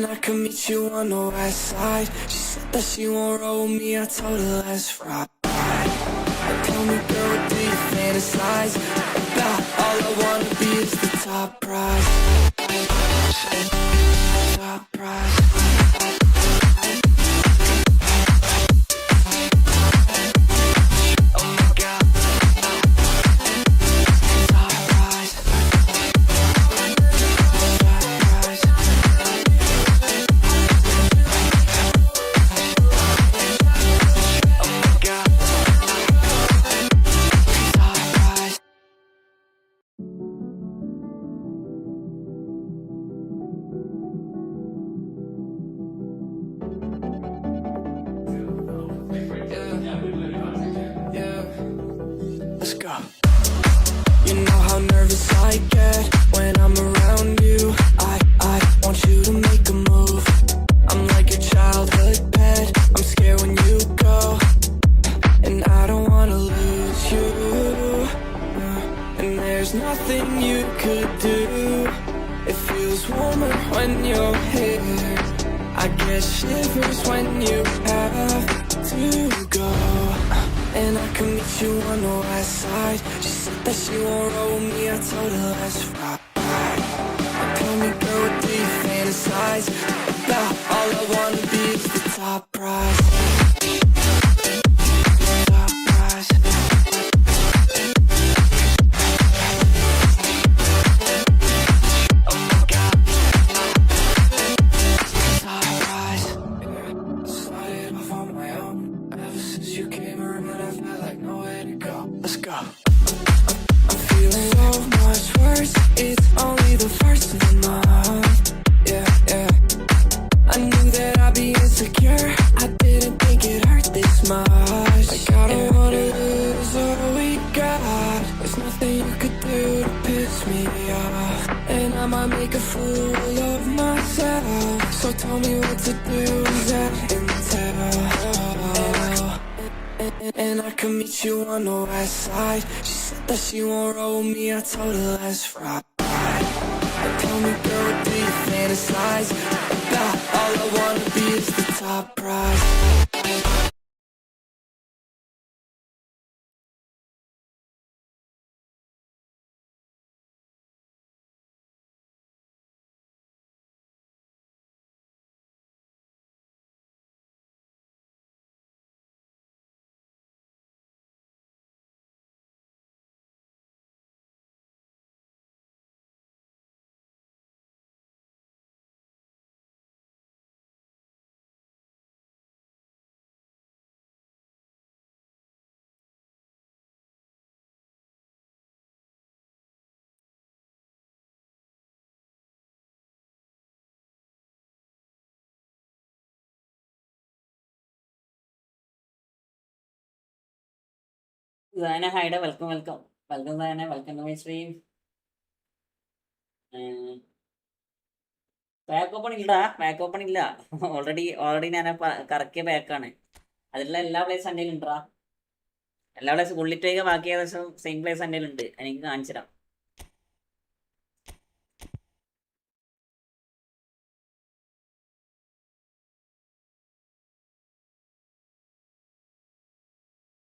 And I could meet you on the west side. She said that she won't roll with me, I told her let's ride. Tell me, girl, what do you fantasize about? All I wanna be is the top prize. Top prize. Oh my God. Top prize. Top prize. Oh my God. Let's go. You know how nervous I get when I'm around you. I want you to make a move. I'm like your childhood pet. I'm scared when you go, and I don't wanna lose you. And there's nothing you could do. It feels warmer when you're here. I get shivers when you have to go. And I can meet you on the west side. She said that she won't roll with me, I told her let's ride. Tell me, girl, what do you fantasize about? All I wanna be is the top prize. Top prize. Oh my God. Top prize. Started off on my own. Ever since you came around, I felt like nowhere to go. Let's go. I'm feeling so much worse. It's only the first of the month. Yeah, yeah. I knew that I'd be insecure. I didn't think it hurt this much. Like I don't wanna lose all we got. There's nothing you could do to piss me off. And I might make a fool of myself. So tell me what to do, that intel. And I could meet you on the west side. She said that she won't roll with me, I told her let's ride. Tell me, girl, what do you fantasize about? All I wanna be is the top prize. Zaina, hi, welcome. Welcome, Zaina, welcome to my stream. Back open ഇല്ല, back open ഇല്ല. Already ഞാൻ കറക്കിയ ബാക്കാണ്. അതിലുള്ള എല്ലാ പ്ലേസും എൻ്റെ ഉണ്ടാ, എല്ലാ പ്ലേസും ഉള്ളിട്ടേക്ക് ബാക്കി ഏകദേശം സെയിം പ്ലേസ് എൻ്റെ ഉണ്ട്. എനിക്ക് കാണിച്ചു തരാം.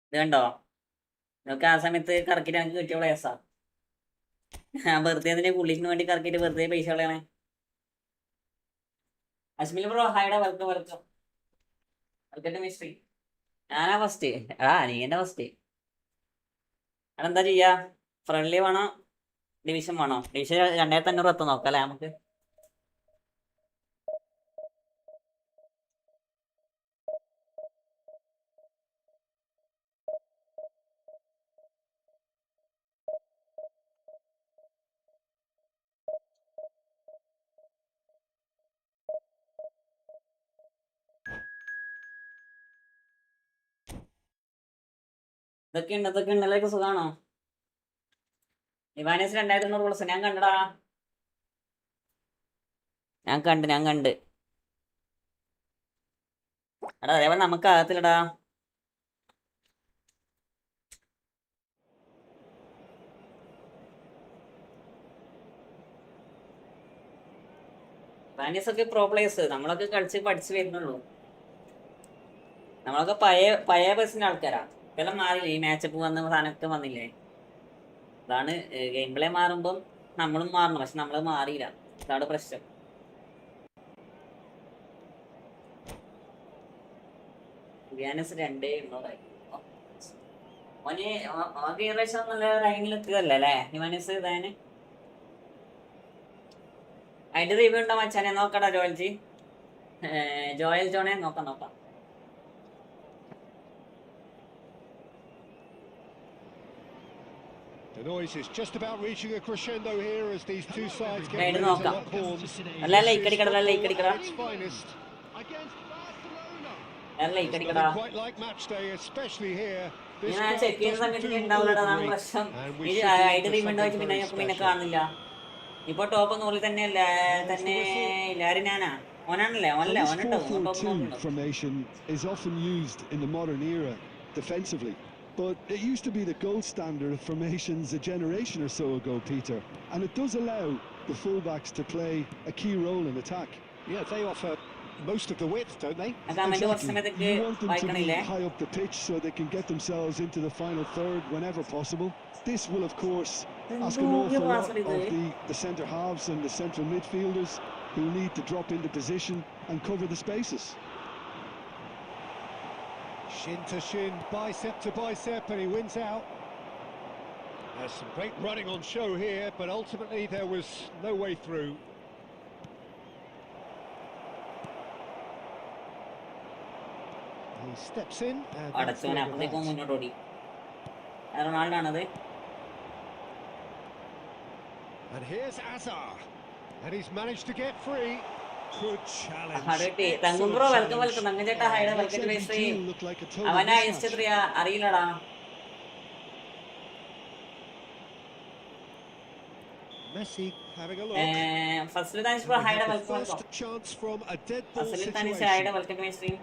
ഇത് കണ്ടോ, നമുക്ക് ആ സമയത്ത് കറക്കിയിട്ട് എനിക്ക് കിട്ടിയ പ്ലേസാ. ഞാൻ വെറുതെ അതിന്റെ പുള്ളിന് വേണ്ടി കറക്കിയിട്ട് വെറുതെ പൈസ കളയണേ. അശ്മിൽ ബ്രോ ഹൈഡ, വെൽക്കം വെൽക്കം ടു മിസ്ട്രി. ഞാനാ ഫസ്റ്റ്. നീ എന്നെ ഫസ്റ്റ്. അതെന്താ ചെയ്യാ, ഫ്രണ്ട്ലി വേണോ ഡിവിഷൻ വേണോ? ഡിവിഷൻ 2500 എത്തും നോക്കാം അല്ലേ നമുക്ക്. ഇതൊക്കെ ഉണ്ട് എല്ലാവർക്കും സുഖമാണോ? ഇവാനേസ് 2500 പ്ലസ് ഞാൻ കണ്ടടാ, ഞാൻ കണ്ട്. എടാ അതേപോലെ നമുക്ക് അകത്തിലടാ. വാനിയസ് ഒക്കെ പ്രോ പ്ലേയേഴ്സ്, നമ്മളൊക്കെ കളിച്ച് പഠിച്ചു വരുന്നുള്ളൂ. നമ്മളൊക്കെ പഴയ ബസ്സിന്റെ ആൾക്കാരാ. ഇതെല്ലാം മാറിയില്ലേ, ഈ മാച്ചപ്പ് വന്ന സാധനമൊക്കെ വന്നില്ലേ. അതാണ് ഗെയിം പ്ലേ മാറുമ്പം നമ്മളും മാറണം, പക്ഷെ നമ്മള് മാറിയില്ല. അതാണ് പ്രശ്നം. വാനിയസ് 2 ഉള്ളതായി. ഓന് ഏകദേശം നല്ല റാങ്കിൽ എത്തിയതല്ലേ അല്ലേ ഹിമാനിയസ് ഇതാന്. അതിന്റെ റിവ്യൂ ഉണ്ടോ മച്ചാനെ? നോക്കടാ ജോയൽ ജോണെ നോക്കാം. The noise is just about reaching a crescendo here as these two sides get ready to lock horns. Its finest against Barcelona. Quite like match day, especially here. This crowd doesn't do ordinary, and we should be something very special. ഇപ്പൊ top നൂറിൽ തന്നെയല്ലേ ലാരിനാനാ ഓനാണല്ലേ ഓനല്ലേ ഓനുണ്ടാവും. 4-4-2 formation is often used in the modern era defensively, but it used to be the gold standard of formations a generation or so ago, Peter, and it does allow the fullbacks to play a key role in attack. Yeah, they offer most of the width, don't they? Exactly. You want them to be high up the pitch so they can get themselves into the final third whenever possible. This will, of course, ask an awful lot of the centre halves and the central midfielders who need to drop into position and cover the spaces. Shin to shin, bicep to bicep, and he wins out. There's some great running on show here, but ultimately there was no way through. He steps in and that's the end of that. റൊണാൾഡോണത്. And here's Azar, and he's managed to get free. Good challenge. തങ്കുംബ്രോ welcome തങ്കച്ചേട്ടാ ഹൈഡ welcome to അവനാ ഇൻസ്റ്റത്രിയ അറിയില്ലടാ. Messi having a look. ഫസ്റ്റിൽ താനിച്ച് ഹൈഡ welcome First chance from a dead ball ഫസ്റ്റിൽ താനിച്ച് situation. ഹൈഡ welcome to stream.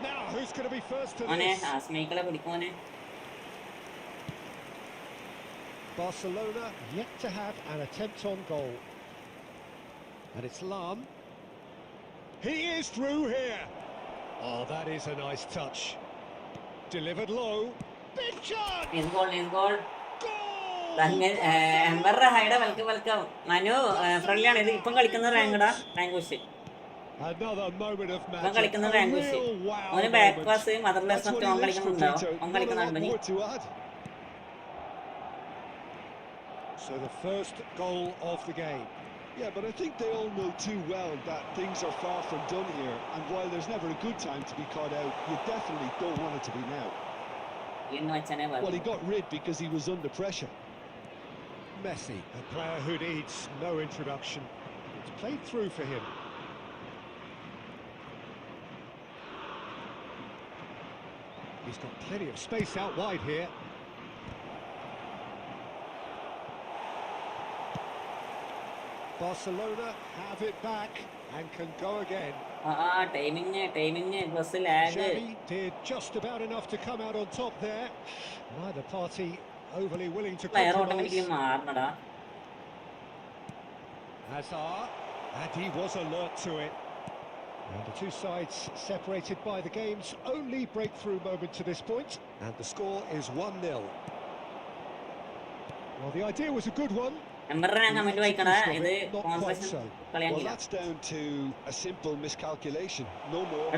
Now who's going to be first to മോനെ this? സ്നേഹികളെ പിടിക്കുമോനെ. Barcelona yet to have an attempt on goal. And it's Lam. He is through here. Oh, that is a nice touch. Delivered low. Big chance. Is goal. Goal. എംബറുടെ ഹൈഡ welcome. Manu friendly ആണ്. ഇത് ഇപ്പം കളിക്കുന്ന റാങ്ക്ടാ റാങ്കുഷ്. Another moment of ഇപ്പം കളിക്കുന്ന magic. റാങ്കുഷ്. ഓന് back pass മദർലെസ് ഒക്കെ ഓൻ കളിക്കുന്നുണ്ടോ? So the first goal of the game. Yeah, but I think they all know too well that things are far from done here, and while there's never a good time to be caught out, you definitely don't want it to be now. Well, he got rid because he was under pressure. Messi, a player who needs no introduction. It's played through for him. He's got plenty of space out wide here. Barcelona have it back and can go again. Timing bus lag. Xavi did just about enough to come out on top there. Neither party overly willing to compromise. Hazard, and he was alert to it. And the two sides separated by the game's only breakthrough moment to this point, and the score is 1-0. Well, the idea was a good one. Well, that's down to a simple miscalculation. No more.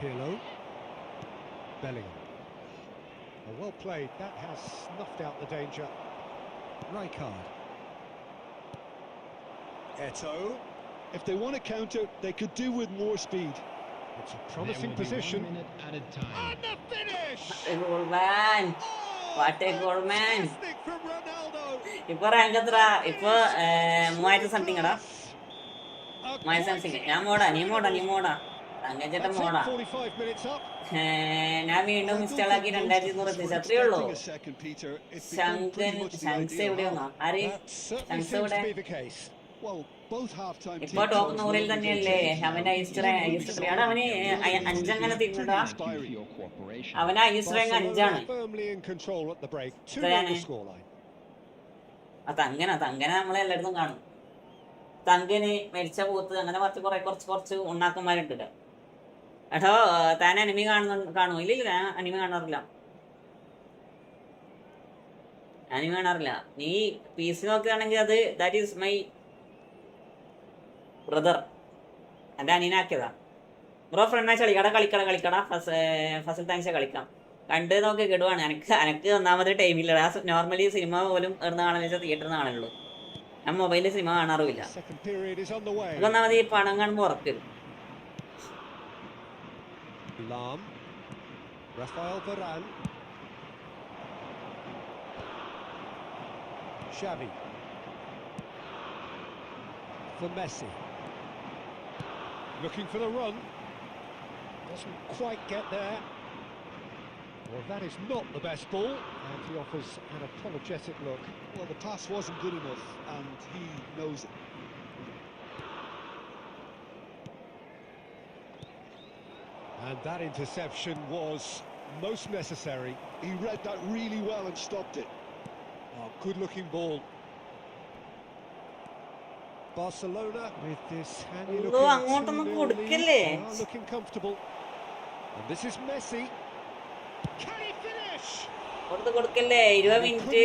Pirlo. Bellingham. Well played. That has snuffed out the danger. Rijkaard. Eto'o. If they want to counter, they could do with more speed. It's a promising position. Added time. And the finish! What a goal, man! Fantastic from Ronaldo. ഇപ്പൊ rank എത്ര? ഇപ്പൊ 3000 something എടാ. 3000 something. ഞാൻ നീ മോടാ. തങ്കച്ചേട്ടൻ മോടാ. 45 minutes up. ഞാൻ വീണ്ടും install ആക്കി 2000 എത്തിച്ചു. അത്രേ ഉള്ളൂ. ശങ്സ് എവിടെയാണോ? ആര്? ശങ്സ് എവിടെ? ഇപ്പൊ ടോപ്പ് 100 തന്നെയല്ലേ അവന്റെ ഐസ്റ്ററാണ്. അവന് 5 അങ്ങനെ തിരിഞ്ഞതാ. അവന് ഐസ്റ്റർ 5 ആണ്. തങ്ങനെ നമ്മളെല്ലായിടത്തും കാണും. തങ്കന് മരിച്ച പോത്ത് അങ്ങനെ കുറച്ച് ഉണ്ടാക്കന്മാരുണ്ടല്ലോ. എടോ താൻ അനിമി കാണുമോ? ഇല്ല ഞാൻ അനിമി കാണാറില്ല. നീ PC നോക്കുകയാണെങ്കിൽ അത് ദാറ്റ് ഈസ് മൈ ബ്രദർ, എൻ്റെ അനിയനാക്കിയതാ. ബ്രോ ഫ്രണ്ട് മാച്ച് കളിക്കട ഫസ്റ്റ് താങ്ക്സ് കളിക്കാം. കണ്ട് നോക്കി കെടുവാണ്. എനിക്ക് ഒന്നാമത് ടൈമില്ല. നോർമലി സിനിമ പോലും എവിടുന്ന് കാണാൻ വെച്ചാൽ തിയേറ്ററിൽ നിന്ന് കാണുള്ളൂ. ഞാൻ മൊബൈലിൽ സിനിമ കാണാറുമില്ല. ഒന്നാമത് ഈ പണം കാണുമ്പോൾ ഉറക്കരുത്. Xavi for Messi, looking for the run, doesn't quite get there. Well, that is not the best ball, and he offers an apologetic look. Well, the pass wasn't good enough, and he knows it. And that interception was most necessary. He read that really well and stopped it. Oh, good-looking ball. Barcelona with this handy looking looking comfortable. And this is Messi. Can he finish? കൊടുക്കല്ലേ 20 minute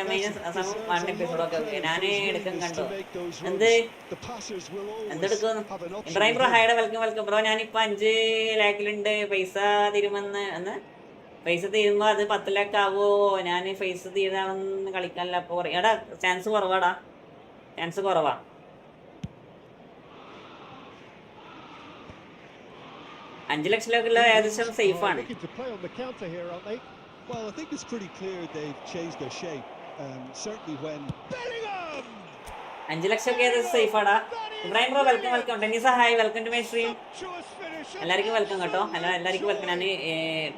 -1 എപ്പിസോഡൊക്കെ ഞാൻ എടുക്കാൻ കണ്ടു. എന്തെടുക്കുന്നു Ibrahim bro? ഹൈഡ് welcome bro. ഞാനിപ്പോൾ 5 ലാഖിലുണ്ട്. പൈസ തീരുമ്പോൾ അത് 10 ലാഖ് ആവുമോ? ഞാൻ പൈസ തീരാമെന്ന് കളിക്കാനല്ല. അപ്പോൾ പറയും എടാ ചാൻസ് കുറവാ. 5 ലക്ഷത്തിലൊക്കെ ഏകദേശം സേഫാണ്. Well, I think it's pretty clear they've changed their shape. Certainly when 5 ലക്ഷമൊക്കെ ഏകദേശം സേഫാടാ. Ibrahim bro welcome. ടെന്നീസ hi, welcome to my stream. എല്ലാവർക്കും വെൽക്കം കേട്ടോ. എല്ലാവർക്കും വെൽക്കം. ഞാൻ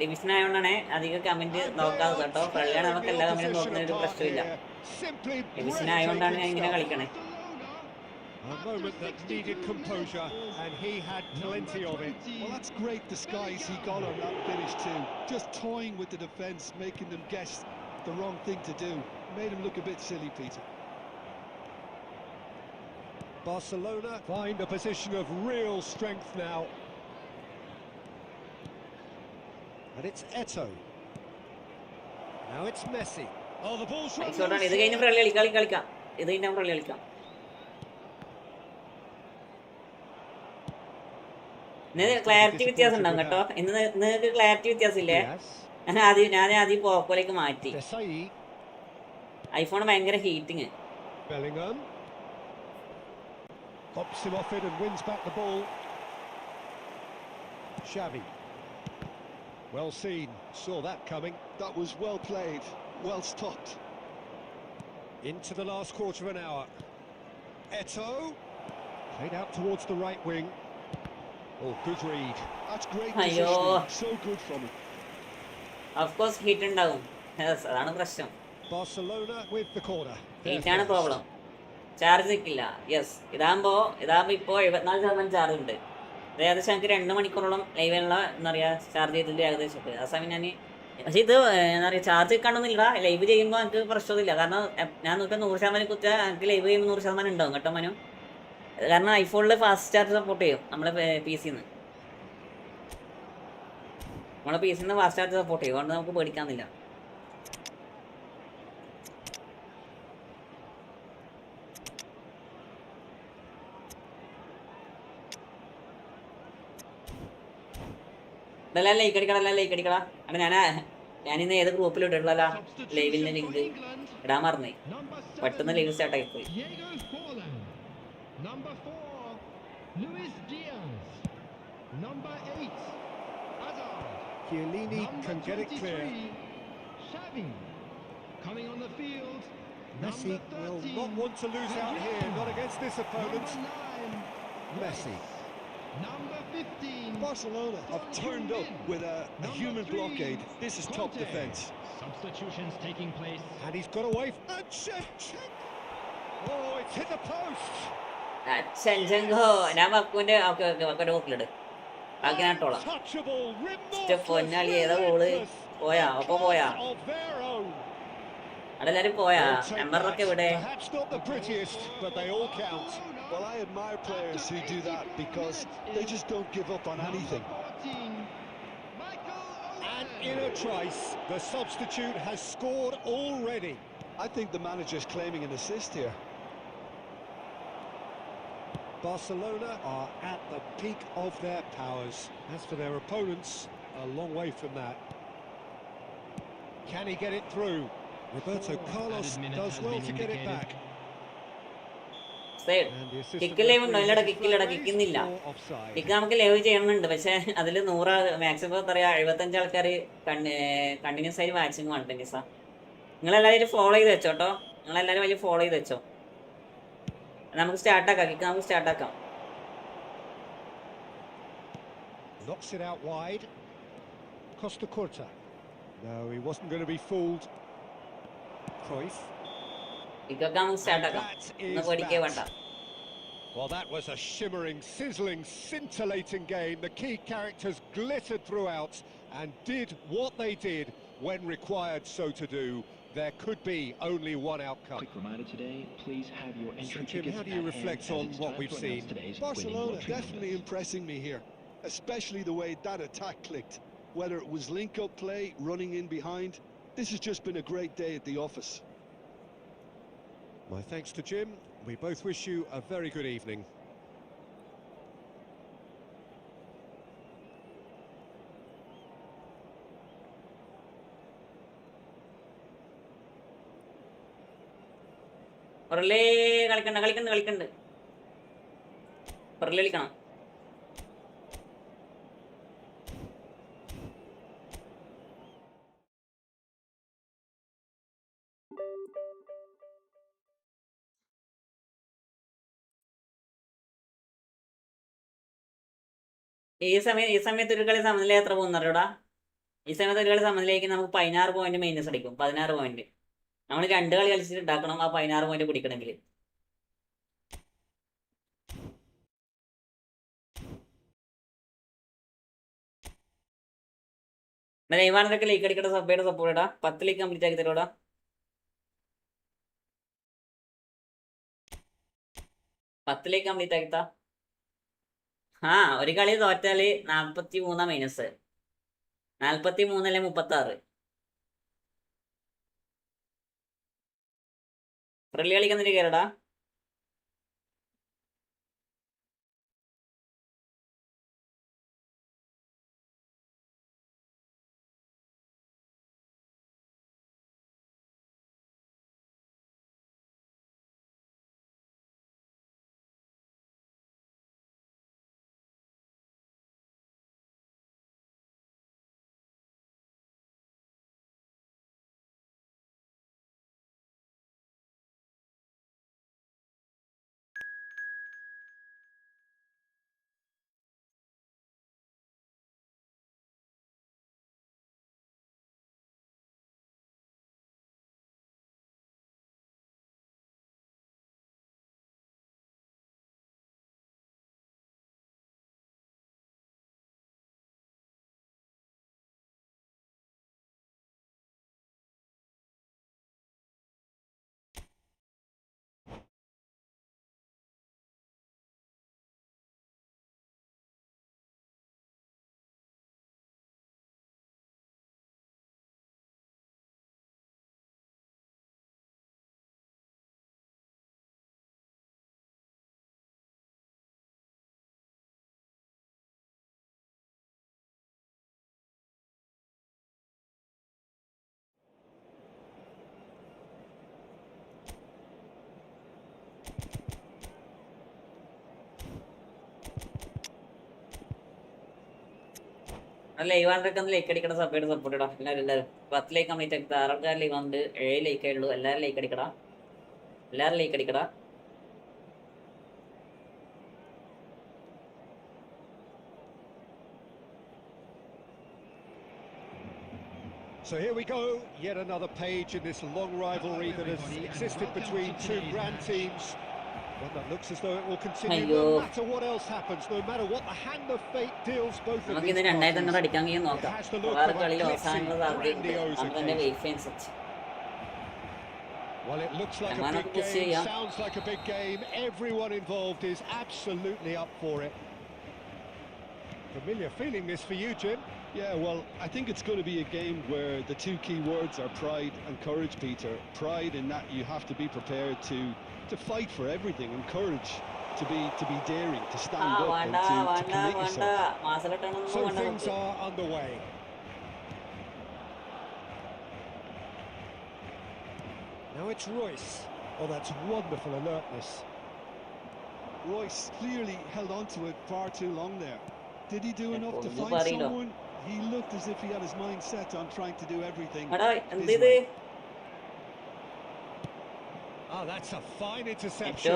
ഡിവിഷൻ ആയതുകൊണ്ടാണ് അധികം കമന്റ് നോക്കാതെ കേട്ടോ. പള്ളിയാണ് നമുക്ക് എല്ലാ കമന്റും നോക്കുന്ന ഒരു പ്രശ്നമില്ല. ഡിവിഷൻ ആയതുകൊണ്ടാണ് ഞാൻ ഇങ്ങനെ കളിക്കണേ. A moment that needed composure, and he had plenty of it. Well, that's great disguise he got on that finish too. Just toying with the defence, making them guess the wrong thing to do. Made him look a bit silly, Peter. Barcelona find a position of real strength now. And it's Eto'o. Now it's Messi. Oh, the ball's run. ഇത് കഴിഞ്ഞ കളിക്കാം. Clarity വ്യത്യാസം ഉണ്ടാവും കേട്ടോ. ഇന്ന് നിങ്ങൾക്ക് clarity വ്യത്യാസം ഇല്ലേ? ഞാൻ ആദ്യം പോക്കോലേക്ക് മാറ്റി. ഐഫോൺ ഭയങ്കര heating. Pops him off it and wins back the ball. Xavi. Well seen. Saw that coming. That was well played. Well stopped. Into the last quarter of an hour. Eto'o. Played out towards the right wing. Oh, good read. That's great positioning. So good from him. Of course heat ഉണ്ടാവും. അതാണ് പ്രശ്നം. Barcelona with the corner. ഹീറ്റാണ് problem. Charge നിൽക്കില്ല. Yes, ഇതാകുമ്പോൾ ഇപ്പോൾ 74% charge ഉണ്ട്. ഏകദേശം എനിക്ക് 2 മണിക്കൂറോളം ലൈവിലുള്ള എന്താ പറയുക ചാർജ് ചെയ്തിട്ട് ഏകദേശം. ആ സമയം പക്ഷേ ഇത് എന്താ പറയുക ചാർജ് നിൽക്കണമെന്നില്ല. ലൈവ് ചെയ്യുമ്പോൾ എനിക്ക് പ്രശ്നമൊന്നുമില്ല. കാരണം ഞാൻ 100% കുത്തിയാൽ എനിക്ക് ലൈവ് ചെയ്യുമ്പോൾ 100% ഉണ്ടാവും കേട്ടോ മനു. കാരണം ഐഫോണിൽ ഫാസ്റ്റ് ചാർജ് സപ്പോർട്ട് ചെയ്യും. നമ്മളെ PC-ന്ന് ഫാസ്റ്റ് ചാർജ് സപ്പോർട്ട് ചെയ്യും. അതുകൊണ്ട് നമുക്ക് പേടിക്കാന്നില്ല. ഇതെല്ലാം ലൈക്ക് അടിക്കടാ. അല്ല ഞാനിന്ന് ഏത് ഗ്രൂപ്പിൽ ഇട്ടിട്ടുള്ള ലൈവിൻ്റെ ലിങ്ക് ഇടാൻ മറന്നേ. പെട്ടെന്ന് ലൈവ് സ്റ്റാർട്ടായി പോയി. Number 4, Luis Diaz. Number 8, Hazard. Chiellini can get it clear. Xavi coming on the field. Messi will not want to lose out here, not against this opponent. Messi. Number 15. Barcelona have turned up with a human blockade. This is top defence. Substitutions taking place. And he's got away. And oh, it's hit the post. ഞാൻ മക്കുവിന്റെ ഗ്രൂപ്പിലിട് ബാക്കി നാട്ടോളാം. പൊന്നാളി ഏതാ goal പോയാ അതെല്ലാരും പോയാ എംബറൊക്കെ ഇവിടെ Perhaps not the prettiest, but they all count. Well, I admire players who do that because they just don't give up on anything. 14. Michael And in a trice, the substitute has scored already. I think the manager's claiming an assist here. Barcelona are at the peak of their powers. As for their opponents, a long way from that. Can he get it through? Roberto Carlos Added minute does has well been to get it indicated. back. Side And the assistant kick live ഉണ്ടോ? referee ഇല്ലടാ has കിക്കില്ലടാ raised കിക്കുന്നില്ല. for offside. Kick നമുക്ക് live ചെയ്യണമെന്നുണ്ട്, പക്ഷെ അതിൽ 100 maximum എത്ര 75 ആൾക്കാർ continuous ആയി watching കണ്ടിന്യൂസാ. നിങ്ങളെല്ലാവരും ഫോളോ ചെയ്ത് വെച്ചോട്ടോ, നിങ്ങളെല്ലാവരും വലിയ ഫോളോ ചെയ്ത് വെച്ചോ. നമുക്ക് സ്റ്റാർട്ടാക്കാം, കിക്ക് നമുക്ക് സ്റ്റാർട്ടാക്കാം. Knocks it out wide. Costa Curta. No, he wasn't going to be fooled. Cruyff. കിക്കൊക്കെ നമുക്ക് സ്റ്റാർട്ടാക്കാം, ഒന്ന് പേടിക്കേ വേണ്ട. Well, that was a shimmering, sizzling, scintillating game. The key characters glittered throughout and did what they did when required so to do. There could be only one outcome. Quick reminder today, please have your entry So, Tim, tickets how do you at reflect hand, on as it's what time we've to announce seen? today's winning Barcelona lottery definitely winners. impressing me here, especially the way that attack clicked. Whether it was link-up play, running in behind, this has just been a great day at the office. My thanks to Jim. We both wish you a very good evening. പുറലേ കളിക്കണ്ട് പുറലേ കളിക്കണം. ഈ സമയത്ത് ഒരു കളി സമനില എത്ര പോകുന്നറിയോടാ? ഈ സമയത്ത് ഒരു കളി സമനിലേക്ക് നമുക്ക് 16 പോയിന്റ് മൈനസ് അടിക്കും. 16 പോയിന്റ് നമ്മൾ 2 കളി കളിച്ചിട്ട് ഉണ്ടാക്കണം ആ 16 പോയിന്റ് പിടിക്കണമെങ്കിൽ. ലൈവാണൊക്കെ ലീക്ക് അടിക്കട്ടെ, സബ്ബയുടെ സപ്പോർട്ട് ഇടാ. 10 ലീക്ക് കംപ്ലീറ്റ് ആക്കി തരോടാ. 10 ലീക്ക് കംപ്ലീറ്റ് ആക്കിത്താ. ആ ഒരു കളി തോറ്റാല് 43 മൈനസ് 43 അല്ലെ 36. ഫ്രണ്ട്ലി കളിക്കുന്നിട്ട് കയറടാ. ലൈവാണ്ടൊക്കെ ഒന്ന് ലൈക്ക് അടിക്കണ സബ്ബയുടെ സപ്പോർട്ട് ഇടാം. എല്ലാവരും 10 ലൈക്ക് കംപ്ലീറ്റ് ആക്കി. 6 ആൾക്കാർ ലൈവ് ഉണ്ട്, 7 ലൈക്കേ ഉള്ളൂ. എല്ലാവരും ലൈക്ക് അടിക്കടാ, എല്ലാവരും ലൈക്ക് അടിക്കടാ. So here we go, yet another page in this long rivalry that has existed between two grand teams. One that looks as though it will continue no matter what else happens, no matter what the hand of fate deals both of these parties. It has the look of a glitzy, grandiose occasion. Well, it looks like a Emana big push game, ചെയ്യാം. sounds like a big game. Everyone involved is absolutely up for it. Familiar feeling this for you, Jim. Yeah, well, I think it's going to be a game where the two key words are pride and courage, Peter. Pride in that you have to be prepared to fight for everything, and courage to be daring, to stand up and to commit yourself. So things are underway. Now it's Royce. Oh, that's wonderful alertness. Royce clearly held on to it far too long there. Did he do enough to find someone? He looked as if he had his mind set on trying to do everything his way. Oh, that's a fine interception.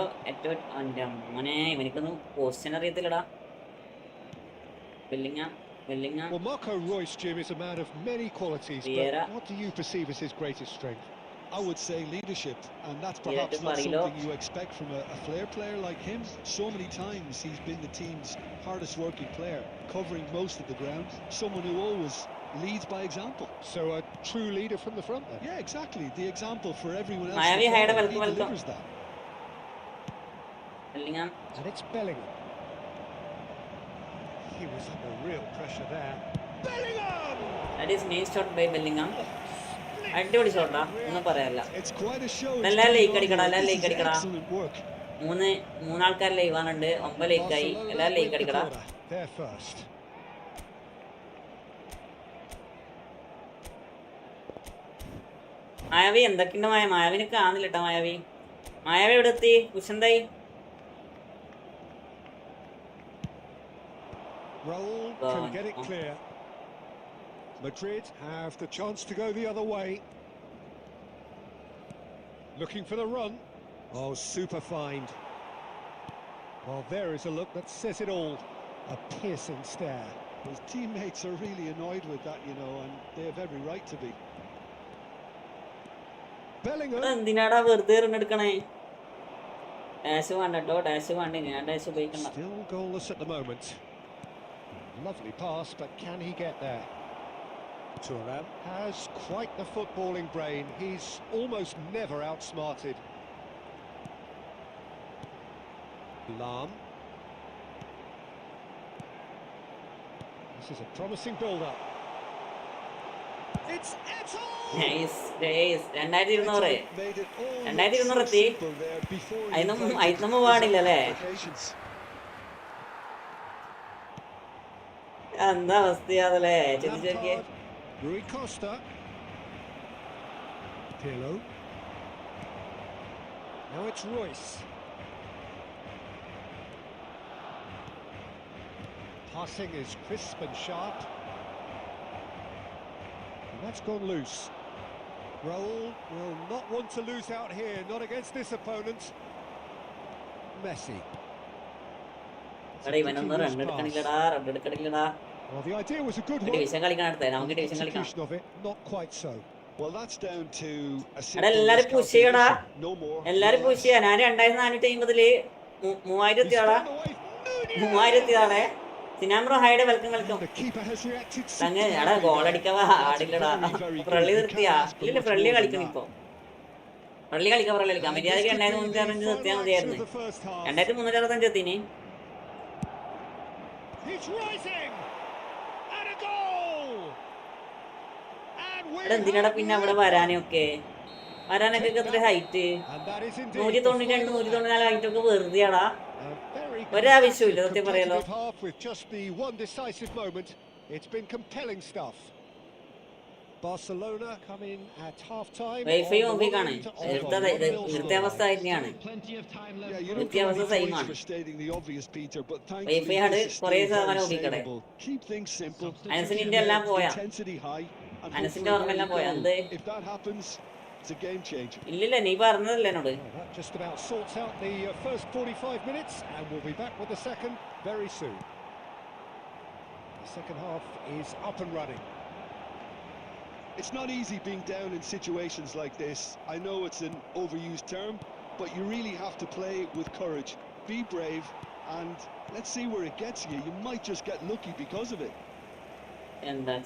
Well, Marco Royce, Jim, is a man of many qualities, but what do you perceive as his greatest strength? I would say leadership, and that's perhaps not something you expect from a flair player like him. So many times he's been the team's hardest working player, covering most of the ground, someone who always leads by example. So a true leader from the front then? Yeah, exactly. The example for everyone else. Miami had a He welcome. delivers that. Bellingham. And it's Bellingham. He was under real pressure there. Bellingham! That is nice shot by Bellingham. അടിപൊളി ഷോട്ടാ, ഒന്നും പറയാനില്ല. It's quite a show. എല്ലാം like അടിക്കടാ, എല്ലാം This like is അടിക്കടാ. excellent work. മൂന്നാൾക്കാർ ലൈവാണുണ്ട്, 9 ലൈക്കായി, എല്ലാം like അടിക്കടാ. There first. മായാവി എന്തൊക്കെയുണ്ട് മായാവിനെ കാണുന്നില്ല കേട്ടോ. മായാവി എവിടെ എത്തി? കുശന്തായി? Raul can get it clear. Madrid have the chance to go the other way. Looking for the run. Oh, super find. Well, there is a look that says it all. A piercing stare. His teammates are really annoyed with that, you know, and they have every right to be. Bellingham. എന്തിനാടാ വെറുതെ എടുക്കണേ? Dash വേണ്ട കേട്ടോ, dash വേണ്ട, ഞാൻ dash ഉപയോഗിക്കണ്ട. Still goalless at the moment. Lovely pass, but can he get there? Thuram has quite the footballing brain. He's almost never outsmarted. Lam. This is a promising build-up. It's Eto'o! Nice, nice. 2200 Made it all 2200 so എത്തി. simple there before he അതിനൊന്നും invited പാടില്ലല്ലേ? complications. എന്താ അവസ്ഥയാണല്ലേ, ചിന്തിച്ചു നോക്കിയേ. Rui Costa. Pirlo. Now it's Royce. Passing is crisp and sharp. And that's gone loose. Raul will not want to lose out here, not against this opponent. Messi. എടാ ഇവനൊന്നും run എടുക്കണില്ലടാ. Well, the idea was a good one. Division കളിക്കണം അടുത്ത, നമുക്ക് division കളിക്കണം. Execution of it, not quite so. Well, that's down to a എടാ simple എല്ലാരും push ചെയ്യടാ, miscalculation. No more. എല്ലാരും പുഷ് ചെയ്യാ. ഞാൻ 2450 3000 എത്തിയാളാ, 3000 എത്തിയാളെ. സിനാംബ്രോ ഹൈഡ് welcome. The keeper has reacted. അങ്ങനെ എടാ ഗോളടിക്കാൻ ആടില്ലടാ. ഫ്രള്ളി നിർത്തിയാ? ഇല്ല, ഫ്രള്ളി കളിക്കണം ഇപ്പൊ. ഫ്രള്ളി കളിക്കാം. മര്യാദക്ക് 2365 നിർത്തിയാൽ മതിയായിരുന്നു. 2365 എത്തിന്. He's rising and a goal. എടാ എന്തിനാടാ പിന്നെ അവിടെ വരാനൊക്കെ എത്ര ഹൈറ്റ്? 192 194 ഹൈറ്റ് ഒക്കെ വെറുതെയാടാ, ഒരാവശ്യമില്ല സത്യം പറയാലോ. With just the one decisive moment, it's been compelling stuff. Barcelona come in at half time. Wifi ഓഫിക്കാണ്, ഇവിടുത്തെ അവസ്ഥ തന്നെയാണ്. Yeah, you don't വ്യത്യാസം need സെയിം points ആണ്. for stating the obvious, Peter, but thankfully wifi ആണ് this is കുറേ still ശതമാനം very ഓഫിക്കണേ. stable. Keep things simple. അനസിന്റെ എല്ലാം പോയാ, Intensity high. And അനസിന്റെ hopefully ഓർമ്മയെല്ലാം there പോയാ. you എന്ത്? go. If that happens, it's a game changer. ഇല്ലില്ല, നീ പറഞ്ഞതല്ലേ എന്നോട്. Well, that just about sorts out the first 45 minutes, and we'll be back with the second very soon. The second half is up and running. It's not easy being down in situations like this. I know it's an overused term, but you really have to play with courage. Be brave, and let's see where it gets you. You might just get lucky because of it. എന്താ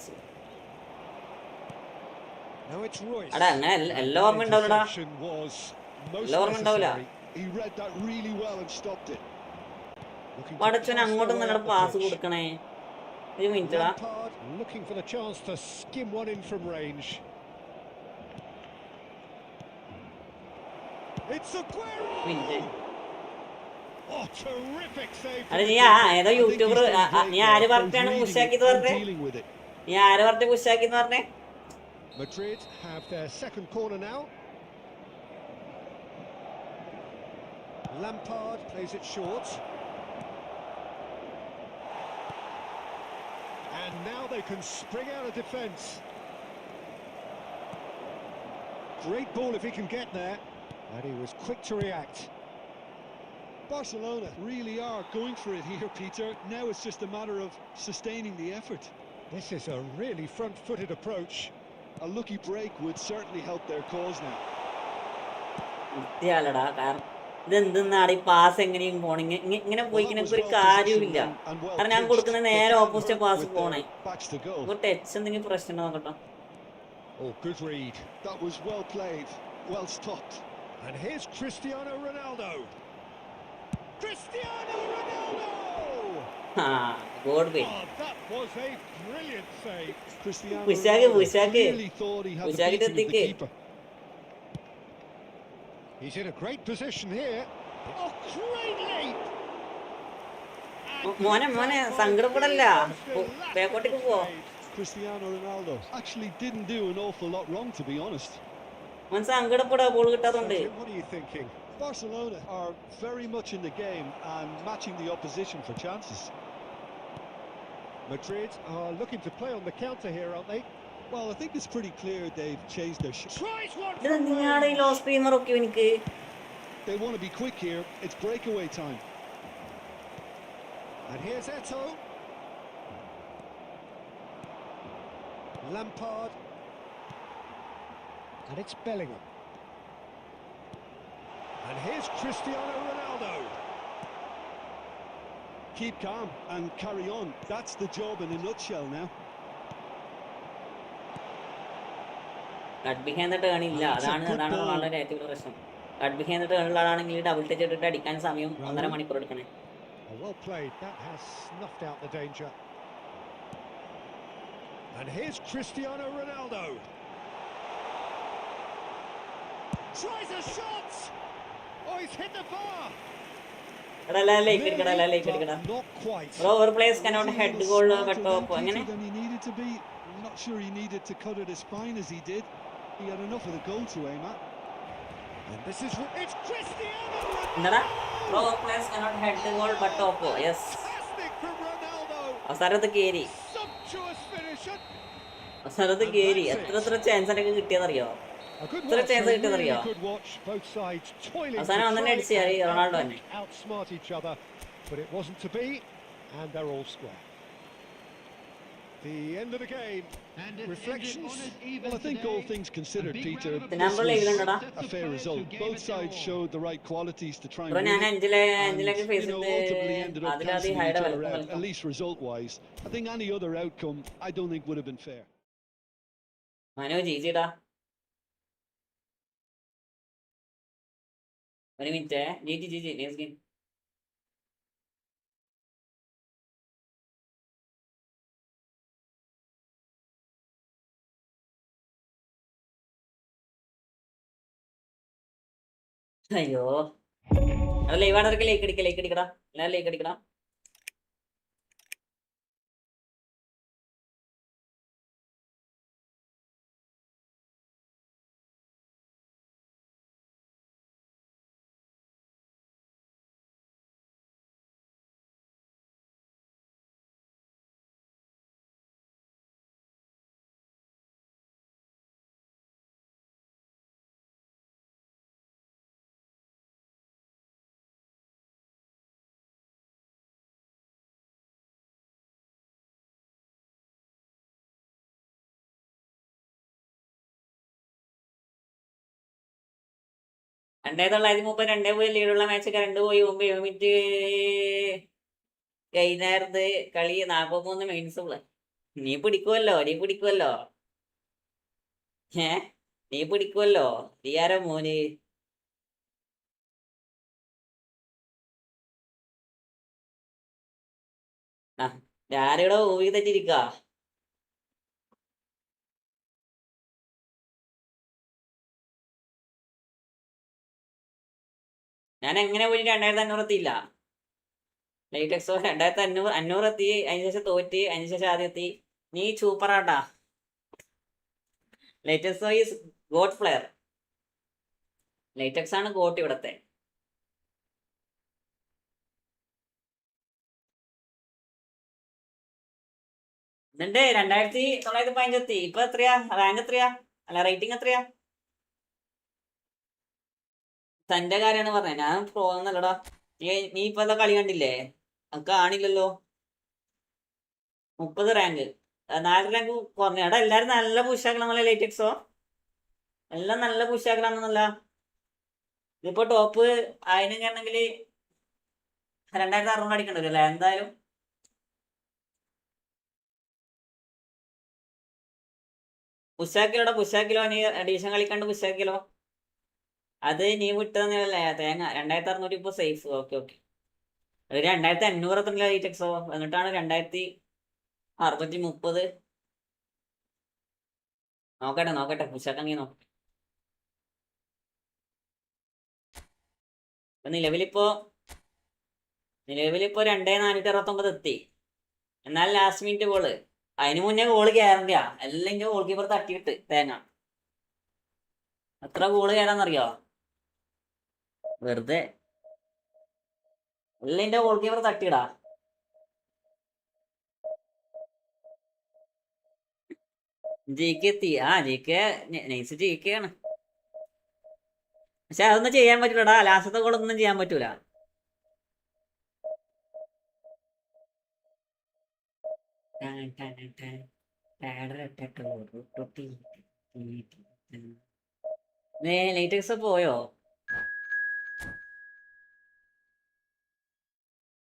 Now it's Royce. എടാ അങ്ങനെ എല്ലാം ഓർമ്മ ഉണ്ടാവില്ലടാ. Interception was most എല്ലാം ഓർമ്മ ഉണ്ടാവില്ല. necessary. He read that really well and stopped it. Looking to പടച്ചോന് pass അങ്ങോട്ടും their way നിങ്ങളുടെ up the പാസ് pitch. കൊടുക്കണേ. ഒരു മിനിറ്റടാ. Lampard looking for the chance to skim one in from range. It's Aguero. Minute. Oh, terrific save. അല്ല നീ ഏതോ I think YouTuber he's done great നീ there. ആര് Both പറഞ്ഞാണ് reading it പുഷാക്കിന്ന് and പറഞ്ഞേ? dealing with it. നീ ആര് പറഞ്ഞ പുഷാക്കിന്ന് പറഞ്ഞേ? Madrid have their second corner now. Lampard plays it short. And now they can spring out of defence. Great ball if he can get there. And he was quick to react. Barcelona really are going for it here, Peter. Now it's just a matter of sustaining the effort. This is a really front-footed approach. A lucky break would certainly help their cause now. വൃത്തിയാലടാ. കാരണം ഇതെന്തെന്നാണ് ഈ pass എങ്ങനെയും പോണേ ഇങ്ങനെ പോയി ഒരു കാര്യമില്ല. കാരണം ഞാൻ കൊടുക്കുന്ന നേരെ ഓപ്പോസിറ്റ് പാസ് പോണേ. ടച്ച് എന്തെങ്കിലും പ്രശ്നം നോക്കട്ടോ. Oh, good read. That was well played, well stopped. And here's Cristiano Ronaldo. Cristiano Ronaldo! God way. Oh, that was a brilliant save. Cristiano Pushake. really thought he had the Pushake beating of the the keeper. He's in a great position here. Oh, great leap! മോനെ സങ്കടപ്പെടല്ല. ബാക്കോട്ടേക്ക് പോ. Cristiano Ronaldo actually didn't do an awful lot wrong, to be honest. മോൻ സങ്കടപ്പെടാ ball കിട്ടാത്തോണ്ട്. What are you thinking? Barcelona are very much in the game and matching the opposition for chances. Madrid are looking to play on the counter here, aren't they? Well, I think it's pretty clear they've changed their Tries one ഇത് from നിങ്ങളുടെ ഈ range. Loss പ്രീമർ ഒക്കെ എനിക്ക് They want to be quick here. It's breakaway time. And here's Eto'o. Lampard. And it's Bellingham. And here's Cristiano Ronaldo. Keep calm and carry on. That's the job in a nutshell now. Cut behind turn ഇല്ല. അതാണ് വളരെ ഏറ്റവും വലിയ പ്രശ്നം. Cut behind ടേണിലാണെങ്കിൽ double touch ഇട്ടിട്ട് അടിക്കാൻ സമയം 1.5 മണിക്കൂർ എടുക്കണേ. Well played. That has snuffed out the danger. And here's Cristiano Ronaldo. Tries a shot. Oh, he's hit the bar. Not quite. Over players cannot head goal but top. Than he needed to be. I'm not sure he needed to cut it as fine as he did. He had enough of the goal to aim at. And this is it's Cristiano Nada. Ronaldo. Over players cannot head the goal but top. Yes. Fantastic from Ronaldo. അവസാനത്ത് കേറി. Sumptuous finish. അവസാനത്ത് കേറി. എത്ര chance ഒക്കെ കിട്ടിയെന്നറിയോ? എത്ര chance കിട്ടിയെന്നറിയോ? അവസാനം ഒന്നെ അടിച്ച് Ronaldo തന്നെ. Outsmart each other, but it wasn't to be, and they're all square. The end of the game. Reflections. Well, I think all things considered, Peter, The number this was level a fair result. Both sides showed the right qualities to try and bro win ഞാൻ it. അഞ്ചിലേക്ക് face You know, ultimately ended up അതിലത് cancelling ഹൈഡ് each other out, welcome at least result-wise. I think any other outcome, I don't think would have been fair. മനോ ജീജിടാ. ഒരു minute. Jiji next game. അയ്യോ അല്ല ലൈവാടർക്ക് ലേക്ക് അടിക്കടാ. എല്ലാവരും ലേക്ക് അടിക്കടാ. രണ്ടേ 2 ലീഡുള്ള മാച്ച് കറണ്ട് പോയി. മുമ്പ് 7 മിനിറ്റ് കഴിഞ്ഞായിരുന്നു കളി. 43 മിനിറ്റ്സ് നീ പിടിക്കുമല്ലോ. നീ പിടിക്കുമല്ലോ, നീ ആരോ മോന്. ആ ഞാനിവിടെ ഊവി തെറ്റിരിക്ക. ഞാൻ എങ്ങനെ പോയി 2500 എത്തിയില്ല. ലൈറ്റ് എക്സോ 2500 എത്തി, അതിന് ശേഷം തോറ്റ്, അതിന് ശേഷം ആദ്യം എത്തി. നീ സൂപ്പറാട്ടാ. Light Exo is god player. Light X ആണ് ഗോട്ട് ഇവിടത്തെ. എന്നിട്ട് 2915 എത്തി. ഇപ്പൊ എത്രയാ റാങ്ക്? എത്രയാ? അല്ല റേറ്റിംഗ് എത്രയാ? തന്റെ കാര്യമാണ് പറഞ്ഞത്, ഞാൻ പോകുന്നല്ലടാ. നീ ഇപ്പൊ കളി കണ്ടില്ലേ? നമുക്ക് കാണില്ലല്ലോ. 30 റാങ്ക്, 4 റാങ്ക് കുറഞ്ഞ. എടാ എല്ലാരും നല്ല പുഷാക്കണമെന്നല്ലേ ലൈറ്റ് എക്സോ? എല്ലാം നല്ല പുഷാക്കണമെന്നല്ല. ഇതിപ്പോ ടോപ്പ് അതിനെങ്കിൽ 2600 അടിക്കേണ്ടി വരും അല്ലേ എന്തായാലും. പുഷാക്കിലോടാ, പുഷാക്കിലോ. നീ എഡീഷൻ കളിക്കാണ്ട് പുഷാക്കിലോ. അത് നീ വിട്ടതല്ലേ തേങ്ങ. 2600 ഇപ്പൊ സേഫ്. Okay okay. ഒരു 2500 എത്തണില്ല ലൈറ്റ് എക്സോ. എന്നിട്ടാണ് 2630. നോക്കട്ടെ നോക്കട്ടെ, പുഷാക്കങ്ങി നോക്കട്ടെ. നിലവിലിപ്പോ 2469 എത്തി. എന്നാൽ ലാസ്റ്റ് മിനിറ്റ് ഗോള്. അതിന് മുന്നേ ഗോള് കയറണ്ട. എല്ലാം ഗോൾ കീപ്പർ തട്ടിയിട്ട് തേങ്ങ. എത്ര ഗോള് കയറാന്നറിയോ? വെറുതെ എല്ലാം ഗോൾ കീപ്പർ തട്ടിയിടാ. ജിക്ക് എത്തി. ജിക്ക് നൈസ് ജിക്കാണ്. പക്ഷെ അതൊന്നും ചെയ്യാൻ പറ്റൂലടാ. ലാസ്റ്റത്തെ ഗോളൊന്നും ചെയ്യാൻ പറ്റൂല. ലൈറ്റ് എക്സ് പോയോ?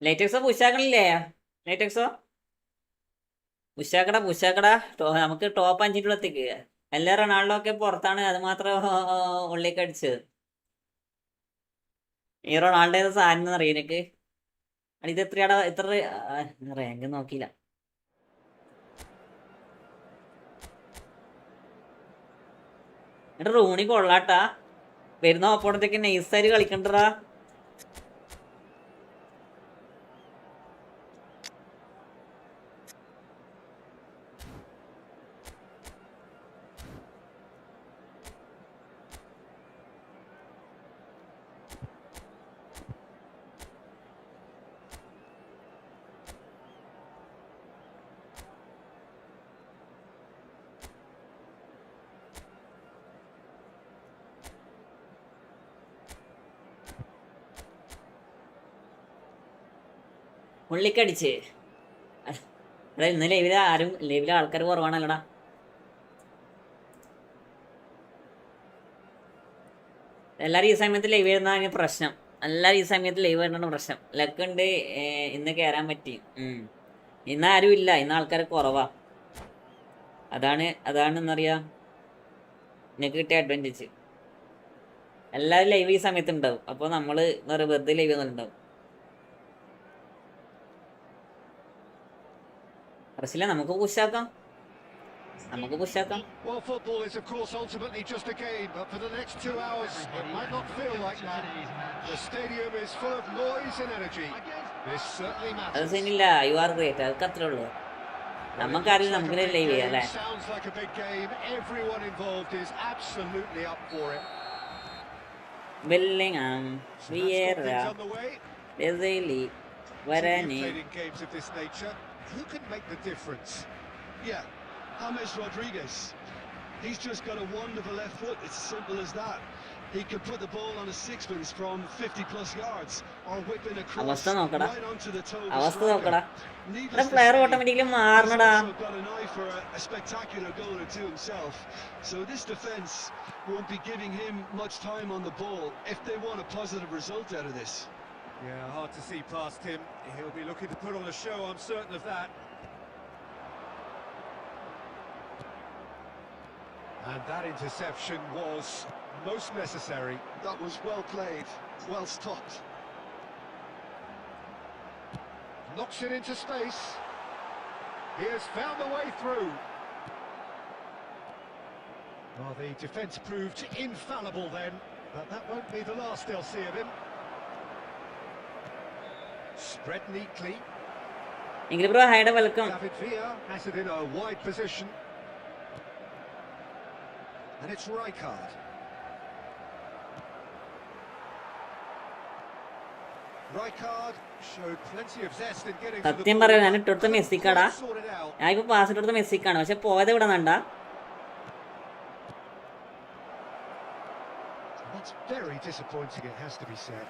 ലൈറ്റ് എക്സോ പുഷാക്കണില്ലേ? ലൈറ്റ് എക്സോ പുഷാക്കടാ പുഷാക്കടാ. നമുക്ക് ടോപ്പ് 5 എത്തിക്ക്. എല്ലാ റൊണാൾഡോ ഒക്കെ പുറത്താണ്, അത് മാത്രം ഉള്ളിലേക്ക് അടിച്ചത്. ഈ റൊണാൾഡോ ഏത് സാധനം അറിയാം എനിക്ക്. ഇത് എത്രയാടാ? എത്ര റാങ്ക് നോക്കിയില്ല. എന്നിട്ട് റൂണി കൊള്ളാട്ടാ. വരുന്ന ഓപ്പോണത്തേക്ക് നൈസായിട്ട് കളിക്കണ്ടടാ. ഉള്ളിക്കടിച്ച്. എടാ ഇന്ന് ലൈവിലെ ആൾക്കാർ കുറവാണല്ലോടാ. എല്ലാരും ഈ സമയത്ത് ലൈവ് വരുന്നതാണ് പ്രശ്നം. എല്ലാരും ഈ സമയത്ത് ലൈവ് വരുന്നതാണ് പ്രശ്നം. ലക്ക് ഉണ്ട്, ഇന്ന് കയറാൻ പറ്റി. ഇന്ന് ആരും ഇല്ല, ഇന്ന് ആൾക്കാർ കുറവാ. അതാണ് എന്നറിയാ എനിക്ക് കിട്ടിയ അഡ്വാൻറ്റേജ്. എല്ലാവരും ലൈവ് ഈ സമയത്ത് ഉണ്ടാവും. അപ്പോൾ നമ്മള് വെറുതെ ലൈവ് ഉണ്ടാവും. റസില നമുക്ക് പുഷാക്കാം. Well, football is of course ultimately just a game, but for the next 2 hours it might not feel like that. The stadium is full of noise and energy. This certainly matters. അത് സീനില്ല, you are great. അതൊക്കെ അത്രേ ഉള്ളൂ. നമുക്കറിയില്ല, നമുക്ക് live ചെയ്യാം അല്ലേ? Sounds like a big game. Everyone involved is absolutely up for it. Bellingham, Vieira, Bezeli, Varane. Games of this nature, who can make the difference? Yeah, James Rodriguez. He's just got a wonderful left foot. It's as simple as that. He could put the ball on a sixpence from 50 plus yards or whip in a cross right onto the toe of the striker. Player automatically മാറണടാ. Got an eye for a spectacular goal or two himself. So this defense won't be giving him much time on the ball if they want a positive result out of this. Yeah, hard to see past him. He'll be looking to put on a show, I'm certain of that. And that interception was most necessary. That was well played, well stopped. Knocks it into space. He has found a way through. Well, the defence proved infallible then, but that won't be the last they'll see of him. Spread neatly. Ingrid bro, hi, welcome. David Villa has it in a wide position. And it's Rijkaard. Rijkaard showed plenty of zest in getting to the സത്യം ball. പറയാം, ഞാൻ ഇട്ടൊടുത്ത മെസ്സിക്കാടാ. Sorted out. ഞാൻ ഇപ്പൊ pass ഇട്ടൊടുത്ത മെസ്സിക്കാണ്, പക്ഷെ പോയത് ഇവിടെ നിന്നാ. That's very disappointing, it has to be said.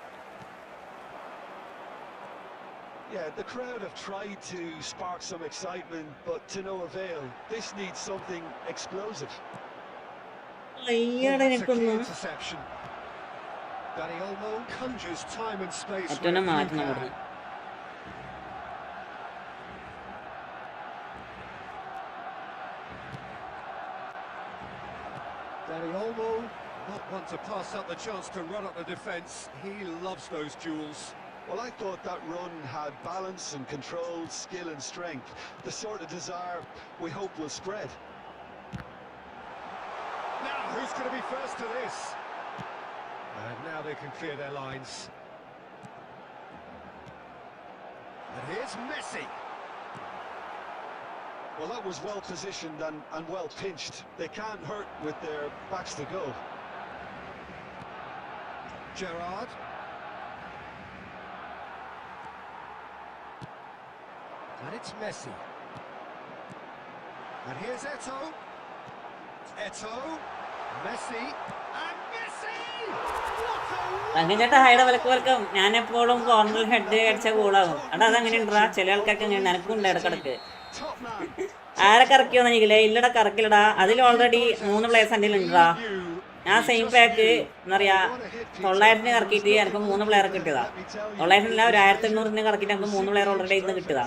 Yeah, the crowd have tried to spark some excitement, but to no avail. This needs something explosive. അയ്യടാ That's a key എനിക്കൊന്നു interception. Danny Olmo conjures time and space. മറ്റൊന്നെ where few മാറ്റണം can. ഇവിടുന്ന്. Danny Olmo, not one to pass up the chance to run up the defence. He loves those duels. Well, I thought that run had balance and control, skill and strength. The sort of desire we hope will spread. Now, who's going to be first to this? And now they can clear their lines. And here's Messi. Well, that was well positioned and well pinched. They can't hurt with their backs to goal. Gerrard. And it's Messi. And here's Eto'o. Eto'o. Messi. And Messi! What a അങ്ങനെ ചേട്ടാ ഹൈഡ welcome. ഞാൻ എപ്പോഴും കോർണറിൽ head അടിച്ച ഗോളാകും. അടാ അതങ്ങനെ ഉണ്ടാ, ചില ആൾക്കാർക്ക് അങ്ങനെ നനക്കും ഉണ്ട് ഇടക്കിടക്ക്. Top man. ആരെ കറക്കിയോന്ന് എനിക്കില്ലേ, ഇല്ലടാ കറക്കില്ലടാ. അതിൽ ഓൾറെഡി 3 പ്ലേയേഴ്സ് എൻ്റെ ഉണ്ടാ. ഞാൻ സെയിം പാക്ക് എന്താ പറയാ 900 കറക്കിയിട്ട് എനിക്ക് 3 പ്ലെയർ കിട്ടിയതാ. 900 അല്ല, ഒരു 1800 കറക്കിയിട്ട് എനിക്ക് 3 പ്ലെയർ ഓൾറെഡി ഇന്ന് കിട്ടിയതാ.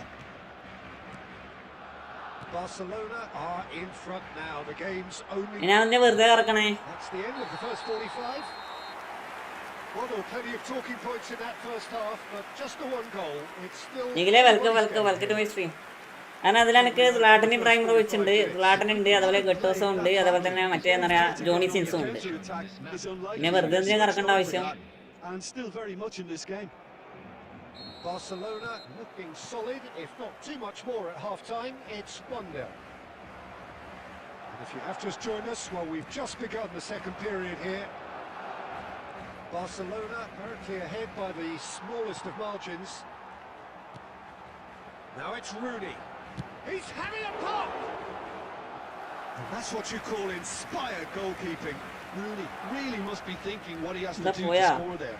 Barcelona are in front now. The game's only. ഞാൻ അവനെ വെറുതെ കറക്കണേ. That's the end of the first 45. Well, there were plenty of talking points in that first half, but just the one goal. It's still. നിഖിലേ welcome to my stream. കാരണം അതിലെനിക്ക് Zlatan Ibrahim വെച്ചിട്ടുണ്ട്, Zlatan ഉണ്ട്, അതുപോലെ ഗട്ടോസും ഉണ്ട്, അതുപോലെ തന്നെ മറ്റേ എന്താ പറയാ ജോണി സിൻസും ഉണ്ട്. പിന്നെ വെറുതെ എന്തിനാ കറക്കേണ്ട ആവശ്യം? And still very much in this game. Barcelona looking solid, if not too much more at half-time. It's 1-0. And if you have just joined us, well, we've just begun the second period here. Barcelona apparently ahead by the smallest of margins. Now it's Rooney. He's having a pop! And that's what you call inspired goalkeeping. Rooney really must be thinking what he has to That do boy, to yeah. score there.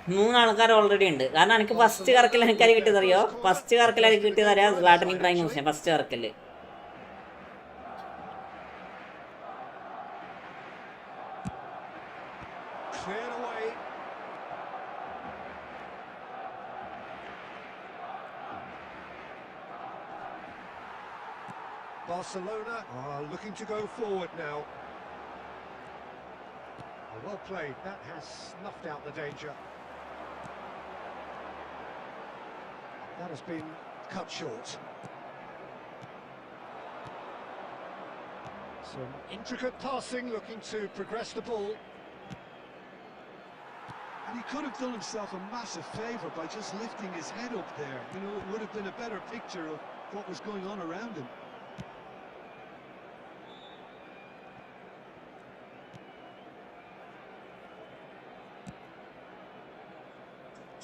3 ആൾക്കാർ already ഉണ്ട്. കാരണം എനിക്ക് first കറക്കൽ എനിക്കത് കിട്ടിയതറിയോ, first കറക്കൽ എനിക്ക് കിട്ടിയതറിയാ Zlatan Ibrahim Hussain first കറക്കല്. Cleared away. Barcelona are looking to go forward now. Well played. That has snuffed out the danger. That has been cut short. Some intricate passing, looking to progress the ball. And he could have done himself a massive favour by just lifting his head up there. You know, it would have been a better picture of what was going on around him.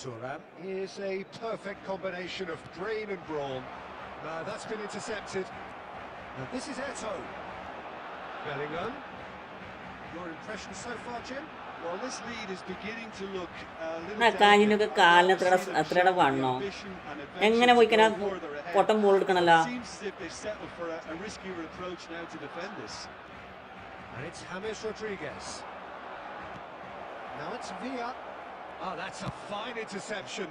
Thuram is a perfect combination of brain and brawn. That's been intercepted. Now this is Eto'o. Bellingham. Your impression so far, Jim? Well, this lead is beginning to look a little ആ കാലിനൊക്കെ കാലിന് അത്രയുടെ വണ്ണോ, എങ്ങനെ പോയിക്കനാ പൊട്ടം ball എടുക്കണല്ലോ. Seems as if they've settled for a riskier approach now to defend this. And it's James Rodriguez. Now it's Villa. Oh, that's a fine interception.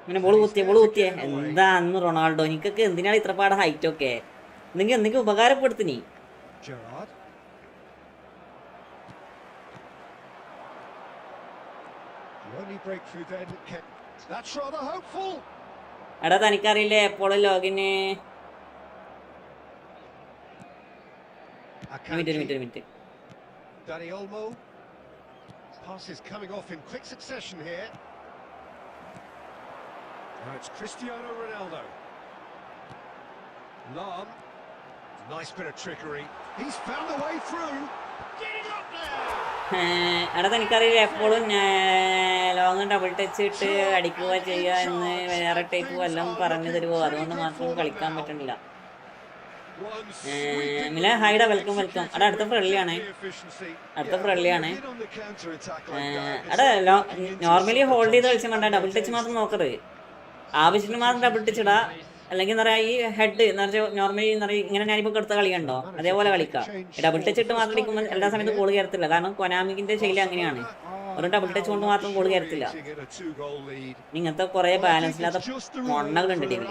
ഇങ്ങനെ ball കുത്തിയേ എന്താ അന്ന് Ronaldo, എനിക്കൊക്കെ എന്തിനാണ് ഇത്ര പാട് ഹൈറ്റ് ഒക്കെ, എന്തെങ്കിലും ഉപകാരപ്പെടുത്തിനി. Gerrard. The only breakthrough then kept. That's rather hopeful. എടാ തനിക്കറിയില്ലേ എപ്പോഴും ലോഗിന് minute Dani Olmo. Passes coming off in quick succession here. Now it's Cristiano Ronaldo. Lam. Nice bit of trickery. He's found the way through. Getting up there. എടാ തനിക്കറിയില്ല എപ്പോഴും long double touch ഇട്ട് അടിക്കുക ചെയ്യുക എന്ന് വേറെ type വല്ലതും പറഞ്ഞു തരുമോ? അതുകൊണ്ട് മാത്രം കളിക്കാൻ പറ്റണില്ല. ഹൈഡ വെൽക്കം അവിടെ അടുത്ത ഫ്രണ്ട്ലിയാണ് അവിടെ നോർമലി ഹോൾഡ് ചെയ്ത് കളിച്ചാൽ വേണ്ട, ഡബിൾ ടച്ച് മാത്രം നോക്കരുത്. ആവശ്യത്തിന് മാത്രം ഡബിൾ ടച്ച് ഇടാ. അല്ലെങ്കിൽ എന്താ പറയുക, ഈ ഹെഡ് എന്ന് പറഞ്ഞാൽ നോർമലി എന്താ പറയുക, ഇങ്ങനെ ഞാനിപ്പോൾ എടുത്ത കളിയുണ്ടോ അതേപോലെ കളിക്കാം. ഡബിൾ ടച്ച് ഇട്ട് മാത്രം അടിക്കുമ്പോൾ എല്ലാ സമയത്തും ഗോൾ കയറത്തില്ല. കാരണം കൊനാമിക്കിന്റെ ശൈലി അങ്ങനെയാണ്, ഒരു ഡബിൾ ടച്ച് കൊണ്ട് മാത്രം ഗോൾ കയറത്തില്ല. ഇങ്ങനത്തെ കുറെ ബാലൻസ് ഇല്ലാത്ത മൊണ്ണകളുണ്ട് ടീമിൽ.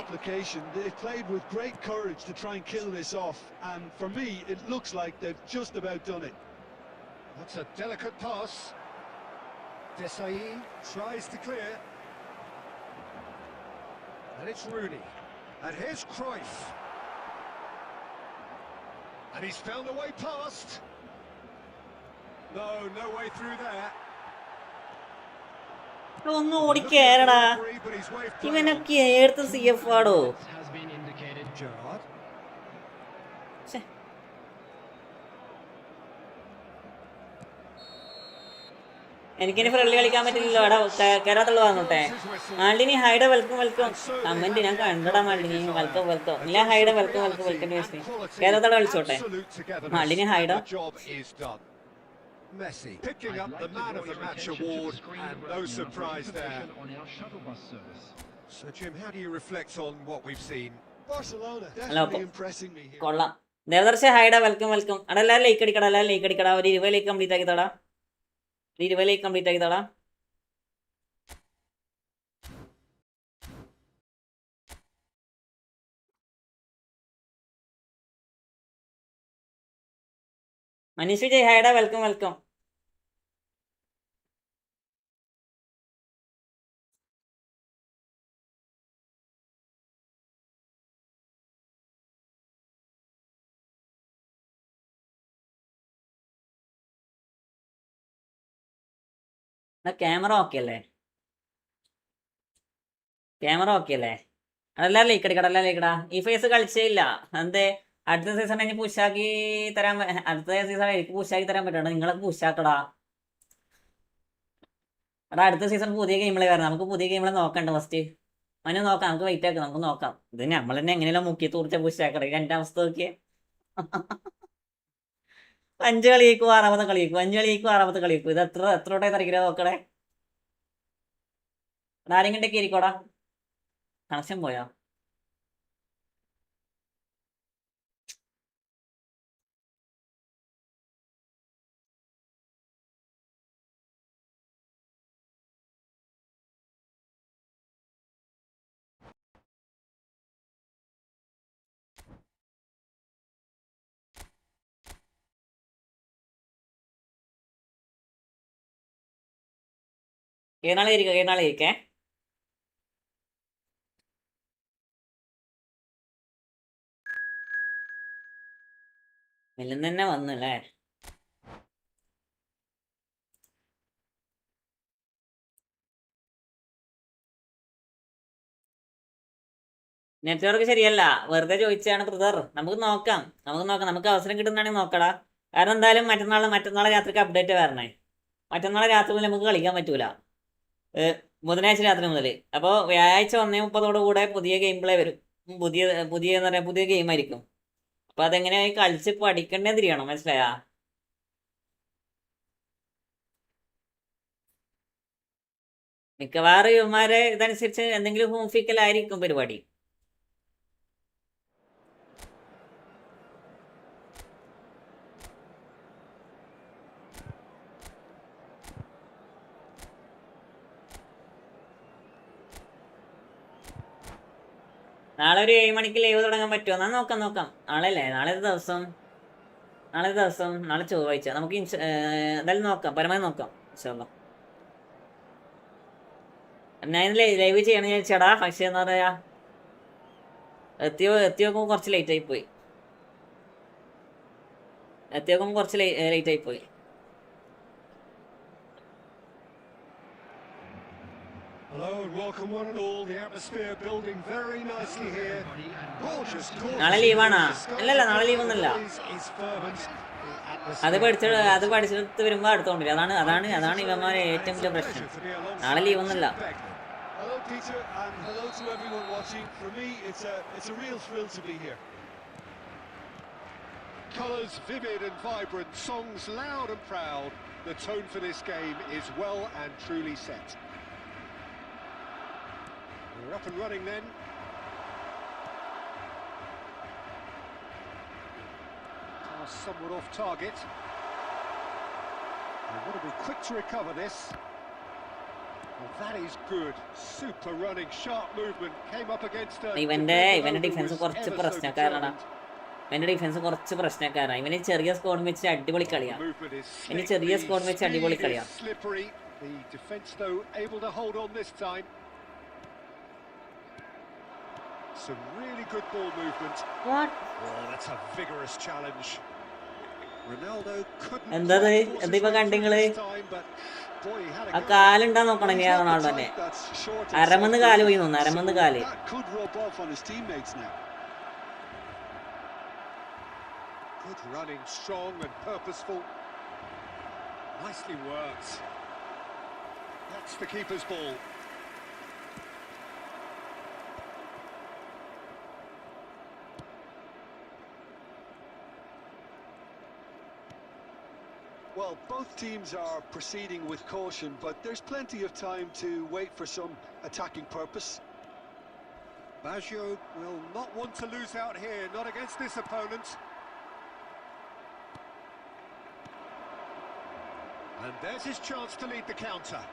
And it's Rooney. And here's Cruyff. And he's found a way past. No way through there. ഒന്ന് ഓടിക്കേറടാ, ഇവനൊക്കെ ഏർത്ത് CF ആടോ. Gerrard. എനിക്കിനി ഫ്രണ്ട്ലി കളിക്കാൻ പറ്റില്ലല്ലോ. എടാ കയറാത്തുള്ള വന്നോട്ടെ. മാലിനി ഹൈഡ വെൽക്കം കമന്റ് ഞാൻ കണ്ടടാ. മാലിനി വെൽക്കം ഇല്ല, ഹൈഡ വെൽക്കം വെച്ചിട്ട് കയറാത്തോടെ കളിച്ചോട്ടെ. Malini ഹൈഡ. Messi picking up the man of the match award, and no surprise there. So Jim, how do you reflect on what we've seen? Barcelona definitely impressing me here. കൊള്ളാം. ദേവദർശ ഹൈഡ welcome അവിടെ എല്ലാവരും like അടിക്കടാ. ഒരു 20 like complete ആക്കി തടാ. 20 like complete ആക്കി തടാ. മനീഷ് വിജയ് ഹൈഡ welcome. Camera okay അല്ലേ? അതെല്ലാം ലൈക്കടാ. ഈ ഫേസ് കളിച്ചേ ഇല്ല. എന്തേ അടുത്ത സീസൺ എനിക്ക് പുഷാക്കി തരാൻ, അടുത്ത സീസൺ എനിക്ക് പുഷാക്കി തരാൻ പറ്റണം. നിങ്ങളൊക്കെ പുഷാക്കടാ. എടാ അടുത്ത സീസൺ പുതിയ ഗെയിമിലെ വരണം. നമുക്ക് പുതിയ ഗെയിമിലെ നോക്കണ്ട ഫസ്റ്റ്. അവനെ നോക്കാം, നമുക്ക് വെയിറ്റ് ആക്കാം, നമുക്ക് നോക്കാം. ഇത് നമ്മൾ തന്നെ എങ്ങനെയല്ലോ മുക്കിയ തൂർച്ച പുഷാക്കട. എൻ്റെ അവസ്ഥ നോക്കിയേ. 5 കളിയേക്കും 60 കളിയേക്കും 5 കളിയേക്കും 60 കളിയേക്കും. ഇത് എത്ര വട്ടം തരക്കില്ല നോക്കണേ. ആരെങ്കിലും കയറിക്കോടാ. കണക്ഷൻ പോയാ? ഏനാളെ ഇരിക്കേ. മെല്ലും തന്നെ വന്നല്ലേ. നെറ്റ്വർക്ക് ശരിയല്ല, വെറുതെ ചോദിച്ചാണ് ബ്രദർ. നമുക്ക് നോക്കാം. നമുക്ക് അവസരം കിട്ടുന്നതാണെങ്കിൽ നോക്കടാ. കാരണം എന്തായാലും മറ്റന്നാളെ രാത്രിക്ക് അപ്ഡേറ്റ് വരണേ. മറ്റന്നാളെ രാത്രി മുതൽ നമുക്ക് കളിക്കാൻ പറ്റൂല, ബുധനാഴ്ച രാത്രി മുതൽ. അപ്പോൾ വ്യാഴാഴ്ച 1:30 പുതിയ ഗെയിം പ്ലേ വരും. പുതിയ ഗെയിം ആയിരിക്കും. അപ്പോൾ അതെങ്ങനെയായി കളിച്ച് പഠിക്കണ്ടേ തിരിയണം, മനസ്സിലായാ? മിക്കവാറും ഇവന്മാരെ ഇതനുസരിച്ച് എന്തെങ്കിലും ഹോം ഫിക്കലായിരിക്കും പരിപാടി. നാളെ ഒരു 7 മണിക്ക് ലൈവ് തുടങ്ങാൻ പറ്റുമോ? എന്നാൽ നോക്കാം. നാളെ അല്ലേ? നാളെ ദിവസം നാളെ ദിവസം നാളെ ചൊവ്വാഴ്ച നമുക്ക് എന്തായാലും നോക്കാം, പരമാവധി നോക്കാം ഇൻഷാല്ലാ. ഞാൻ ലൈവ് ചെയ്യണമെന്ന് ചോദിച്ചാടാ, പക്ഷേ എന്താ പറയാ എത്തി നോക്കുമ്പോൾ കുറച്ച് ലേറ്റ് ആയിപ്പോയി. Hello and welcome one and all. The atmosphere building very nicely here. Gorgeous. നാളെ ലീവാണോ? അല്ലല്ല, നാളെ ലീവൊന്നുമല്ല. അത് പഠിച്ചെടുത്ത് വരുമ്പോൾ അടുത്തോണ്ടില്ല. അതാണ് ഇവന്മാരെ ഏറ്റവും വലിയ പ്രശ്നം. നാളെ ലീവൊന്നുമല്ല. Hello Peter and hello to everyone watching. For me it's a real thrill to be here. Colours vivid and vibrant, songs loud and proud. The tone for this game is well and truly set. We're up and running then. Pass somewhat off target. They want to be quick to recover this. Well, that is good. Super running, sharp movement. Came up against a ഇവന്റെ defence കുറച്ച് പ്രശ്നക്കാരാണ്. ഇവന് ചെറിയ squad വെച്ച് അടിപൊളി കളിയാണ്. The defense though able to hold on this time. Some really good ball movement. What? Oh, that's a vigorous challenge. Ronaldo couldn't. എന്താ കണ്ടിങ്ങള്? ആ കാലുണ്ടാ നോക്കണം ഇനി റൊണാൾഡോനെ. അരമന്ന് കാല് പോയി തോന്നുന്നു, അരമന്ന് കാല്. Good running, strong and purposeful. Nicely worked. That's the keeper's ball. Well, both teams are proceeding with caution, but there's plenty of time to wait for some attacking purpose. Baggio will not want to lose out here, not against this opponent. And there's his chance to lead the counter.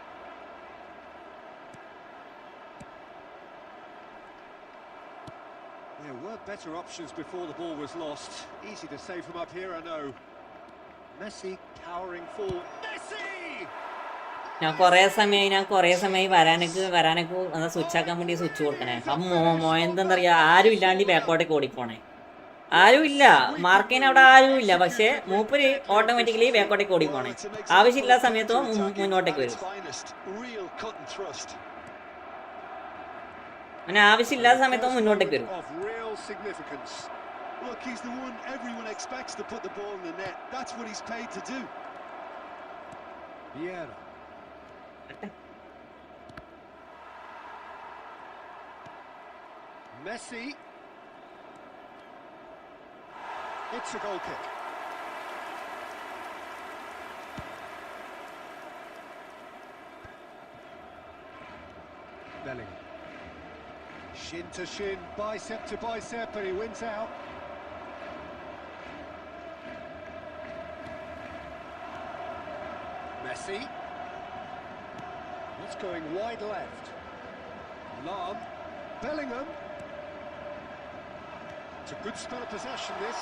There were better options before the ball was lost. Easy to save from up here, I know. Messi powering forward. Messi! ഞാൻ കുറേ സമയം വരാനൊക്കെ switch ആക്കാൻ വേണ്ടി switch കൊടുക്കണേ. എന്താ പറയാ, ആരും ഇല്ലാണ്ട് ബാക്കോട്ടേക്ക് ഓടിപ്പോണേ. ആരുമില്ല, മാർക്കിന് അവിടെ ആരുമില്ല, പക്ഷെ മൂപ്പര് ഓട്ടോമാറ്റിക്കലി ബാക്കോട്ടേക്ക് ഓടിപ്പോണേ. ആവശ്യമില്ലാത്ത സമയത്തോ മുന്നോട്ടേക്ക് വരും. അങ്ങനെ ആവശ്യമില്ലാത്ത സമയത്തോ മുന്നോട്ടേക്ക് വരും. Look, he's the one everyone expects to put the ball in the net. That's what he's paid to do. Vieira. Messi. It's a goal kick. Bellingham. Shin to shin, bicep to bicep, and he wins out. Messi. It's going wide left. Lam. Bellingham. It's a good spell of possession, this.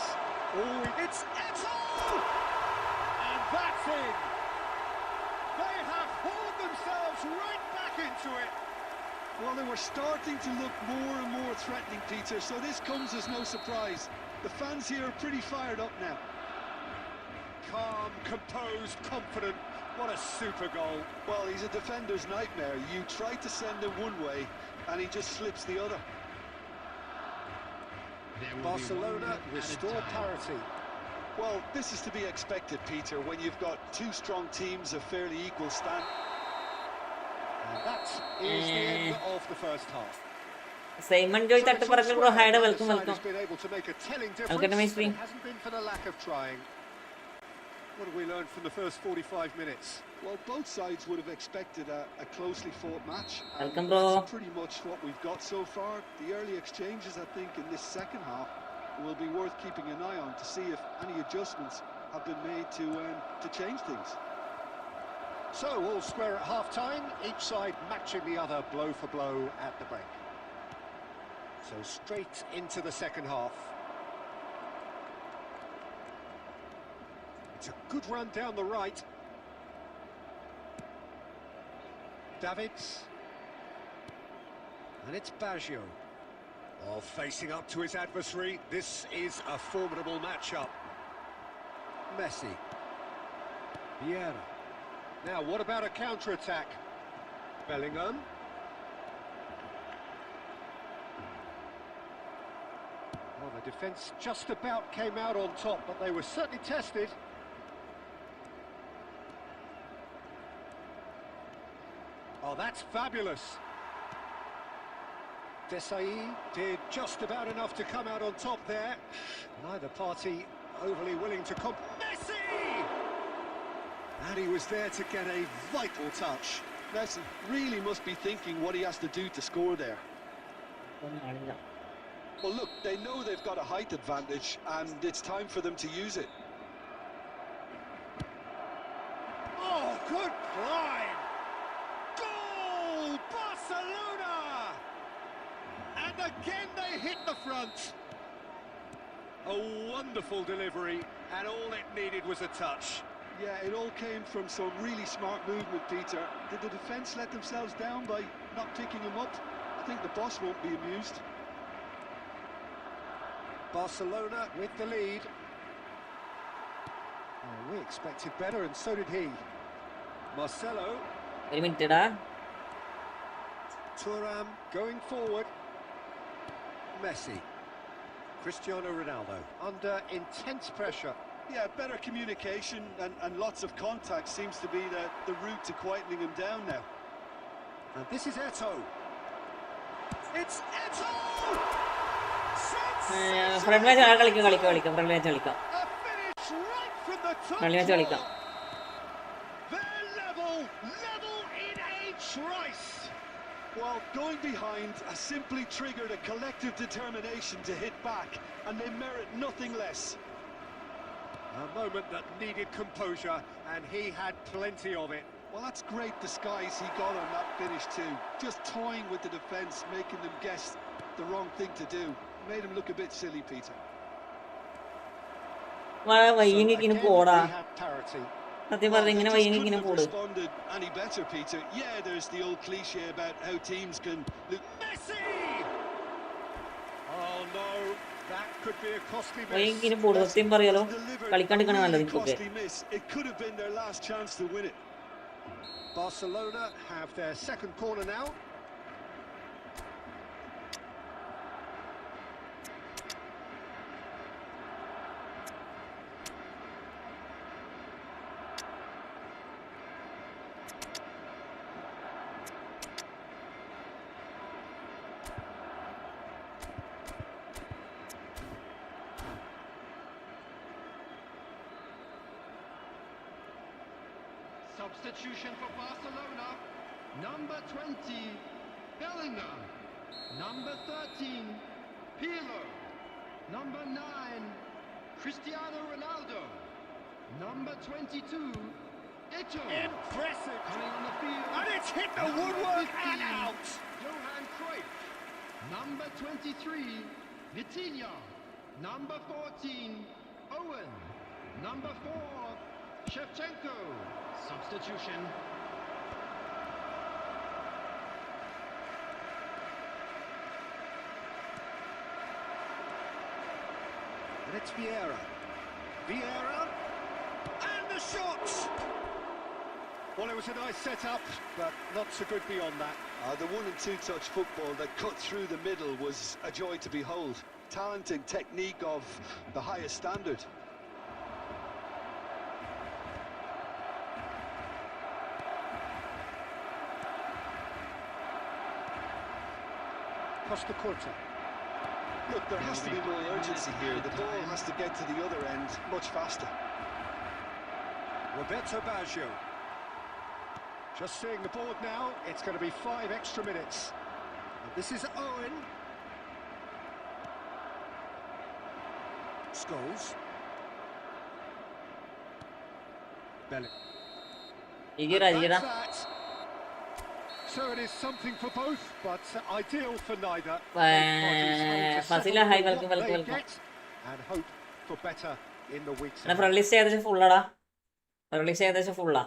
Oh, it's Eto! And that's in. They have hauled themselves right back into it. Well, they were starting to look more and more threatening, Peter, so this comes as no surprise. The fans here are pretty fired up now. Calm, composed, confident. What a super goal. Well, he's a defender's nightmare. You try to send him one way, and he just slips the other. Barcelona restore parity. Well, this is to be expected, Peter, when you've got two strong teams of fairly equal stand. And that is the end of the first half. Simon Joy തട്ടുപറക്കൽ bro, ഹൈഡ് welcome. Hasn't been for the lack of trying. What have we learned from the first 45 minutes? Well, both sides would have expected a closely fought match. Welcome, bro. That's pretty much what we've got so far. The early exchanges, I think, in this second half will be worth keeping an eye on to see if any adjustments have been made to change things. So, all square at half-time, each side matching the other blow for blow at the break. So, straight into the second half. It's a good run down the right. Davids. And it's Baggio. Oh, facing up to his adversary. This is a formidable matchup. Messi. Vieira. Now, what about a counter-attack? Bellingham. Well, the defence just about came out on top, but they were certainly tested. Oh, that's fabulous. Desai did just about enough to come out on top there. Neither party overly willing to Messi! And he was there to get a vital touch. Messi really must be thinking what he has to do to score there. Well, look, they know they've got a height advantage, and it's time for them to use it. Oh, good climb! Goal! Barcelona! And again they hit the front. A wonderful delivery, and all it needed was a touch. Yeah, it all came from some really smart movement, Peter. Did the defence let themselves down by not picking him up? I think the boss won't be amused. Barcelona with the lead. Oh, we expected better, and so did he. Marcelo. Thuram going forward. Messi. Cristiano Ronaldo under intense pressure. Yeah, better communication and lots of contact seems to be the route to quietening him down now. And this is Eto'o. It's Eto'o! Friend match കളിക്കാം friend match കളിക്കാം A finish right from the top. Friend match കളിക്കാം. They're level in a trice. Well, going behind has simply triggered a collective determination to hit back, and they merit nothing less. A moment that needed composure, and he had plenty of it. Well, that's great disguise he got on that finish too. Just toying with the defence, making them guess the wrong thing to do. Made him look a bit silly, Peter. വൈകിങ്ങനെ പോടാ we have parity. സത്യം പറഞ്ഞ ഇങ്ങനെ വൈകിങ്ങനെ പോട്. Responded any better, Peter. Yeah, there's the old cliche about how teams can Messi! Oh no, that could be a costly miss. വൈകിങ്ങനെ പോട്. സത്യം പറയാലോ കളിക്കാണ്ടിരിക്കണ നല്ലത് ഇപ്പൊക്കെ. It could have been their last chance to win it. Barcelona have their second corner now. Substitution for Barcelona. Number 20, Bellingham. Number 13, Pirlo. Number 9, Cristiano Ronaldo. Number 22, Eto'o. Impressive! Coming on the field. And it's hit the woodwork and out! Johan Cruyff. Number 23, Vitinha. Number 14, Owen. Number 4, Shevchenko. Substitution. And it's Vieira. Vieira. And the shot! Well, it was a nice setup, but not so good beyond that. The 1- and 2-touch football that cut through the middle was a joy to behold. Talent and technique of the highest standard. Costa Curta. Look, there has to be more urgency here. The ball has to get to the other end much faster. Roberto Baggio. Just seeing the board now, it's going to be 5 extra minutes. And this is Owen. Scholes. ഇരിടാ So it is something for both, but ideal for neither. Fasila high welcome And hope for better in the weeks എടാ ahead. Front list ഏകദേശം ഫുള്ളാടാ. Front list ഏകദേശം ഫുള്ളാ.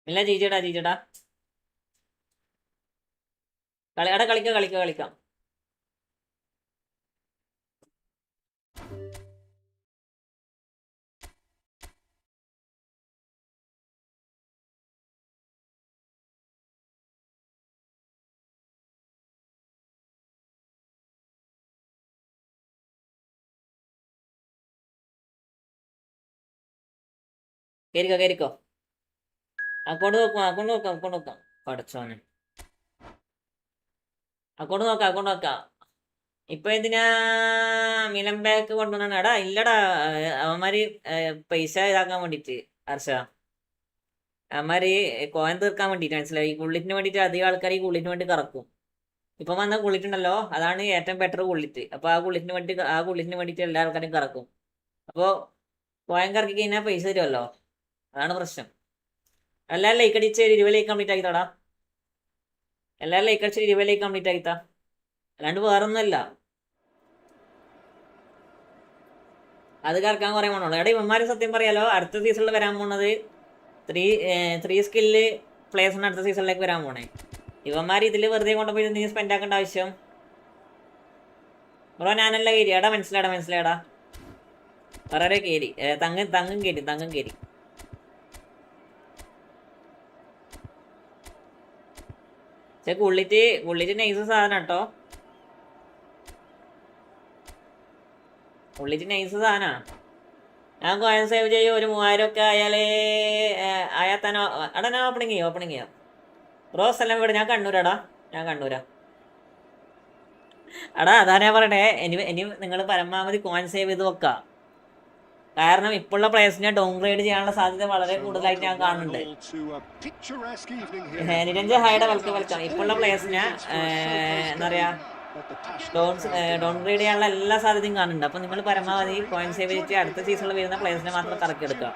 ഇല്ല ജീജടാ എടാ കളിക്കാം. കേറിക്കോ. Account നോക്കാം. പഠിച്ചോനെ. Account നോക്കാം. ഇപ്പൊ എന്തിനാ മിലൻ ബാക്ക് കൊണ്ടുവന്നാണ്? എടാ ഇല്ലടാ, അവന്മാര് പൈസ ഇതാക്കാൻ വേണ്ടിട്ട് ഹർഷ, അവന്മാര് കോയിൻ തീർക്കാൻ വേണ്ടിട്ട്, മനസ്സിലായി? ഈ കുള്ളിറ്റിന് വേണ്ടിട്ട് അധികം ആൾക്കാർ ഈ കുള്ളിറ്റിന് വേണ്ടി കറക്കും. ഇപ്പൊ വന്ന കുള്ളിറ്റുണ്ടല്ലോ, അതാണ് ഏറ്റവും ബെറ്റർ കുള്ളിറ്റ്. അപ്പൊ ആ കുള്ളിറ്റിന് വേണ്ടിട്ട് എല്ലാ ആൾക്കാരും കറക്കും. അപ്പൊ കോയിൻ കറക്കി കഴിഞ്ഞാൽ പൈസ തരുമല്ലോ, അതാണ് പ്രശ്നം. എല്ലാവരും ലൈക്ക് അടിച്ച് 20 ലൈക്ക് കംപ്ലീറ്റ് ആക്കിത്താടാ. എല്ലാവരും ലൈക്ക് അടിച്ച് 20 ലൈക്ക് കംപ്ലീറ്റ് ആക്കിത്താ, അല്ലാണ്ട് വേറൊന്നുമല്ല. അത് കറക്കാൻ കുറേ വേണമല്ലോ. എടാ ഇവന്മാര് സത്യം പറയാലോ, അടുത്ത സീസണിൽ വരാൻ പോണത് 3 സ്കില്ല് പ്ലേയേഴ്സിന് അടുത്ത സീസണിലേക്ക് വരാൻ പോണേ. ഇവന്മാർ ഇതിൽ വെറുതെ കൊണ്ടുപോയി നീ സ്പെൻഡ് ആക്കേണ്ട ആവശ്യം. ബ്രോ ഞാനല്ല കയറി. എടാ മനസ്സിലായടാ. വളരെ കയറി. തങ്ങും കയറി. കുള്ളിറ്റ് നൈസ് സാധനം കേട്ടോ. നൈസ് സാധനാ. ഞാൻ കോയിൻ സേവ് ചെയ്യും. ഒരു 3000 ഒക്കെ ആയാൽ തന്നെ. എടാ ഞാൻ ഓപ്പണിങ് ചെയ്യാം. റോസ് എല്ലാം വീട്. ഞാൻ കണ്ണൂരാ. എടാ അതാ ഞാൻ പറയട്ടെ, ഇനി നിങ്ങൾ പരമാവധി കോയിൻ സേവ് ചെയ്ത് വെക്കാം. കാരണം ഇപ്പോഴുള്ള പ്ലേയേഴ്സിനെ ഡൗൺഗ്രേഡ് ചെയ്യാനുള്ള സാധ്യത വളരെ കൂടുതലായിട്ട് ഞാൻ കാണുന്നുണ്ട്. നിരഞ്ജൻ ഹൈഡ വെൽക്കം. ഇപ്പോഴുള്ള പ്ലേയേഴ്സിനെ എന്താ പറയാ, ഡൗൺഗ്രേഡ് ചെയ്യാനുള്ള എല്ലാ സാധ്യതയും കാണുന്നുണ്ട്. അപ്പൊ നിങ്ങൾ പരമാവധി കോയിൻ സേവ് ചെയ്തിട്ട് അടുത്ത സീസണിൽ വരുന്ന പ്ലേയേഴ്സിനെ മാത്രം കറക്കിയെടുക്കുക.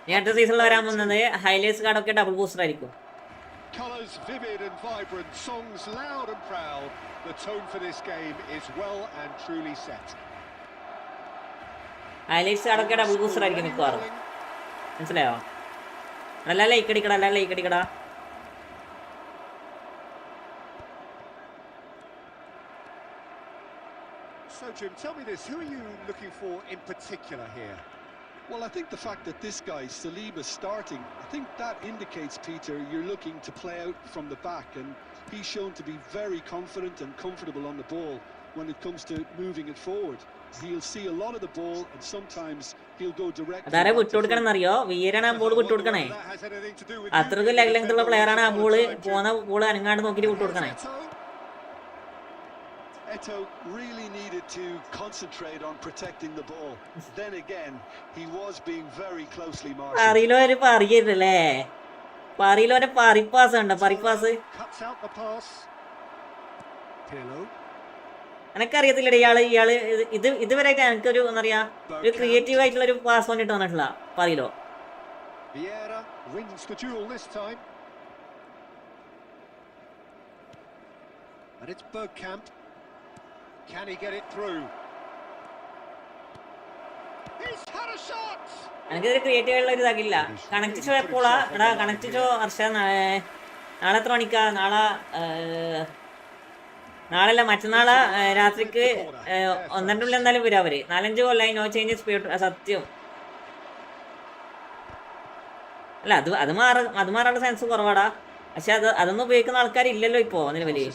ഇനി അടുത്ത സീസണിൽ വരാൻ പോകുന്നത് ഹൈലൈറ്റ്സ് കാർഡൊക്കെ ഡബിൾ ബൂസ്റ്റർ ആയിരിക്കും. Colours vivid and vibrant, songs loud and proud. The tone for this game is well and truly set. Highlights കാർഡൊക്കെ ഡബിൾ ബൂസ്റ്റർ ആയിരിക്കും മിക്കവാറും. മനസ്സിലായോ? നല്ല ലൈക്ക് അടിക്കടാ. So Jim, tell me this, who are you looking for in particular here? Well, I think the fact that this guy, Saliba, starting, I think that indicates, Peter, you're looking to play out from the back, and he's shown to be very confident and comfortable on the ball when it comes to moving it forward. He'll see a lot of the ball, and sometimes he'll go direct. അതാരെ വിട്ടുകൊടുക്കണമെന്നറിയോ? വീരനാ ball വിട്ടുകൊടുക്കണേ. അത്രക്ക് length ഉള്ള പ്ലെയറാണ്. ആ ball അനങ്ങാണ്ട് നോക്കിയിട്ട് വിട്ടുകൊടുക്കണേ. Eto really needed to concentrate on protecting the ball. Then again, he was being very closely marshaled. അറിയില്ലോര് പറയല്ലേ, പരിപ്പാസ് ഉണ്ടോ? പരിപ്പാസ് എനക്കറിയത്തില്ലടേ. ഇയാള് ഇതുവരെയായിട്ട് എനിക്കൊരു എന്താ പറയാ, ഒരു ക്രിയേറ്റീവ് ആയിട്ടുള്ള ഒരു പാസ് വന്നിട്ട് വന്നിട്ടില്ല. പറയില്ലോ. Can he get it through? He's had a shot. എനിക്കിതൊരു ക്രിയേറ്റീവ് ആയിട്ടുള്ള ഒരു ഇതാക്കില്ല. കണക്ട് ഷോ എപ്പോഴാ? എടാ കണക്ട് ഷോ ഹർഷ നാളെ എത്ര മണിക്കാ? നാളല്ല മറ്റന്നാളെ രാത്രിക്ക് 12 എന്തായാലും വരും അവര്. 4-5 കൊല്ലായി നോ ചേഞ്ച് സ്പീഡ്. സത്യം അല്ല, അത് മാറാനുള്ള സെൻസ് കുറവാടാ. പക്ഷെ അതൊന്നും ഉപയോഗിക്കുന്ന ആൾക്കാരില്ലല്ലോ ഇപ്പോ നിലവില്.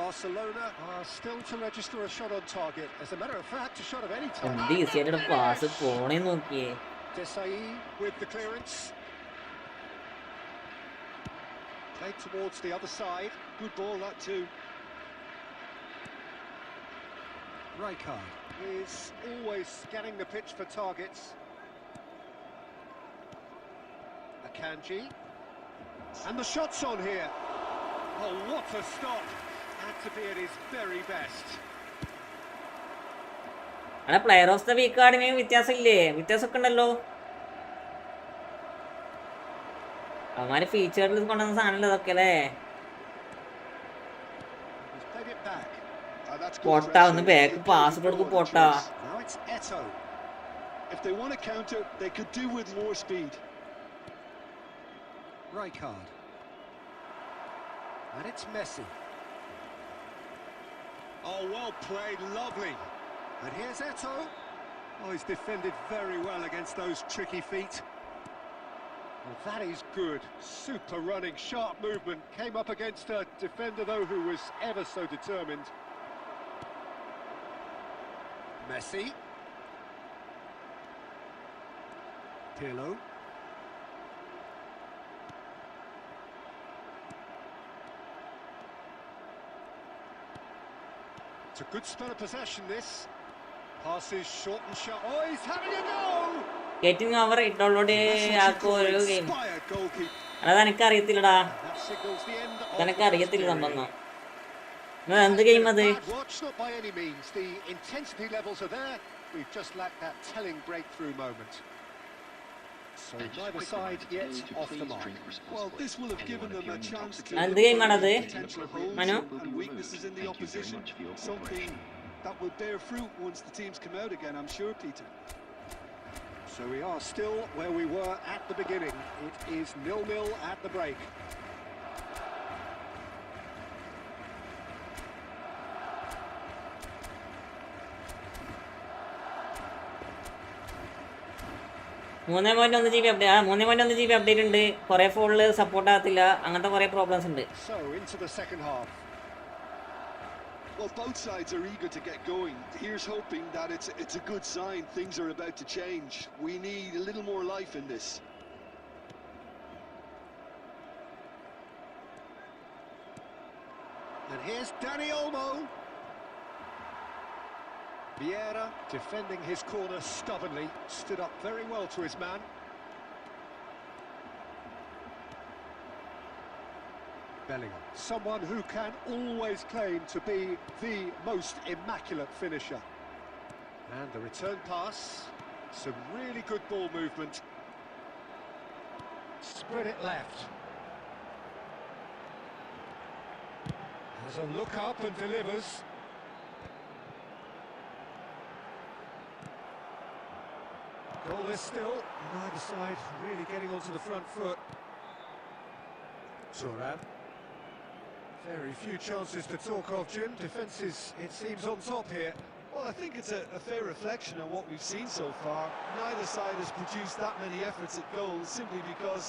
Barcelona are still to register a shot on target. As a matter of fact, a shot of any type. എന്ത് ഈസിയായിട്ട് പാസ് പോണേ നോക്കിയേ. Desai with the clearance. Played towards the other side. Good ball that too. Rijkaard is always scanning the pitch for targets. Akanji. And the shot's on here. Oh, what a stop. Had to be at his very best. അവിടെ player of the week ആണെങ്കിൽ വ്യത്യാസമൊക്കെ ഉണ്ടല്ലോ. അവന്മാര് ഫീച്ചറിൽ കൊണ്ടുവന്ന സാധനമല്ലോ ഇതൊക്കെ അല്ലേ. പൊട്ട ഒന്ന് back pass കൊടുക്കും പൊട്ട. If they want to counter, they could do with more speed. Rijkaard. And it's Messi. Oh, well played, lovely. And here's Eto'o. Oh, he's defended very well against those tricky feet. Well, that is good. Super running, sharp movement. Came up against a defender, though, who was ever so determined. Messi. Pirlo. It's a good spell of possession, this. Passes short and sharp. Oh, he's having a go! Getting over download ആക്കോ ഒരു game. അതെനിക്ക് അറിയത്തില്ലടാ, അതെനിക്ക് അറിയത്തില്ല സംബന്ധം. എന്ത് game അത്? Not by any means. The intensity levels are there. We've just lacked that telling breakthrough moment. So neither side yet off the mark. Well, this will have given them a chance to എന്ത് ഗെയിമാണത് Manu? and weaknesses in the opposition. Something that will bear fruit once the teams come out again, I'm sure, Peter. So we are still where we were at the beginning. It is 0-0 at the break. മൂന്നേ point ഒന്ന് GB update ഉണ്ട്. കുറെ ഫോണില് support ആകത്തില്ല, അങ്ങനത്തെ കുറെ problems ഉണ്ട്. So into the second half. Well, both sides are eager to get going. Here's hoping that it's a good sign. Things are about to change. We need a little more life in this. And here's Dani Olmo. Vieira defending his corner stubbornly, stood up very well to his man. Bellingham, someone who can always claim to be the most immaculate finisher. And the return pass, some really good ball movement. Spread it left. Has a look up and delivers. Goalless still, neither side really getting onto the front foot. Thuram. Very few chances to talk of, Jim. Defence is, it seems, on top here. Well, I think it's a fair reflection of what we've seen so far. Neither side has produced that many efforts at goals simply because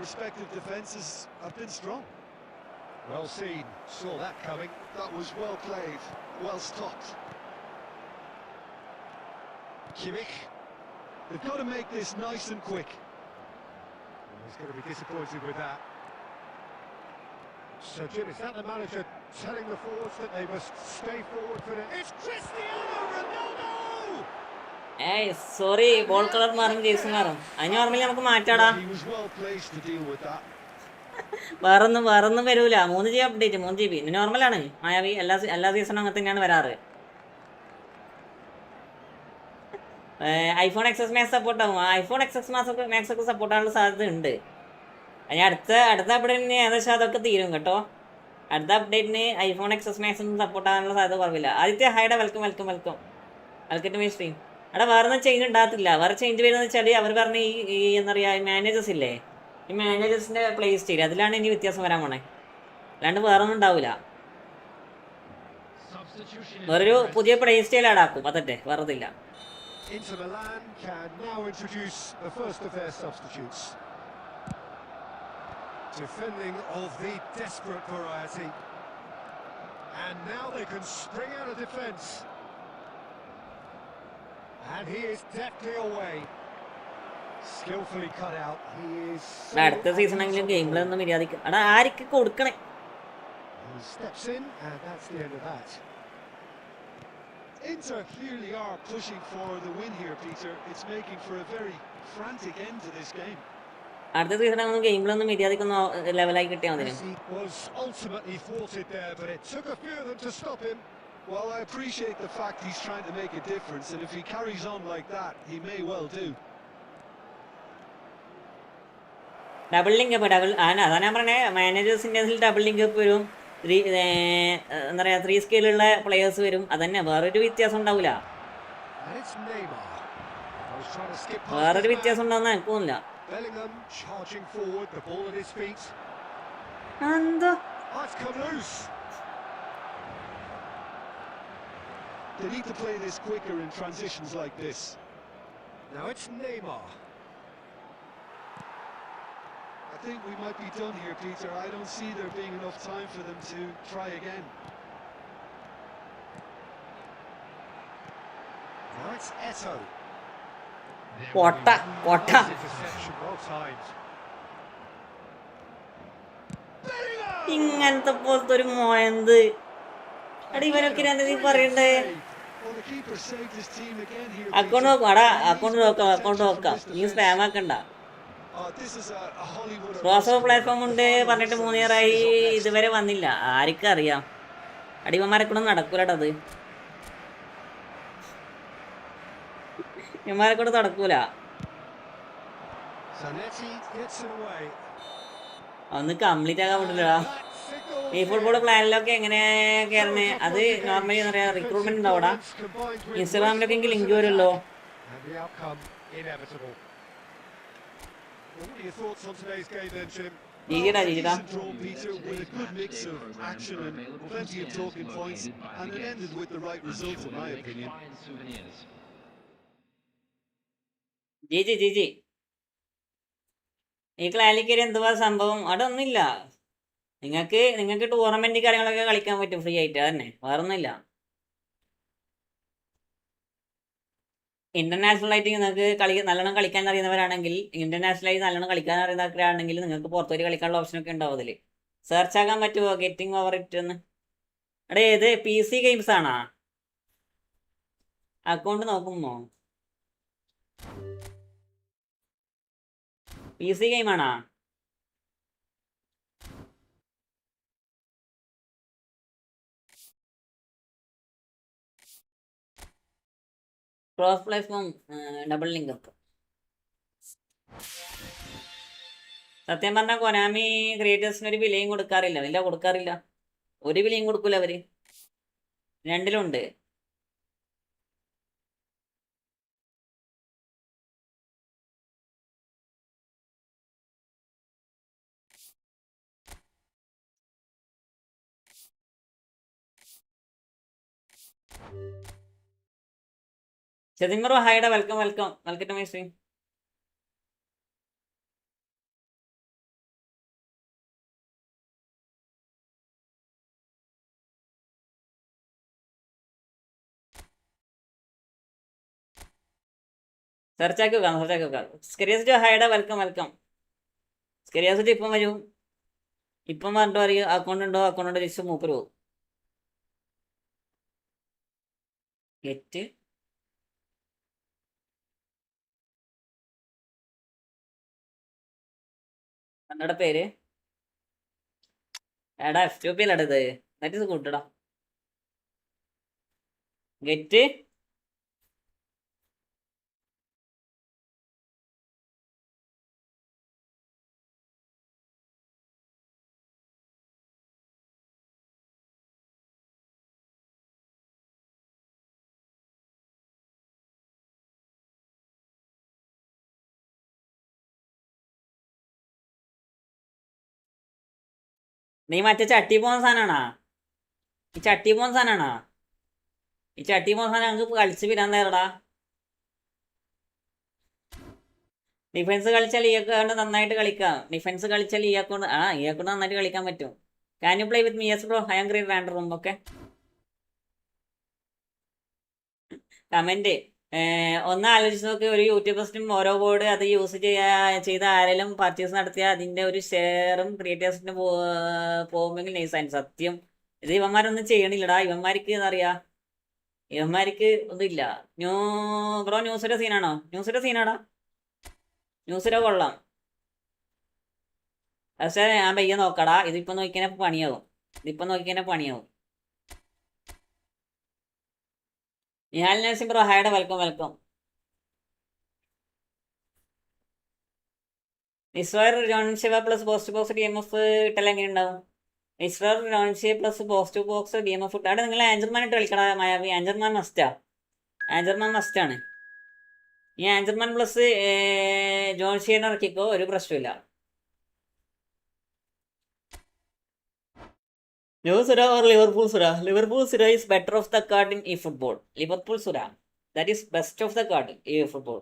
respective defences have been strong. Well seen, saw that coming. That was well played, well stopped. Kimmich. They've got to make this nice and quick. Well, he's going to be disappointed with that. So, Jim, is that the manager telling the forwards that they must stay forward for the... It's Cristiano Ronaldo! ഏയ് sorry, ball colour മാറും case മാറും. അതിന് ഓർമ്മയില്ല, നമുക്ക് മാറ്റാടാ. He was well placed to deal with that. വേറൊന്നും വരൂല. 3GB update, 3GB ഇത് നോർമലാണ്. മായാവി എല്ലാ സീസണും അങ്ങനെ തന്നെയാണ് വരാറ്. ഐഫോൺ എക്സസ് മാക്സ് സപ്പോർട്ട് ആവും. ഐഫോൺ എക്സസ് മാക്സ് ഒക്കെ സപ്പോർട്ട് ആവാനുള്ള സാധ്യത ഉണ്ട്. അതിന് അടുത്ത അപ്ഡേറ്റിന് ഏകദേശം അതൊക്കെ തീരും കേട്ടോ. അടുത്ത അപ്ഡേറ്റിന് ഐഫോൺ എക്സസ് മാക്സ് ഒന്നും സപ്പോർട്ട് ആവാനുള്ള സാധ്യത കുറവില്ല. ആദ്യത്തെ ഹൈഡ വെൽക്കം ടു മൈ സ്ട്രീം. അവിടെ വേറെ ചേഞ്ച് ഉണ്ടാകത്തില്ല. വേറെ ചേഞ്ച് വരുന്നത് വെച്ചാൽ അവർ പറഞ്ഞ ഈ എന്താ പറയുക, മാനേജേഴ്സ് ഇല്ലേ, ഈ മാനേജേഴ്സിൻ്റെ പ്ലേ സ്റ്റൈൽ, അതിലാണ് ഇനി വ്യത്യാസം വരാൻ പോണേ. അല്ലാണ്ട് വേറെ ഒന്നും ഉണ്ടാവില്ല. വേറൊരു പുതിയ പ്ലേ സ്റ്റൈൽ ആടാക്കും, അതട്ടെ, വേറെ ഇല്ല. Inter Milan can now introduce the first of their substitutes. Defending of the desperate variety. And now they can spring out of defence. And he is deftly away. Skillfully cut out. He is... അടുത്ത സീസണെങ്കിലും ഗെയിമിലൊന്നും മര്യാദയ്ക്ക് അവിടെ ആർക്ക് കൊടുക്കണേ. He steps in and that's the end of that. Inter clearly are pushing for the win here, Peter. It's making for a very frantic end to this game. അടുത്ത സീസണൊന്നും ഗെയിമിലൊന്നും മര്യാദയ്ക്കൊന്നും ലെവലായി കിട്ടിയാൽ മതി. He was ultimately thwarted there, but it took a few of them to stop him. Well, I appreciate the fact he's trying to make a difference, and if he carries on like that, he may well do. Double link up അതാണ് ഞാൻ പറഞ്ഞേ, മാനേജേഴ്സിൻ്റെ double link up വരും. എന്താ പറയുക, 3 സ്കെയിലുള്ള players വരും. അതന്നെ, വേറൊരു വ്യത്യാസം ഉണ്ടാവില്ല. വേറൊരു വ്യത്യാസം ഉണ്ടാവുന്ന എനിക്ക് തോന്നില്ല. എന്താ They need to play this quicker in transitions like this. Now it's Neymar. I think we might be done here, Peter. I don't see there being enough time for them to try again. Now it's Eto. പൊട്ട ഇങ്ങനത്തെ പോലത്തെ ഒരു മോയന്ത് അടി ഇവനൊക്കെ എന്താ നീ പറയണ്ടേ? Account നോക്കാം നീ സ്പാം ആക്കണ്ട. ക്രോസ് ഓവർ പ്ലാറ്റ്ഫോം ഉണ്ട് പറഞ്ഞിട്ട് 3 ഇയറായി, ഇതുവരെ വന്നില്ല. ആർക്കും അറിയാം, അടിമമാരെക്കൂടെ നടക്കൂലട്ടോ അത്. ഇവന്മാരെക്കൂടെ നടക്കൂല. ഒന്ന് കംപ്ലീറ്റ് ആക്കാൻ പറ്റില്ലടാ. ഈ ഫുട്ബോൾ പ്ലാനിലൊക്കെ എങ്ങനെയൊക്കെയായിരുന്നു അത്? നോർമലി എന്താ പറയുക, റിക്രൂട്ട്മെന്റ് ഉണ്ടാവും അവിടെ. ഇൻസ്റ്റാഗ്രാമിലൊക്കെ എനിക്ക് ലിങ്ക് വരുമല്ലോ. ജീജിടാ ജീജി ഈ ക്ലാനിൽ കയറി എന്തുവാ സംഭവം? അവിടെ ഒന്നുമില്ല. നിങ്ങൾക്ക് ടൂർണമെന്റ് കാര്യങ്ങളൊക്കെ കളിക്കാൻ പറ്റും ഫ്രീ ആയിട്ട്, അതന്നെ, വേറെ ഒന്നുമില്ല. ഇന്റർനാഷണൽ ആയിട്ട് നിങ്ങൾക്ക് നല്ലോണം കളിക്കാൻ അറിയുന്നവരാണെങ്കിൽ, ഇന്റർനാഷണലായി നല്ലോണം കളിക്കാൻ അറിയുന്നവരാണെങ്കിൽ നിങ്ങൾക്ക് പുറത്തുപോയി കളിക്കാനുള്ള ഓപ്ഷനൊക്കെ ഉണ്ടാവും അതിൽ. സെർച്ച് ആക്കാൻ പറ്റുമോ ഗെറ്റിംഗ് ഓവർ ഇറ്റ് എന്ന്? എടേ ഇത് PC ഗെയിംസ് ആണോ? അക്കൗണ്ട് നോക്കുമോ? PC ഗെയിമാണോ? Cross platform double link up. സത്യം പറഞ്ഞാൽ കൊനാമി ക്രിയേറ്റേഴ്സിന് ഒരു വിലയും കൊടുക്കാറില്ല. ഒരു വിലയും കൊടുക്കൂല അവര്. രണ്ടിലുണ്ട്. ചതിമറോ ഹൈഡ, welcome to my stream. Search ആക്കി വെക്കാം. സ്കെരിയസ് ഹൈഡ, വെൽക്കം. സ്കെരിയസ് ഇപ്പം വരും. ഇപ്പം പറഞ്ഞിട്ട് പറയും അക്കൗണ്ട് ഉണ്ടോ ജസ്റ്റ് മൂപ്പര് പോകും. ഗെറ്റ് കന്നഡ പേര് എടാ F2P ഇത് എന്നിട്ട് ഇത് കൂട്ടടാ. ഗെറ്റ് നീ മറ്റേ ചട്ടി പോകുന്ന സാധനമാണോ? ഈ ചട്ടി പോകുന്ന സാധനം ഞങ്ങൾക്ക് കളിച്ച് വിടാൻ നേരടാ. ഡിഫൻസ് കളിച്ചാൽ ഈ അക്കൗണ്ട് നന്നായിട്ട് കളിക്കാം. ഈ അക്കൗണ്ട് നന്നായിട്ട് കളിക്കാൻ പറ്റും. Can you play with me? Yes bro, I am green render room. Okay, comment ഒന്ന് ആലോചിച്ച് നോക്ക്. ഒരു യൂട്യൂബേഴ്സിനും ഓരോ ബോർഡ് അത് യൂസ് ചെയ്ത ആരെങ്കിലും പർച്ചേസ് നടത്തിയ അതിന്റെ ഒരു ഷെയറും ക്രിയേറ്റേഴ്സിന് പോകുമെങ്കിൽ നൈസായിരുന്നു. സത്യം ഇത് ഇവന്മാരൊന്നും ചെയ്യണില്ലടാ. ഇവന്മാർക്ക് എന്താ പറയാ, ഇവന്മാർക്ക് ഒന്നുമില്ല. ബ്രോ ന്യൂസിന്റെ സീനാണോ? ന്യൂസിന്റെ കൊള്ളാം. പക്ഷേ ഞാൻ പയ്യെ നോക്കടാ. ഇതിപ്പോ നോക്കിയാൽ പണിയാവും. നിഹാൽ നസീം ബ്രോ ഹായുടെ welcome. Israr John Shiva plus post box DMF ഇട്ടാൽ എങ്ങനെ ഉണ്ടാവും? Israr John Shiva plus post box DMF ഇട്ട് അവിടെ നിങ്ങൾ ആഞ്ചർമാൻ ഇട്ട് കളിക്കണ മായാവി. ആഞ്ചർമാൻ മസ്റ്റാണ്. ഈ ആഞ്ചർമാൻ പ്ലസ് ജോൺ ഷീനെ ഇറക്കിക്കോ, ഒരു പ്രശ്നമില്ല. No Sura or Liverpool Sura? Liverpool Sura is better of the card in eFootball. Liverpool Sura, that is best of the card in eFootball.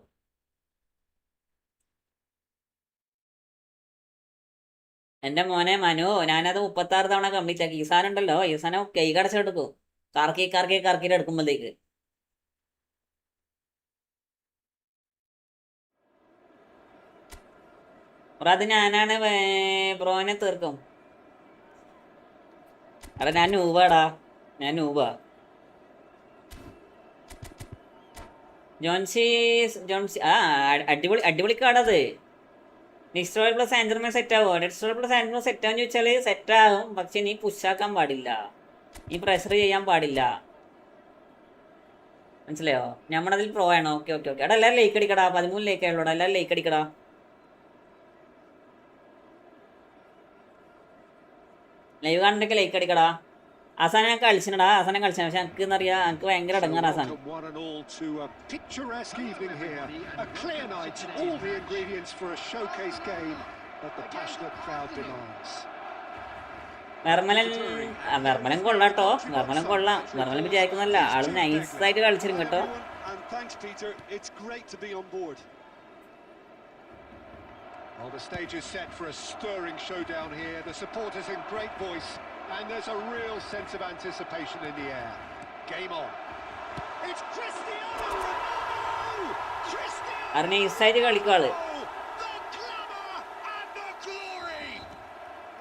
എൻ്റെ മോനെ മനു, ഞാനത് 36 തവണ കംപ്ലീറ്റ് ആക്കി. ഈ സാധനം ഉണ്ടല്ലോ, ഈ സാധനം കൈ കടച്ചെടുക്കും കറക്കിയിട്ട് എടുക്കുമ്പോഴത്തേക്ക്. അത് ഞാനാണ് ബ്രോനെ തീർക്കും. അല്ല ഞാൻ നൂബാടാ, ജോൺസി ആ അടിപൊളി കാർഡത്. ഡിസ്ട്രോയർ പ്ലസ് ആഞ്ചർമാൻ സെറ്റ് ആവുമോ? ഡിസ്ട്രോയർ പ്ലസ് ആഞ്ചർമാൻ സെറ്റ് ആവുമെന്ന് ചോദിച്ചാൽ സെറ്റ് ആവും, പക്ഷെ നീ പുഷാക്കാൻ പാടില്ല, നീ പ്രഷർ ചെയ്യാൻ പാടില്ല, മനസ്സിലായോ? നമ്മളതിൽ പ്രോ ആണോ? ഓക്കെ. എടാ എല്ലാവരും ലൈക്ക് അടിക്കടാ, 13 ലൈക്ക് ആയുള്ളൂടാ, എല്ലാവരും ലൈക്ക് അടിക്കടാ. ലൈവ് കാണുന്നൊക്കെ ലൈക്ക് അടിക്കടാ. ആസാനം ഞാൻ കളിച്ചിട്ടാ, പക്ഷെ എനിക്ക് എന്നറിയാം, എനിക്ക് ഭയങ്കര അടങ്ങാറ് ആസാനം. നിർമ്മലൻ കൊള്ളാട്ടോ, നിർമ്മലൻ വിചാരിക്കുന്നല്ല, ആള് നൈസായിട്ട് കളിച്ചിരും കേട്ടോ. Well, the stage is set for a stirring showdown here. The supporters in great voice, and there's a real sense of anticipation in the air. Game on. It's Cristiano Ronaldo! നൈസായിട്ട് കളിക്കാള്. The glamour and the glory!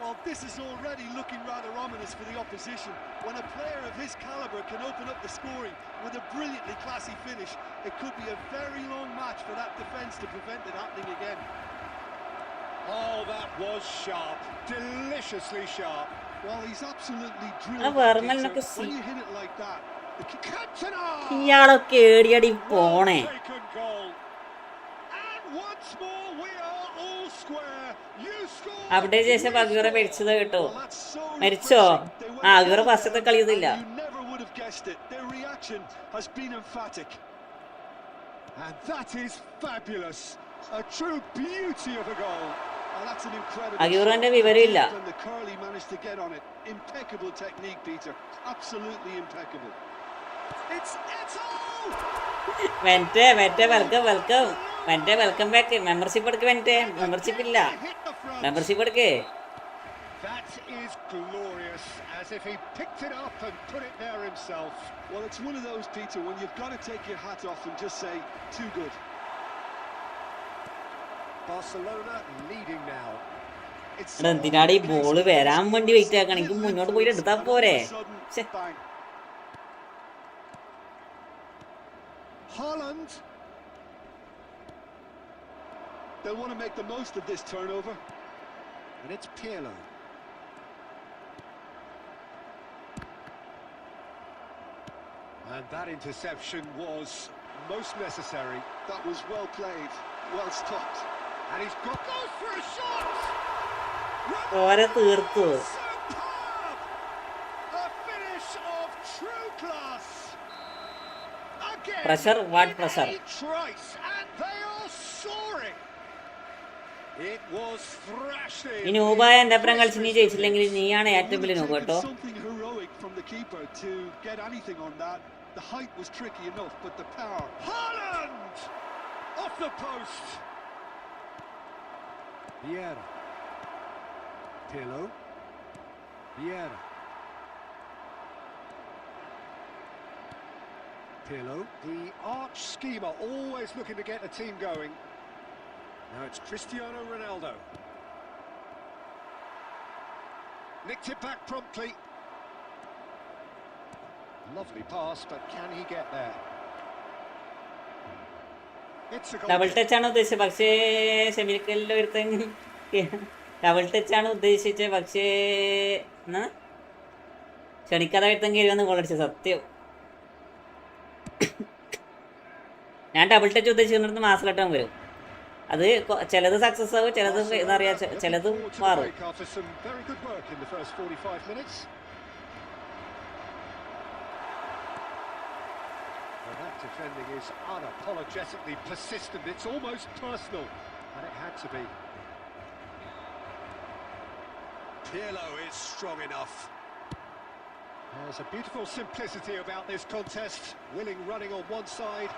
Well, this is already looking rather ominous for the opposition. When a player of his calibre can open up the scoring with a brilliantly classy finish, it could be a very long match for that defence to prevent it happening again. Oh, that was sharp. Deliciously sharp. Well, he's absolutely drilled. When you hit it like that, ഇയാളൊക്കെ ഏടിയടി പോണേ. അവിടെ ശേഷം Aguirre മരിച്ചത് കേട്ടോ. മരിച്ചോ? Aguirre ഫസ്റ്റത്തെ കളിയൊന്നുമില്ല. And that is fabulous. A true beauty of a goal. അഗ്യൂറിന്റെ വിവരമില്ല. Impeccable technique, Peter. Absolutely impeccable. It's welcome back. Membership എടുക്ക്. Membership ഇല്ല, മെമ്പർഷിപ്പ് എടുക്ക്. That is glorious, as if he picked it up and put it there himself. Well, it's one of those, Peter, when you've got to take your hat off and just say, too good. Barcelona leading now. എന്തിനാണ് ഈ ball വരാൻ വേണ്ടി wait ആക്കണം? എനിക്ക് മുന്നോട്ട് പോയിട്ട് എടുത്താ പോരെ. Haaland. They'll want to make the most of this turnover. And it's Pirlo. And that interception was most necessary. That was well played, well stopped. And he's got goes for a shot. ഓരെ തീർത്തു. A finish of true class. Again. Pressure, what pressure? Trice, and they are soaring. It was thrashed. ഈ നൂബായ എന്റെ അപ്പുറം കളിച്ച് നീ ജയിച്ചില്ലെങ്കിൽ നീയാണ് ഏറ്റവും വലിയ നൂബ് കേട്ടോ. Something heroic from the keeper to get anything on that. The height was tricky enough, but the power. Haaland off the post. Vieira. Pirlo. Vieira. Pirlo. The arch schemer, always looking to get the team going. Now it's Cristiano Ronaldo. Nicked it back promptly. Lovely pass, but can he get there? It's a goal. Double touch ആണ് ഉദ്ദേശിച്ചത്, പക്ഷേ സെമിക്കലിന്റെ ഒരുത്തൻ double touch ആണ് ഉദ്ദേശിച്ചത്, പക്ഷേ ക്ഷണിക്കാതെ ഒരുത്തൻ കയറി വന്ന് ഗോൾ അടിച്ചത്. സത്യം ഞാൻ ഡബിൾ ടച്ച് ഉദ്ദേശിക്കുന്നിടത്ത് മാസിലട്ടം വരും. അത് ചിലത് സക്സസ് ആവും, ചിലത് എന്താ പറയാ, ചിലത് മാറും. Defending is unapologetically persistent. It's almost personal, and it had to be. Pirlo is strong enough. There's a beautiful simplicity about this contest. Willing running on one side,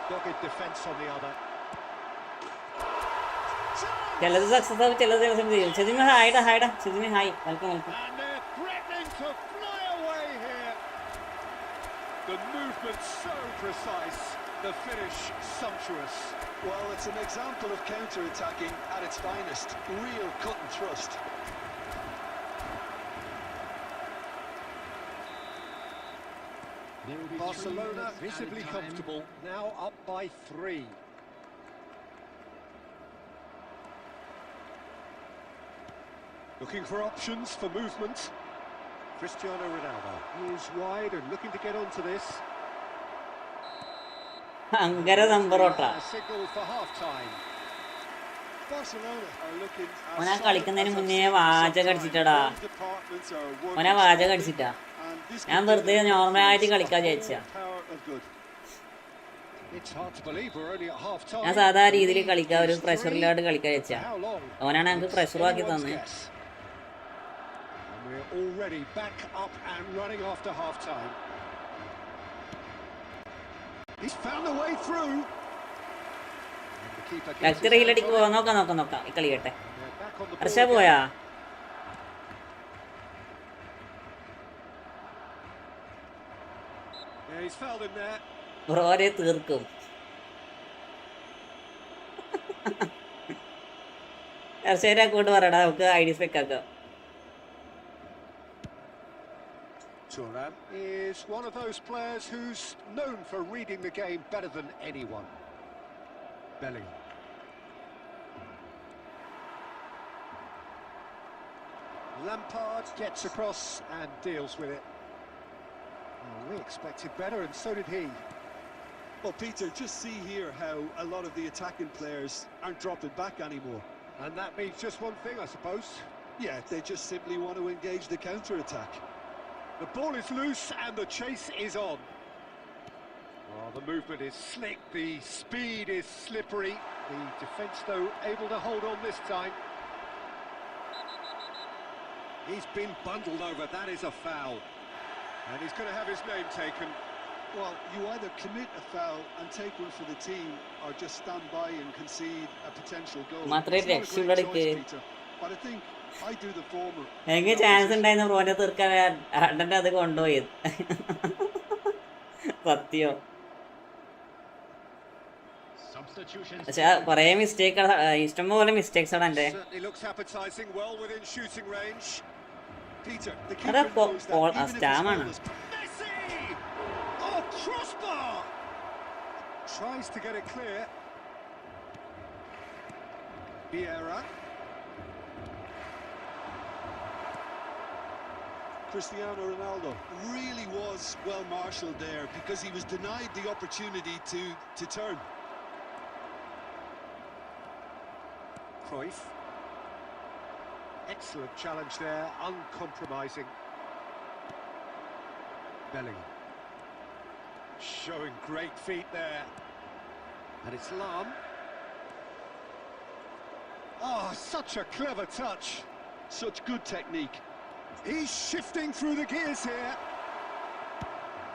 dogged defence on the other. ചിലത് success ആവും, ചിലത് ചെയ്യും. ചെതിമ ഹായ്ഡാ ചെതിമ hi, welcome. And they're threatening to fly away here. The movement so precise, the finish sumptuous. Well, it's an example of counter-attacking at its finest. Real cut and thrust. Barcelona visibly comfortable, now up by 3. Looking for options for movement. Cristiano Ronaldo is wide and looking to get onto this. അങ്കര നമ്പറോട്ടാ. Signal for half-time. ഓനാ കളിക്കുന്നതിന് മുന്നേ വാചകം അടിച്ചിട്ടാടാ. ഓനാ വാചകം അടിച്ചിട്ടാ. ഞാൻ വെറുതെ നോർമലായിട്ട് കളിക്കാൻ വിചാരിച്ചാ. ഞാൻ സാധാ രീതിയിൽ കളിക്കാൻ, ഒരു പ്രഷറിലോട്ട് കളിക്കാൻ വെച്ചാ. ഓനാണ് ഞങ്ങൾക്ക് പ്രഷറും ആക്കി തന്നെ. റീലടിക്ക് പോവാ. നോക്കാം ഈ കളിയട്ടെ. ഹർഷ പോയാ? ബ്രോരെ തീർക്കും. ഹർഷേനെ അങ്ങോട്ട് പറയടാ, നമുക്ക് ഐ ഡി സ്പെക്ക് ആക്കാം. Thuram is one of those players who's known for reading the game better than anyone. Bellingham. Lampard gets across and deals with it. Oh, we expected better, and so did he. Well, Peter, just see here how a lot of the attacking players aren't dropping back anymore. And that means just one thing, I suppose. Yeah, they just simply want to engage the counter-attack. The ball is loose and the chase is on. Oh, the movement is slick, the speed is slippery. The defence, though, able to hold on this time. He's been bundled over, that is a foul. And he's going to have his name taken. Well, you either commit a foul and take one for the team, or just stand by and concede a potential goal. It's not a great choice, Peter, but I think I do the former. എനിക്ക് chance ഉണ്ടായിരുന്നു ബ്രോനെ തീർക്കാൻ. അണ്ണന്റെ അത് കൊണ്ടുപോയത് സത്യം. പക്ഷെ കൊറേ mistake, ഇഷ്ടംപോലെ മിസ്റ്റേക്സ് ആണ് എന്റെ. സ്റ്റാമാണ്. Tries to get it clear. Vieira. Cristiano Ronaldo really was well marshalled there because he was denied the opportunity to turn. Cruyff. Excellent challenge there, uncompromising. Bellingham. Showing great feet there. And it's Lam. Oh, such a clever touch. Such good technique. He's shifting through the gears here.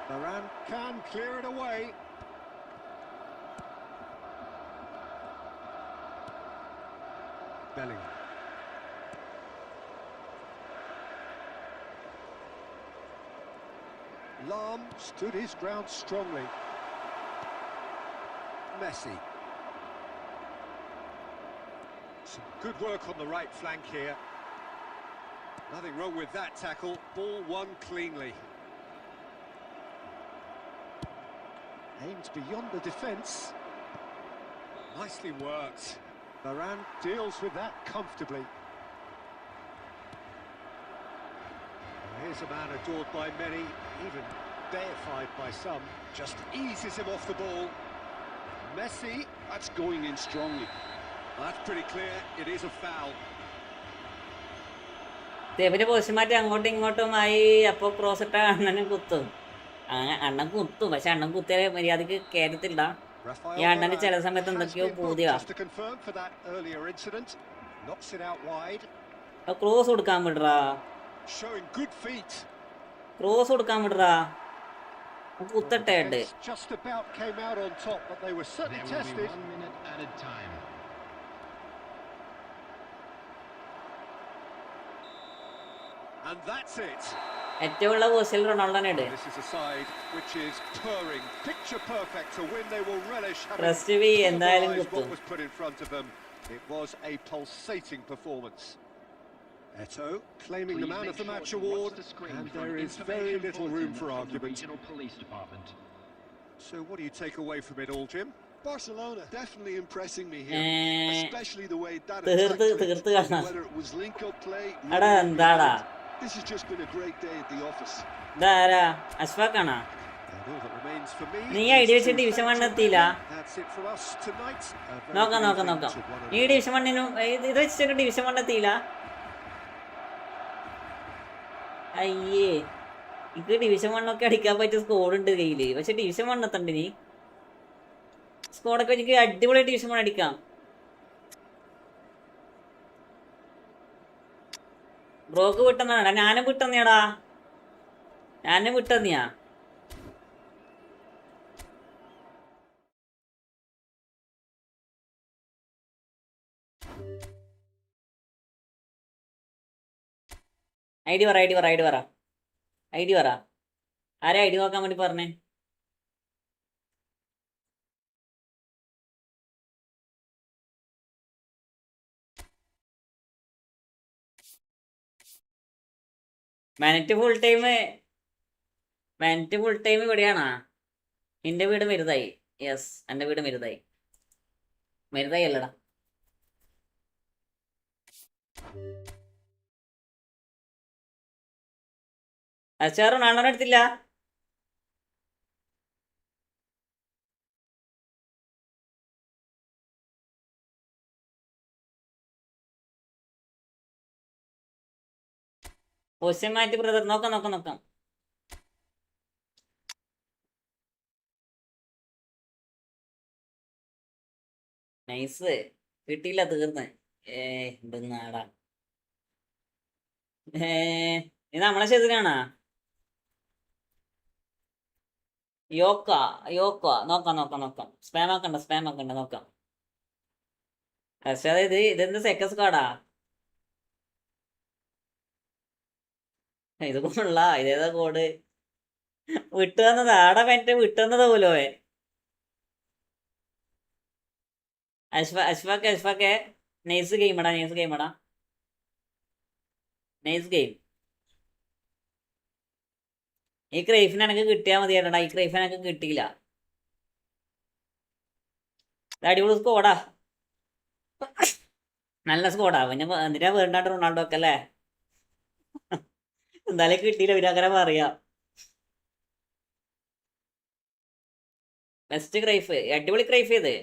Varane can clear it away. Bellingham. Lam stood his ground strongly. Messi. Some good work on the right flank here. Nothing wrong with that tackle. Ball won cleanly. Aimed beyond the defence. Nicely worked. Varane deals with that comfortably. Here's a man adored by many, even deified by some. Just eases him off the ball. Messi, that's going in strongly. That's pretty clear, it is a foul. ഇവര് position മാറ്റി അങ്ങോട്ടും ഇങ്ങോട്ടുമായി അപ്പോൾ cross ഇട്ട അണ്ണനും കുത്തും. അണ്ണൻ കുത്തും, പക്ഷെ അണ്ണൻ കുത്തിയ മര്യാദക്ക് കയറ്റത്തില്ല. ഈ അണ്ണന് ചില സമയത്ത് എന്തൊക്കെയോ പൂതിയാ. ക്രോസ് കൊടുക്കാൻ വിടറാ, ക്രോസ് കൊടുക്കാൻ വിടറാ, കുത്തട്ടെ. ഏറ്റവും ഉള്ള പൊസിഷനിൽ റൊണാൾഡോനെ ഇട്. എന്തായാലും കുത്തും. Eto claiming the man of the match award, and there is very little room for argument. So what do you take away from it all, Jim? Barcelona definitely impressing me here, especially the way that attack, whether it was link-up play. This has just been a great day at the office. Dara, Ashfaqana. നീ ID വെച്ച് division 1 എത്തിയില്ല. നോക്കാം. ഈ division 1 ഇത് വെച്ചിട്ട് division 1 എത്തിയില്ല. അയ്യേ, എനിക്ക് ഡിവിഷൻ 1 ഒക്കെ അടിക്കാൻ പറ്റിയ സ്കോഡുണ്ട് കയ്യില്, പക്ഷെ ഡിവിഷൻ 1 എത്തണ്ട. നീ സ്കോഡൊക്കെ എനിക്ക് അടിപൊളി ഡിവിഷൻ 1 അടിക്കാം. ബ്രോക്ക് വിട്ടെന്നാടാ, ഞാനും വിട്ടെന്നിയാടാ, ഞാനും വിട്ടെന്നിയാ. ഐഡി പറ. ആരെ ഐഡി നോക്കാൻ വേണ്ടി പറഞ്ഞേ? മാനറ്റ് ഫുൾ ടൈം ഇവിടെയാണാ? എൻ്റെ വീട് മരുതായി. യെസ്, എൻ്റെ വീട് മരുതായി അല്ലടാ. അച്ചാറ് നാളെ എടുത്തില്ല. പൊസിഷൻ മാറ്റി ബ്രദർ. നോക്കാം. നൈസ്, കിട്ടിയില്ല, തീർന്ന്. ഇതെന്നാടാ, ഇത് നമ്മളെ ശരിയാണാ? യോക്ക നോക്കാം. സ്പാം ആക്കണ്ട നോക്കാം. പക്ഷേ ഇതെന്ത് സെക്കൻഡ് സ്ക്വാഡാ? ഇത് കൊള്ള. ഇതേതാ കോഡ്? വിട്ടു തന്നതാ ആടാ, പെറ്റ് വിട്ടു തന്നതാ പോലോ. അഷ്ഫാക്കെ നൈസ് ഗെയിമടാ. ഈ ക്രൈഫിന് എനിക്ക് കിട്ടിയാ മതിയാടാ. ഈ ക്രൈഫിന് എനിക്ക് കിട്ടിയില്ല. അടിപൊളി സ്കോഡാ, നല്ല സ്കോഡാ. പിന്നെ എന്തിനാ വേണ്ടാണ്ട് റൊണാൾഡോ ഒക്കെ അല്ലേ? എന്തായാലും കിട്ടിയില്ല, ഇവരങ്ങനെ പറയാ. ബെസ്റ്റ് ക്രൈഫ്, അടിപൊളി ക്രൈഫ് ചെയ്ത്.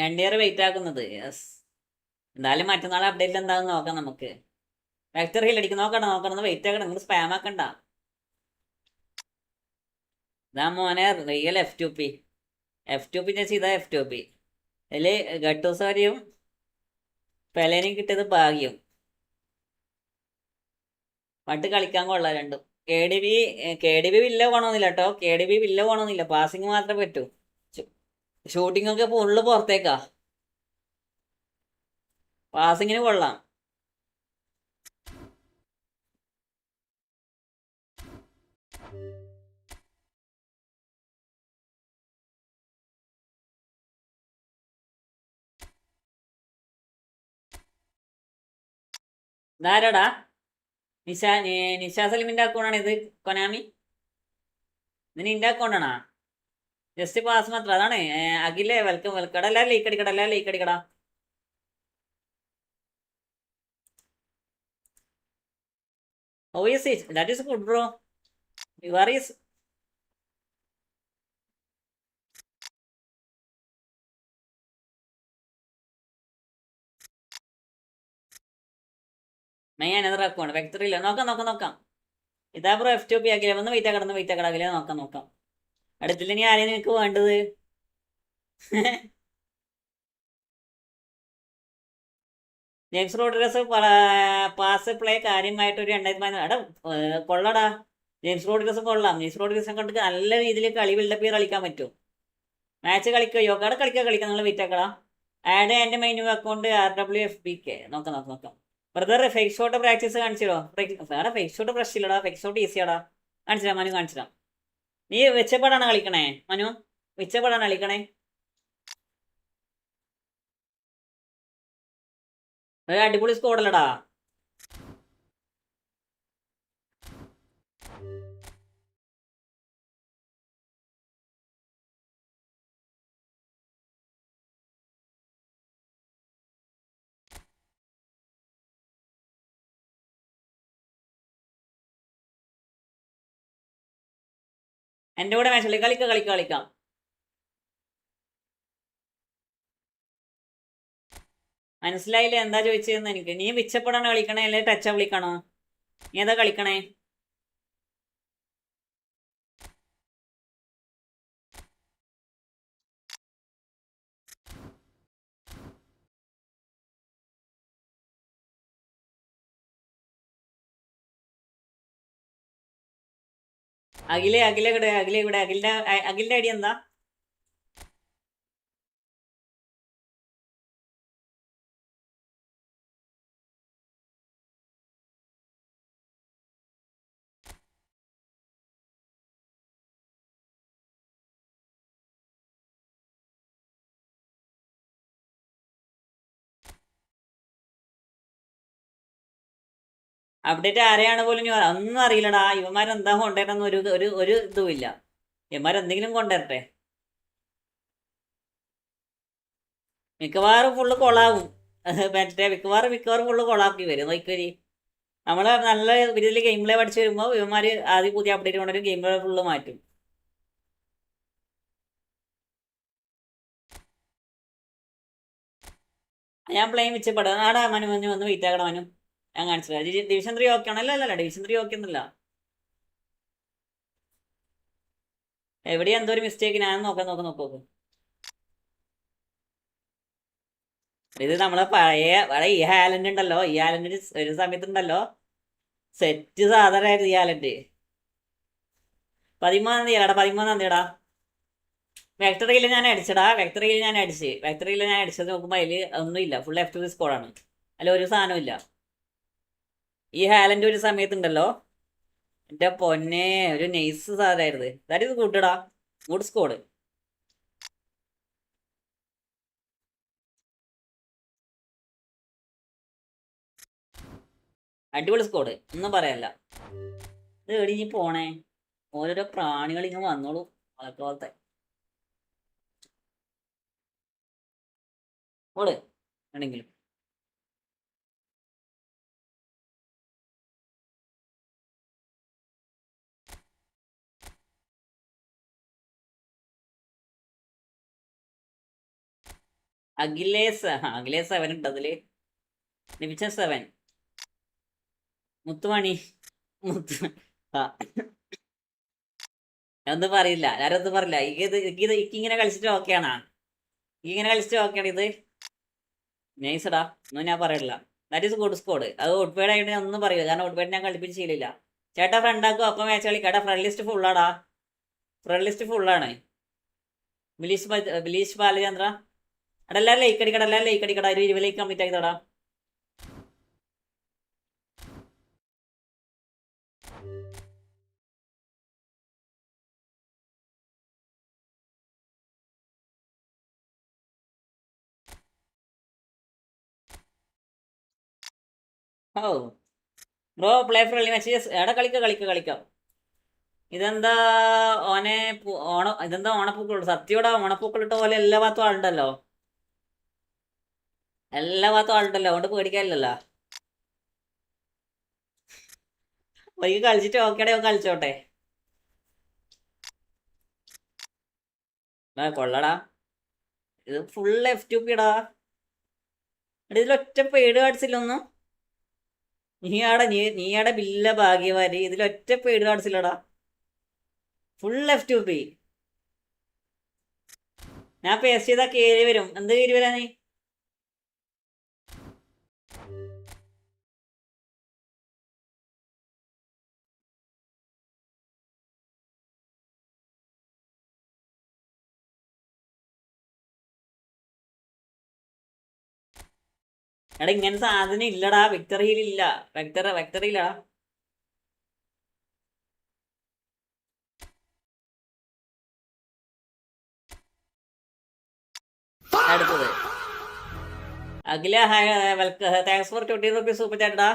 രണ്ടിയർ വെയിറ്റ് ആക്കുന്നത്. യെസ്, എന്തായാലും മറ്റന്നാൾ അപ്ഡേറ്റ് എന്താണെന്ന് നോക്കാം നമുക്ക്. വെക്ടർ ഹീൽ അടിക്കും. നോക്കണം, വെയിറ്റ് ആക്കണം. നിങ്ങൾ സ്പാം ആക്കണ്ട. ഇതാ മോനെ റിയൽ F2P ചേച്ചി. ഇതാ F2P. ഇതില് ഗട്ടൂസാരിയും പെലേനെയും കിട്ടിയത് ഭാഗ്യം. പണ്ട് കളിക്കാൻ കൊള്ളാം രണ്ടും. KDB വില്ല പോകണമെന്നില്ല കേട്ടോ. KDB വില്ല പോകണമെന്നില്ല, പാസിങ് മാത്രമേ പറ്റൂ. ഷൂട്ടിംഗ് ഒക്കെ ഫുള്ള് പുറത്തേക്കാ. പാസിങ്ങിന് കൊള്ളാം. ഇതാരാടാ? നിഷാ സലിമിന്റെ അക്കൗണ്ടാണ് ഇത്. കൊനാമി, ഇത് നിന്റെ അക്കൗണ്ടാണാ? ജസ്റ്റ് പാസ് മാത്രം. അതാണ് അഖിലേ വെൽക്കം വെൽക്കം. എല്ലാവരും ലീക്ക് അടിക്കട, എല്ലാവരും ലീക്ക് അടിക്കടാ. Oh yes, that is good bro. You are is my another account വ്യക്തറിയില്ല. നോക്കാം. ഇതാ ബ്രോ F2P ആക്കില്ല. വന്ന് വെയിറ്റ് ആക്കടാ നോക്കാം. അടുത്തില്ല ഇനി ആരെയും നിനക്ക് വേണ്ടത്? ജെയിംസ് റോഡ്രിഗസ് പാസ് പ്ലേ കാര്യമായിട്ട് ഒരു 2000 എടാ കൊള്ളടാ. ജെയിംസ് റോഡ്രിഗസ് കൊള്ളാം. ജെയിംസ് റോഡ്രിഗസിനെ കൊണ്ട് നല്ല രീതിയിൽ കളി ബിൽഡപ്പ് ചെയ്ത് കളിക്കാൻ പറ്റും. മാച്ച് കളിക്കുകയോ അവിടെ കളിക്കാം നിങ്ങൾ വെയിറ്റ് ആക്കടാ. ആഡ് എൻ്റെ മെനു അക്കൗണ്ട് RWFBK. നോക്കാം. ബ്രദർ ഫേക്ക് ഷോട്ട് പ്രാക്ടീസ് കാണിച്ചിടോ. വേറെ ഫേക്ക് ഷോട്ട് പ്രഷ് ഇല്ലടാ. ഫേക്ക് ഷോട്ട് ഈസിയാടാ. കാണിച്ചിടാം മനു, കാണിച്ചിടാം. നീ വെച്ചപ്പാടാണ് കളിക്കണേ മനു, വെച്ചപ്പാടാണ് കളിക്കണേ. ഒരു അടിപൊളി സ്കോഡല്ലടാ. എൻ്റെ കൂടെ മാച്ച് കളിക്കാം. മനസ്സിലായില്ല എന്താ ചോദിച്ചതെന്ന് എനിക്ക്. നീ വിച്ചപ്പെടാണ് കളിക്കണേ അല്ലെ ടച്ചാ വിളിക്കണോ? നീ ഏതാ കളിക്കണേ? അഖിലെ ഇവിടെ അഖിലിന്റെ ഐഡിയ എന്താ? അപ്ഡേറ്റ് ആരെയാണ് പോലും ഒന്നും അറിയില്ലടാ. ഇവന്മാരെന്താ കൊണ്ടുവരണമെന്ന് ഒരു ഇതുമില്ല. ഇവന്മാരെന്തെങ്കിലും കൊണ്ടുവരട്ടെ. മിക്കവാറും ഫുള്ള് കൊളാവും. മറ്റേ മിക്കവാറും ഫുള്ള് കൊളാക്കി വരും. നോക്കിവരി, നമ്മൾ നല്ല ഇതിൽ ഗെയിം പ്ലേ പഠിച്ചു വരുമ്പോൾ ഇവന്മാർ ആദ്യം പുതിയ അപ്ഡേറ്റ് കൊണ്ടുവരും, ഗെയിം പ്ലേ ഫുള്ള് മാറ്റും. ഞാൻ പ്ലെയിൻ വെച്ചപ്പെടുക. ആടാ മനു വന്ന് വെയിറ്റ് ആക്കണം മനു. ഞാൻ കാണിച്ചില്ല. ഡിവിഷൻ 3 ഓക്കെ ആണല്ലോ? അല്ല ഡിവിഷൻ 3 ഓക്കെ ഒന്നുമില്ല. എവിടെയാ എന്തോ ഒരു മിസ്റ്റേക്ക്. ഞാൻ നോക്കാം. ഇത് നമ്മളെ പഴയ ഈ ഹാലൻഡ് ഉണ്ടല്ലോ. ഈ ഹാലൻഡ് ഒരു സമയത്തുണ്ടല്ലോ സെറ്റ് സാധാരണയായിരുന്നു. ഈ ഹാലൻഡ് 13-ാം തീയതിടാ. വെക്ടറിയിൽ ഞാൻ അടിച്ചത് നോക്കുമ്പോൾ അതിൽ ഒന്നുമില്ല. Full F2 സ്കോഡാണ്. അല്ല ഒരു സാധനവും ഇല്ല. ഈ ഹാലൻഡ് ഒരു സമയത്തുണ്ടല്ലോ എൻ്റെ പൊന്നെ ഒരു നൈസ് സാധനമായിരുന്നു. ദാറ്റ് ഈസ് ഗുഡ്ടാ. Good squad. അടിപൊളി സ്കോഡ്, ഒന്നും പറയാനല്ല. ഇത് എടിഞ്ഞ് പോണേ. ഓരോരോ പ്രാണികൾ ഇങ്ങനെ വന്നോളൂ. അതൊക്കെ പോലത്തെ ഓട് വേണമെങ്കിലും. അഖിലേഷ് 7 ഉണ്ട് അതില്. ഡിവിഷൻ 7 മുത്തുമണി ഒന്നും പറയില്ല. ഞാനൊന്നും പറയില്ല. ഇങ്ങനെ കളിച്ചിട്ട് ഓക്കെയാണോ? ഇത് നൈസടാ. ഒന്നും ഞാൻ പറയില്ല. That is good squad. അത് ഔട്ട്പേഡ് ആയിട്ട് ഒന്നും പറയില്ല. കാരണം ഔട്ട്പേഡ് ഞാൻ കളിപ്പിച്ച് ശീലില്ല. ചേട്ടാ ഫ്രണ്ടാക്കും അപ്പം മാച്ച് കളിക്കാട്ടാ. ഫ്രണ്ട് ലിസ്റ്റ് ഫുള്ളാണ്. ബിലീഷ് ബാലചന്ദ്ര അതെല്ലാവരും ലൈക്ക് അടിക്കടാ. ഒരു 20 ലൈക്ക് കംപ്ലീറ്റ് ആക്കി തടാ. ഓ ബ്രോ പ്ലേ ഫ്രണ്ട്ലി മാച്ച്. എടാ കളിക്കാം. ഇതെന്താ ഇതെന്താ ഓണപ്പൂക്കളുണ്ട്? സത്യോടാ, ഓണപ്പൂക്കളിട്ട പോലെ എല്ലാ ഭാഗത്തും ആളുണ്ടല്ലോ. എല്ലാ ഭാഗത്തും ആളുണ്ടല്ലോ, അതുകൊണ്ട് പേടിക്കാനില്ലല്ലോ. വൈകി കളിച്ചിട്ട് ഓക്കേടെ കളിച്ചോട്ടെ. കൊള്ളടാ, ഇത് ഫുൾ F2P ടാ. ഇതിലൊറ്റ പെയ്ഡ് കാർഡ്സ് ഇല്ലൊന്നും. നീയാടെ ബില്ല ഭാഗ്യവാരി, ഇതിലൊറ്റ പെയ്ഡ് കാർഡ്സ് ഇല്ലടാ. Full F2P. ഞാൻ പേസ്റ്റ് ചെയ്താ കേറി വരും. എന്ത് കേറി വരാ നീ? എടാ ഇങ്ങനെ സാധനം ഇല്ലടാ, വിക്ടറിയിൽ ഇല്ല. വെക്ടറിയില്ലടാ. അടുത്തത് Akhila, thanks for 20 rupees super ചാറ്റാ.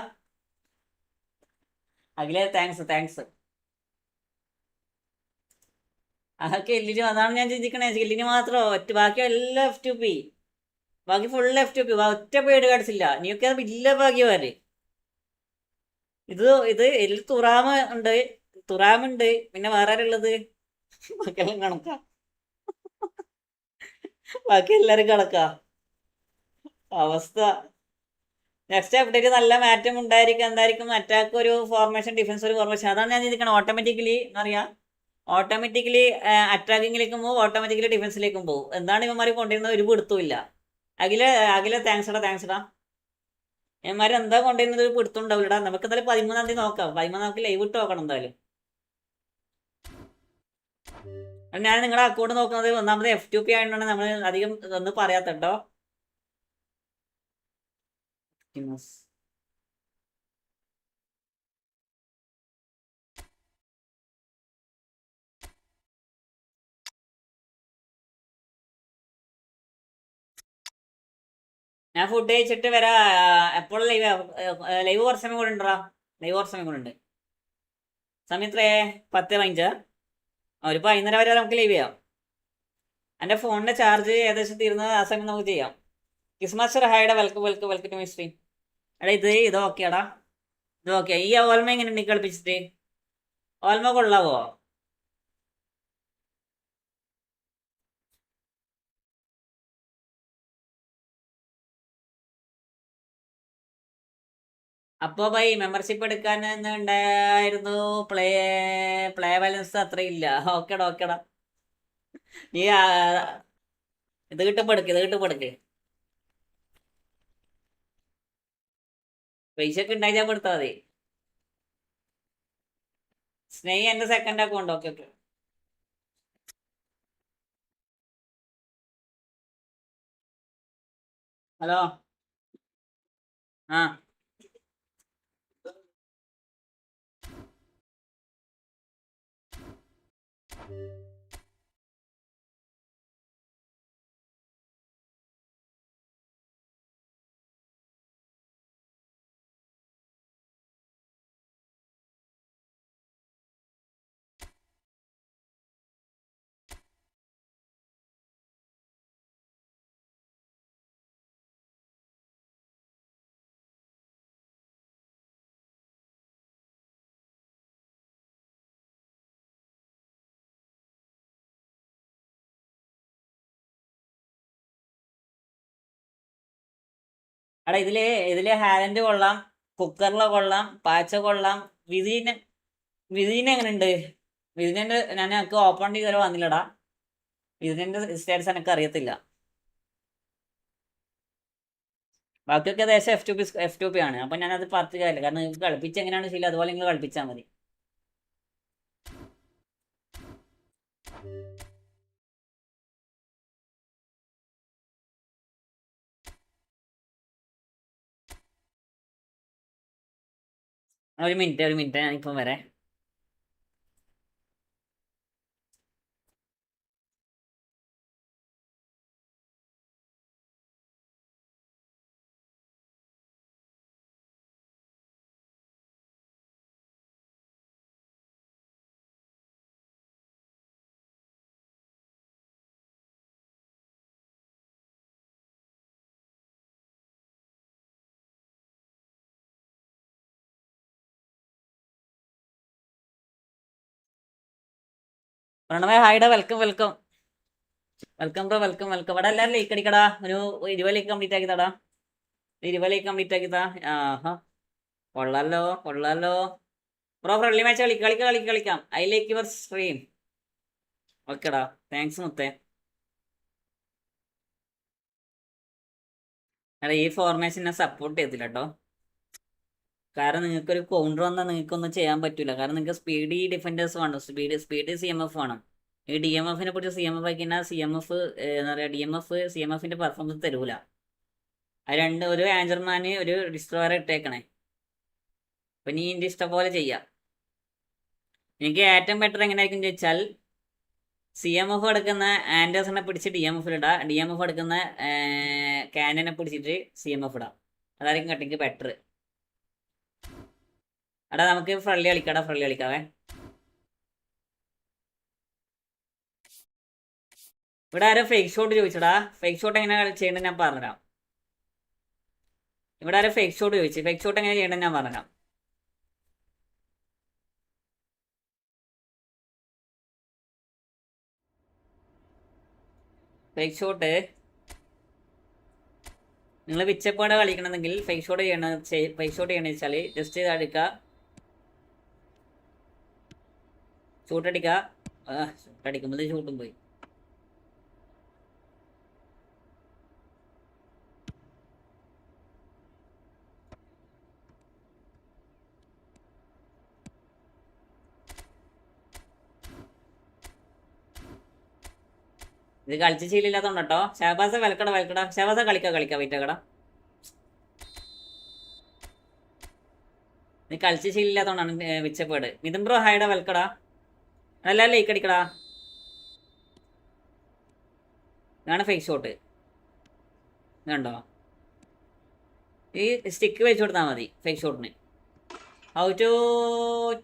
അഖില താങ്ക്സ്. അതൊക്കെ എല്ലിന്, അതാണ് ഞാൻ ചിന്തിക്കണേ. എല്ലിന് മാത്രമോ ബാക്കി എല്ലാം F2P. ബാക്കി ഫുൾ F2P. ഒറ്റ പേഡ് കാർഡ്സ് ഇല്ല. നീയൊക്കെ അത് ഇല്ല ഭാഗ്യവാര്. ഇതിൽ തുറാമുണ്ട്. പിന്നെ വേറെ ആരുള്ളത്? ബാക്കിയെല്ലാം കണക്കാ. ബാക്കി എല്ലാരും കണക്കാ. അവസ്ഥ. നെക്സ്റ്റ് അപ്ഡേറ്റ് നല്ല മാറ്റം ഉണ്ടായിരിക്കും. എന്തായിരിക്കും? അറ്റാക്ക് ഒരു ഫോർമേഷൻ, ഡിഫൻസ് ഒരു ഫോർമേഷൻ. അതാണ് ഞാൻ ചിന്തിക്കണം. ഓട്ടോമാറ്റിക്കലി എന്നറിയാം, ഓട്ടോമാറ്റിക്കലി അറ്റാക്കിങ്ങിലേക്കും പോകും, ഓട്ടോമാറ്റിക്കലി ഡിഫൻസിലേക്കും പോകും. എന്താണ് ഇവന്മാർ കൊണ്ടുവരുന്നത്? ഒരു പിടുത്തമില്ല. അഖില താങ്ക്സ്ടാ. ഇവന്മാർ എന്താ കൊണ്ടുവരുന്നത്? ഒരു പിടുത്തം ഉണ്ടാവില്ലടാ. നമുക്ക് എന്തായാലും 13-ാം തീയതി നോക്കാം. 13-ാം തീയതി ലൈവ് ഇട്ട് നോക്കണം എന്തായാലും. ഞാൻ നിങ്ങളുടെ അക്കൗണ്ട് നോക്കുന്നത് ഒന്നാമത് F2P ആയതുകൊണ്ടാണ് നമ്മൾ അധികം ഒന്നും പറയാത്തട്ടോ. ഞാൻ ഫുഡ് കഴിച്ചിട്ട് വരാ. എപ്പോഴും ലൈവ് കുറച്ച് സമയം കൂടെ ഉണ്ടോ? ലൈവ് കുറച്ച് സമയം കൂടെ ഉണ്ട്. സമയം എത്രയേ? 10:15. ഒരു 11:30 വരെ നമുക്ക് ലൈവ് ചെയ്യാം. എൻ്റെ ഫോണിൻ്റെ ചാർജ് ഏകദേശം തീർന്നത് ആ സമയം നമുക്ക് ചെയ്യാം. കിസ്മാസ്റ്റർ ഹായുടെ വെൽക്കം ടു മൈ സ്ട്രീം. എടാ ഇത് ഓക്കെയാടാ. ഇത് ഓക്കെ. ഈ ഓൽമ എങ്ങനെ ഉണ്ട് കളിപ്പിച്ചിട്ട്? ഓൽമ കൊള്ളാവോ? അപ്പോ ബൈ മെമ്പർഷിപ്പ് എടുക്കാൻ ഉണ്ടായിരുന്നു. പ്ലേ ബാലൻസ് അത്ര ഇല്ല. ഓക്കേടാ. നീ ഇത് കിട്ടുമ്പോ പൈസ ഒക്കെ ഉണ്ടായി ഞാൻ കൊടുത്താൽ മതി. സ്നേഹി എന്റെ സെക്കൻഡ് അക്കൗണ്ട്. ഓക്കെ. ഹലോ. ആ എടാ ഇതില് ഹാലൻഡ് കൊള്ളാം, കുക്കറിലെ കൊള്ളാം, പാച്ച കൊള്ളാം. വിധീനെ എങ്ങനെ ഉണ്ട്? വിധീനെ ഞാൻ എനിക്ക് ഓപ്പൺ ചെയ്ത് വന്നില്ലടാ. വിധീന്റെ സ്റ്റാറ്റസ് എനിക്ക് അറിയത്തില്ല. ബാക്കിയൊക്കെ ഏകദേശം F2P ആണ്. അപ്പൊ ഞാനത് പറഞ്ഞു കാര്യമില്ല. കാരണം നിങ്ങൾക്ക് കളിപ്പിച്ച് എങ്ങനെയാണ് ശീലം അതുപോലെ നിങ്ങൾ കളിപ്പിച്ചാൽ മതി. ഒരു മിനിറ്റ് ഞാനിപ്പം വരാം. പ്രണവേ ഹായ്ഡാ, welcome welcome welcome bro, welcome welcome. ഇവിടെ എല്ലാവരും ലൈക്ക് അടിക്കടാ. ഒരു 20 ലൈക്ക് കംപ്ലീറ്റ് ആക്കിത്താടാ. 20 ലൈക്ക് കംപ്ലീറ്റ് ആക്കിത്താ. ആഹാ, കൊള്ളാലോ കൊള്ളാലോ. ബ്രോ ഫ്രണ്ട്ലി മാച്ച് കളിക്കാം. I like your stream. ഓക്കെടാ, താങ്ക്സ് മുത്തേ. എടാ, ഈ ഫോർമേഷനെ സപ്പോർട്ട് ചെയ്തില്ല കേട്ടോ. കാരണം നിങ്ങൾക്കൊരു കൗണ്ടർ വന്നാൽ നിങ്ങൾക്കൊന്നും ചെയ്യാൻ പറ്റില്ല. കാരണം നിങ്ങൾക്ക് സ്പീഡി ഡിഫൻഡേഴ്സ് വേണം, സ്പീഡ് CMF വേണം. ഈ DMFനെ കുറിച്ച് CMF ആക്കിയാൽ CMF എന്താ പറയുക, DMF CMFന്റെ പെർഫോമൻസ് തരൂല. അത് ഒരു ആഞ്ചർമാന് ഒരു ഡിസ്ട്രോയർ ഇട്ടേക്കണേ. അപ്പം നീ ഇതിൻ്റെ ഇഷ്ടം പോലെ ചെയ്യാം. എനിക്ക് ഏറ്റവും ബെറ്റർ എങ്ങനെയായിരിക്കും ചോദിച്ചാൽ, CMF എടുക്കുന്ന ആൻഡേഴ്സിനെ പിടിച്ച് DMF ഇടാം, DMF എടുക്കുന്ന കാനനെ പിടിച്ചിട്ട് CMF ഇടാം. അതായിരിക്കും കട്ടിക്ക് ബെറ്റർ. എടാ നമുക്ക് ഫ്രണ്ട്ലി കളിക്കാവേ. ഇവിടെ ആരോ ഫേക്ക് ഷോട്ട് ചോദിച്ചടാ. ഫേക്ക് ഷോട്ട് എങ്ങനെയാണ് ചെയ്യേണ്ടത് ഞാൻ പറഞ്ഞുതരാം. ഇവിടെ ആരോ ഫേക്ക് ഷോട്ട് ചോദിച്ചു. ഫേക്ക് ഷോട്ട് എങ്ങനെ ചെയ്യേണ്ടത് ഞാൻ പറഞ്ഞുതരാം. ഫേക്ക് ഷോട്ട് നിങ്ങൾ വിച്ചപ്പോടെ കളിക്കണമെങ്കിൽ ഫേക്ക് ഷോട്ട് ചെയ്യണമെന്ന് വെച്ചാൽ ജസ്റ്റ് അടിക്കുക, ഷൂട്ടടിക്കുക. ഷൂട്ടടിക്കുമ്പോൾ ഷൂട്ടും പോയി. ഇത് കളിച്ച് ശീലമില്ലാത്തതുകൊണ്ട് കേട്ടോ. ഷഹബാസ വെൽക്കട. ഷഹബാസ കളിക്കാം വീറ്റക്കട. നീ കളിച്ച് ശീലമില്ലാത്തതുകൊണ്ടാണ് വിച്ചപ്പേട്. മിഥുൻ ബ്രോ ഹായ്ഡാ, വെൽക്കടാ. എല്ലാവരും ലൈക്ക് അടിക്കടാ. ഇതാണ് ഫേക്ക് ഷോട്ട്. ഇതുണ്ടോ? ഈ സ്റ്റിക്ക് വെച്ച് കൊടുത്താൽ മതി ഫേക്ക് ഷോട്ടിന്. How to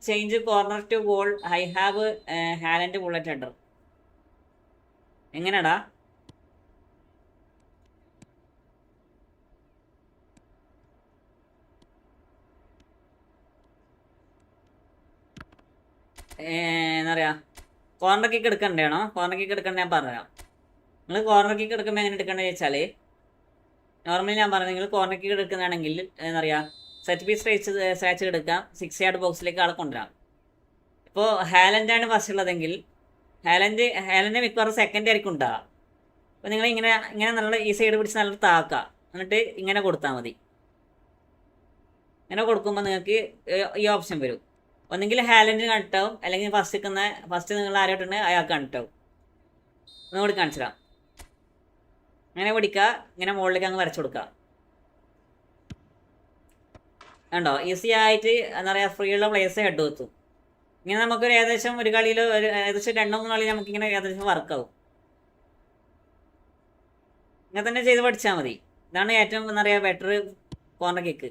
change corner to goal. I have Haaland bullet header. എങ്ങനെയാടാ? എന്താ പറയുക, കോർണർ കിക്ക് എടുക്കണ്ടേണോ? കോർണർ കിക്ക് എടുക്കണ്ട ഞാൻ പറഞ്ഞുതരാം. നിങ്ങൾ കോർണർ കിക്ക് എടുക്കുമ്പോൾ എങ്ങനെ എടുക്കണമെന്ന് വെച്ചാൽ, നോർമലി ഞാൻ പറഞ്ഞു, നിങ്ങൾ കോർണർ കിക്ക് എടുക്കുന്നതാണെങ്കിൽ എന്താ പറയുക, സെറ്റ് പീസ് സ്ട്രൈച്ച് എടുക്കാം, 6 യാർഡ് ബോക്സിലേക്ക് ആളെ കൊണ്ടുവരാം. ഇപ്പോൾ ഹാലൻഡാണ് ഫസ്റ്റ് ഉള്ളതെങ്കിൽ ഹാലൻഡ് മിക്കവാറും സെക്കൻഡ് ആയിരിക്കും ഉണ്ടാവുക. അപ്പോൾ നിങ്ങൾ ഇങ്ങനെ നല്ല ഈ സൈഡ് പിടിച്ച് നല്ല താക്കുക, എന്നിട്ട് ഇങ്ങനെ കൊടുത്താൽ മതി. ഇങ്ങനെ കൊടുക്കുമ്പോൾ നിങ്ങൾക്ക് ഈ ഓപ്ഷൻ വരും. ഒന്നെങ്കിൽ ഹാലൻഡിന് കണക്ട് ആവും, അല്ലെങ്കിൽ ഫസ്റ്റ് നിങ്ങൾ ആരോട്ടുണ്ട് അയാൾക്ക് കണക്ട് ആവും. ഒന്നുകൂടി കാണിച്ചിടാം. അങ്ങനെ പിടിക്കുക, ഇങ്ങനെ മുകളിലേക്ക് അങ്ങ് വരച്ചു കൊടുക്കുക. കണ്ടോ? ഈസി ആയിട്ട് എന്താ പറയുക, ഫ്രീ ഉള്ള പ്ലേസ് ഹെഡ് വെത്തും. ഇങ്ങനെ നമുക്കൊരു ഏകദേശം ഒരു കളിയിൽ ഏകദേശം 2-3 കളി നമുക്കിങ്ങനെ ഏകദേശം വർക്കാവും. ഇങ്ങനെ തന്നെ ചെയ്ത് പഠിച്ചാൽ മതി. ഇതാണ് ഏറ്റവും എന്താ പറയുക ബെറ്റർ കോർണർ കിക്ക്.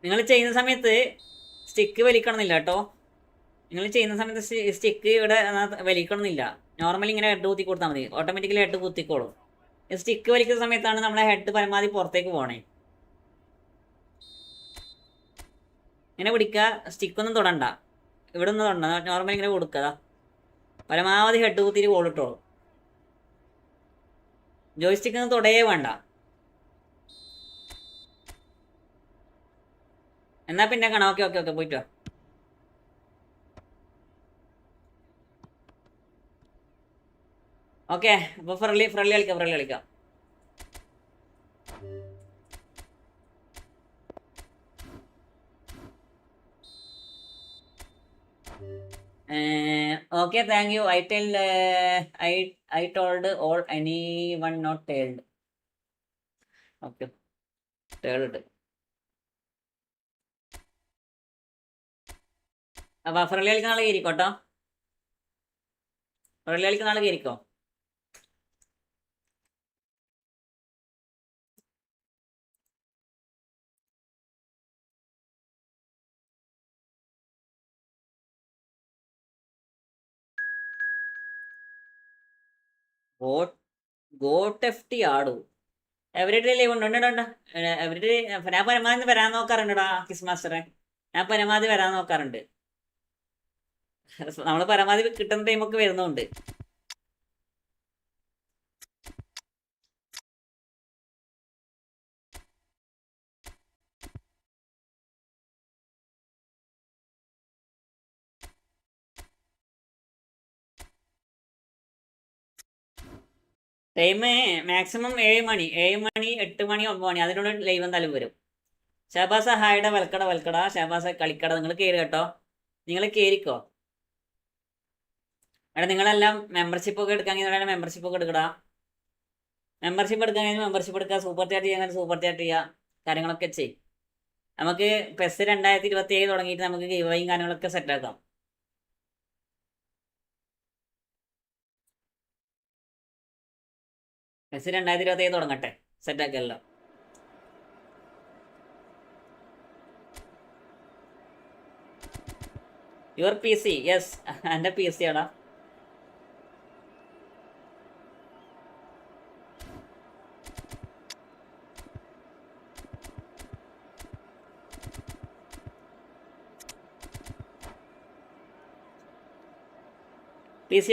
നിങ്ങൾ ചെയ്യുന്ന സമയത്ത് സ്റ്റിക്ക് വലിക്കണമെന്നില്ല കേട്ടോ. നിങ്ങൾ ചെയ്യുന്ന സമയത്ത് സ്റ്റിക്ക് ഇവിടെ വലിക്കണമെന്നില്ല. നോർമലി ഇങ്ങനെ ഹെഡ് കുത്തി കൊടുത്താൽ മതി, ഓട്ടോമാറ്റിക്കലി ഹെഡ് കുത്തിക്കോളും. സ്റ്റിക്ക് വലിക്കുന്ന സമയത്താണ് നമ്മളെ ഹെഡ് പരമാവധി പുറത്തേക്ക് പോകണേ. ഇങ്ങനെ പിടിക്കുക, സ്റ്റിക്കൊന്നും തൊടണ്ട, ഇവിടെ ഒന്നും തൊടണ്ട, നോർമലി ഇങ്ങനെ കൊടുക്കുക. പരമാവധി ഹെഡ് കുത്തിയിട്ട് ബോൾ ഇട്ടോളൂ. ജോയ്സ്റ്റിക്കൊന്നും തൊടയേ വേണ്ട. എന്നാ പിന്നെ കാണാം. ഓക്കെ പോയിട്ട് വാ. ഓക്കെ, അപ്പോൾ ഫ്രണ്ട്ലി കളിക്കാം. Okay, thank you. I told all anyone not told. Okay, told. അപ്പോൾ ഫ്രണ്ട്ലി കളിക്കുന്ന ആൾ കയറിക്കോട്ടോ. ഫ്രണ്ട്ലി കളിക്കുന്ന ആൾ കയറിക്കോ. Got FT ആടൂ. എവരിഡേ ലൈവ് ഉണ്ട്. എവരിഡേ ഞാൻ പരമാവധി വരാൻ നോക്കാറുണ്ടടാ കിസ് മാസ്റ്ററെ. ഞാൻ പരമാവധി വരാൻ നോക്കാറുണ്ട്. നമ്മൾ പരമാവധി കിട്ടുന്ന ടൈമൊക്കെ വരുന്നുണ്ട്. ടൈം മാക്സിമം 7 മണി, 8 മണി, 9 മണി അതിനുള്ള ലൈവ് എന്തായാലും വരും. ഷഹബാസ ഹായുടെ വൽക്കട. ഷഹബാസ കളിക്കട. നിങ്ങൾ കയറി കേട്ടോ, നിങ്ങൾ കയറിക്കോ. എടാ നിങ്ങളെല്ലാം മെമ്പർഷിപ്പ് ഒക്കെ എടുക്കാമെങ്കിൽ മെമ്പർഷിപ്പ് ഒക്കെ എടുക്കടാ. മെമ്പർഷിപ്പ് എടുക്കാൻ കഴിഞ്ഞാൽ മെമ്പർഷിപ്പ് എടുക്കുക. സൂപ്പർ ചാറ്റ് ചെയ്യാൻ സൂപ്പർ ചാറ്റ് ചെയ്യുക. കാര്യങ്ങളൊക്കെ ചെയ്യും. നമുക്ക് പെസ് 2027 തുടങ്ങിയിട്ട് നമുക്ക് ഗീവയും കാര്യങ്ങളൊക്കെ സെറ്റാക്കാം. പെസ് 2027 തുടങ്ങട്ടെ, സെറ്റാക്കല്ലോ. യുവർ PC, യെസ് എൻ്റെ PC ആടാ. PC.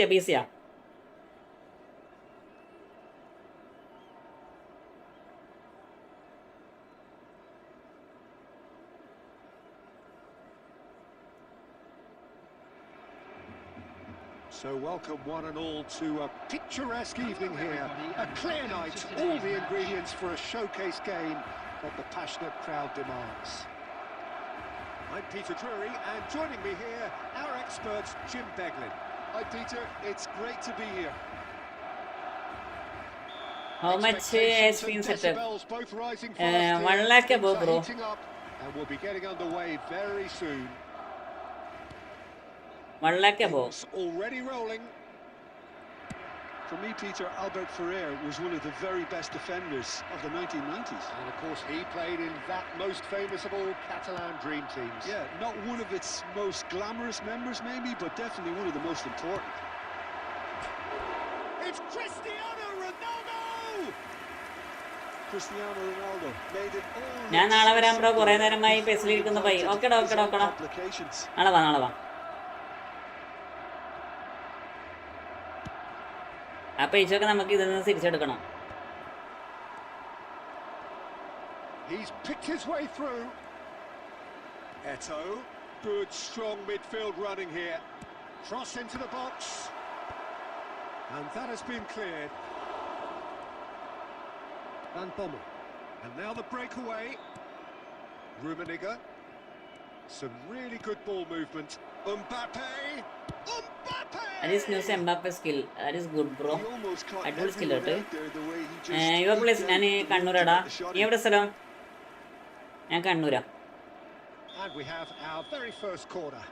So welcome one and all to a picturesque evening here. A clear night, all the ingredients for a showcase game that the passionate crowd demands. I'm Peter Drury, and joining me here, our expert Jim Beglin. Hi Peter, it's great to be here. How much has been set up? 1 lakh above, bro. And we'll be getting underway very soon. 1 lakh above. Already rolling. For me, Peter, Albert Ferrer was one of the very best defenders of the 1990s. And of course, he played in that most famous of all Catalan dream teams. Yeah, not one of its most glamorous members, maybe, but definitely one of the most important. It's Cristiano Ronaldo! Cristiano Ronaldo made it all. ഞാൻ നാളെ വരാൻ bro, കുറേ നേരമായി പെസിലിരിക്കുന്ന pi. ഓക്കെടാ. നാളെ വാ. ആ പൈസയൊക്കെ നമുക്ക് ഇതിൽ നിന്ന് തിരിച്ചെടുക്കണം. He's picked his way through. Eto'o, good strong midfield running here. Cross into the box. And that has been cleared. Van Bommel. And now the breakaway. Rummenigge. Some really good ball movement. Mbappe! That is new Mbappe skill. That is good, bro. അടിപൊളി skill കേട്ട്. Your place. ഞാൻ കണ്ണൂരാടാ. നീ എവിടെ സ്ഥലം? ഞാൻ കണ്ണൂരാ. And we have our very first corner.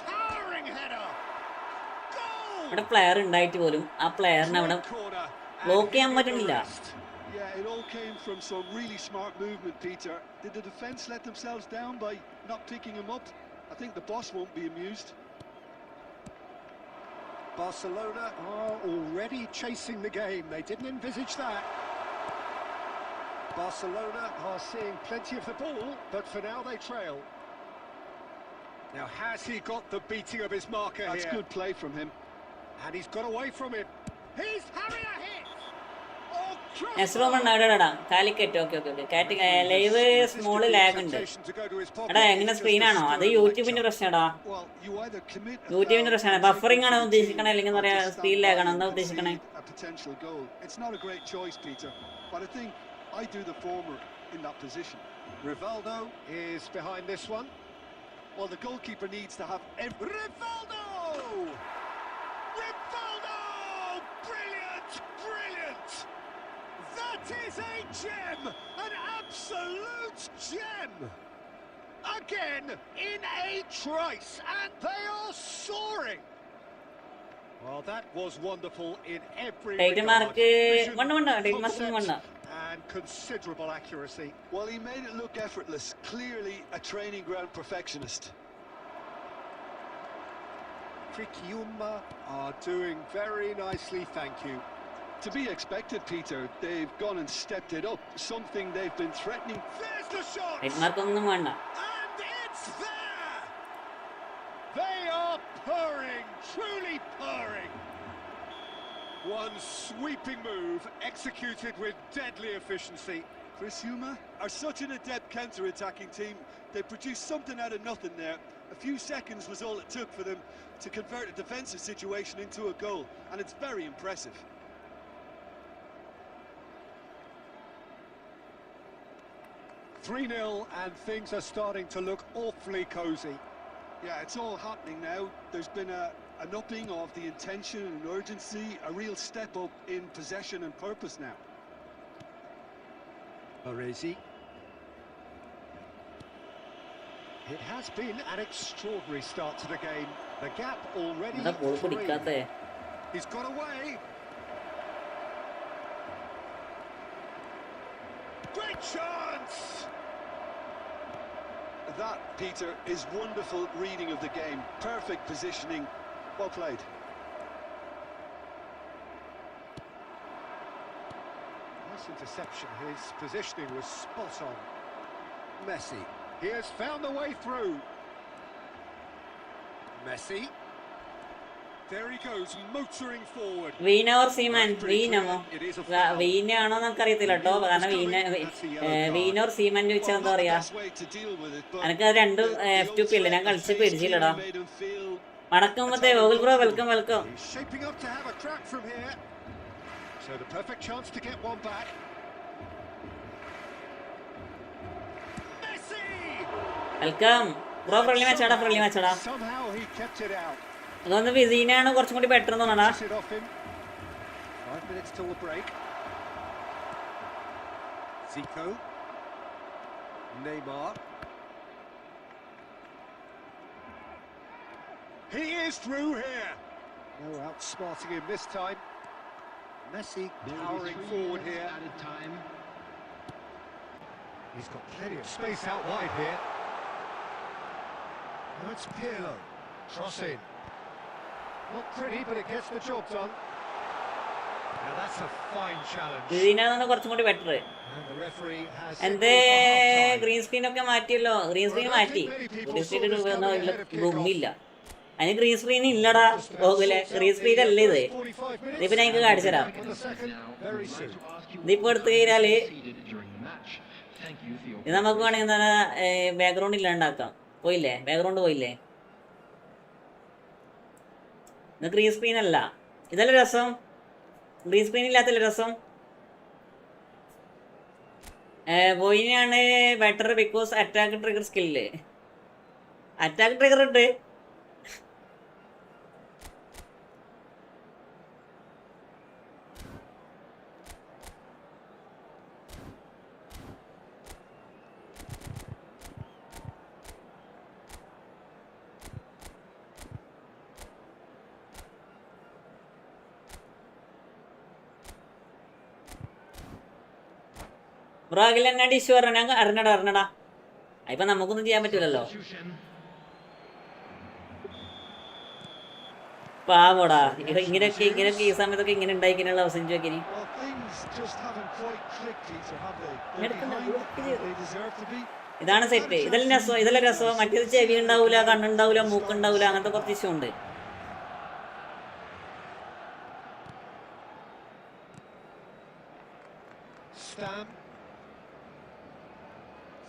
Towering header. Goal! അവിടെ player ഉണ്ടായിട്ട് പോലും ആ പ്ലെയറിനെ അവിടെ ബ്ലോക്ക് ചെയ്യാൻ പറ്റണില്ല. Yeah, it all came from some really smart movement, Peter. Did the defence let themselves down by not picking him up? I think the boss won't be amused. Barcelona are already chasing the game. They didn't envisage that. Barcelona are seeing plenty of the ball, but for now they trail. Now, has he got the beating of his marker here? That's good play from him. And he's got away from him. He's having a hit! എടാ Calicut. Okay കാറ്റ് live small lag ഉണ്ട്. എടാ എങ്ങനെ സ്ക്രീനാണോ? അത് യൂട്യൂബിന്റെ പ്രശ്നടാ. യൂട്യൂബിന്റെ പ്രശ്നമാണ്. Buffering ആണോ ഉദ്ദേശിക്കണേ, അല്ലെങ്കിൽ പറയാ സ്ക്രീൻ ലാഗ് ആണോ? എന്താ ഉദ്ദേശിക്കണേ? I do the former in that position. Rivaldo is behind this one. Well, the goalkeeper needs to have every... Rivaldo! Brilliant! That is a gem! An absolute gem! Again, in a trice, and they are soaring! Well, that was wonderful in every regard. And considerable accuracy. Well, he made it look effortless. Clearly a training ground perfectionist. Krikiuma are doing very nicely, thank you. To be expected, Peter. They've gone and stepped it up. Something they've been threatening. There's the shot! And it's there! They are purring, truly purring. One sweeping move, executed with deadly efficiency. Chris Humer are such an adept counter-attacking team. They produced something out of nothing there. A few seconds was all it took for them to convert a defensive situation into a goal, and it's very impressive. 3-0, and things are starting to look awfully cosy. Yeah, it's all happening now. There's been an upping of the intention and urgency, a real step up in possession and purpose now. Baresi. It has been an extraordinary start to the game. The gap already 3. He's got away. Great chance! That, Peter, is wonderful reading of the game. Perfect positioning. Well played. Nice interception. His positioning was spot on. Messi. He has found the way through. Messi. There he goes, motoring forward. Veena or Seaman? Veenamo. Veena ആണോ നമുക്ക് അറിയത്തില്ല കേട്ടോ. കാരണം Veena or Seaman ചോദിച്ചാൽ എന്താ പറയാ? എനിക്ക് അത് രണ്ടും F2P അല്ലേ, ഞാൻ കളിച്ച് പരിചയമില്ലടാ. വണക്കമ്മത്തെ Google bro, welcome welcome. Welcome bro. Friendly മാച്ചാടാ, ഫ്രണ്ട്ലി മാച്ചാടാ. അതൊന്ന് വിസീനാണ് കുറച്ചും കൂടി ബെറ്റർ എന്ന് തോന്നണ. He is through here. No outsmarting him this time. Messi powering forward here. He's got plenty of space out wide here. Now it's Pirlo. Cross in. Not pretty, but it gets the job done. Now that's a fine challenge. വിസീനാണ് കുറച്ചും കൂടി better. എന്തേ green screen ഒക്കെ മാറ്റിയല്ലോ. Green screen മാറ്റി. Green screen റൂമില്ല. അതിന് green screen ഇല്ലടാ പോകില്ലേ. ഗ്രീൻ സ്ക്രീൻ അല്ലേ ഇത്. ഇതിപ്പോ ഞാൻ എനിക്ക് കാണിച്ചു തരാം. ഇതിപ്പോ എടുത്തു കഴിഞ്ഞാല് ഇത് നമുക്ക് വേണമെങ്കിൽ എന്താണ് ബാക്ക്ഗ്രൗണ്ട് ഇല്ലാണ്ടാക്കാം. പോയില്ലേ, ബാക്ക്ഗ്രൗണ്ട് പോയില്ലേ. ഇത് ഗ്രീൻ സ്ക്രീൻ അല്ല. ഇതല്ലേ രസം. ഗ്രീൻ സ്ക്രീൻ ഇല്ലാത്തല്ലേ രസം. ബോയിനാണ് better because attack trigger skill. Attack trigger ഉണ്ട്. ബ്രാഗിൽ എന്നാടി ഇഷ്യൂ പറഞ്ഞ ഞാൻ അറിഞ്ഞടാ. ഇപ്പൊ നമുക്കൊന്നും ചെയ്യാൻ പറ്റൂലല്ലോ. പാവോടാ. ഇങ്ങനെയൊക്കെ ഈ സമയത്തൊക്കെ ഇങ്ങനെ ഉണ്ടായിക്കാനുള്ള അവസരം ചോദിക്കാൻ. ഇതാണ് സെറ്റ്. ഇതെല്ലാം രസം. മറ്റേത് ചെവി ഉണ്ടാവൂല, കണ്ണുണ്ടാവൂല, മൂക്കുണ്ടാവൂല, അങ്ങനത്തെ കുറച്ച് ഇഷ്യൂ ഉണ്ട്.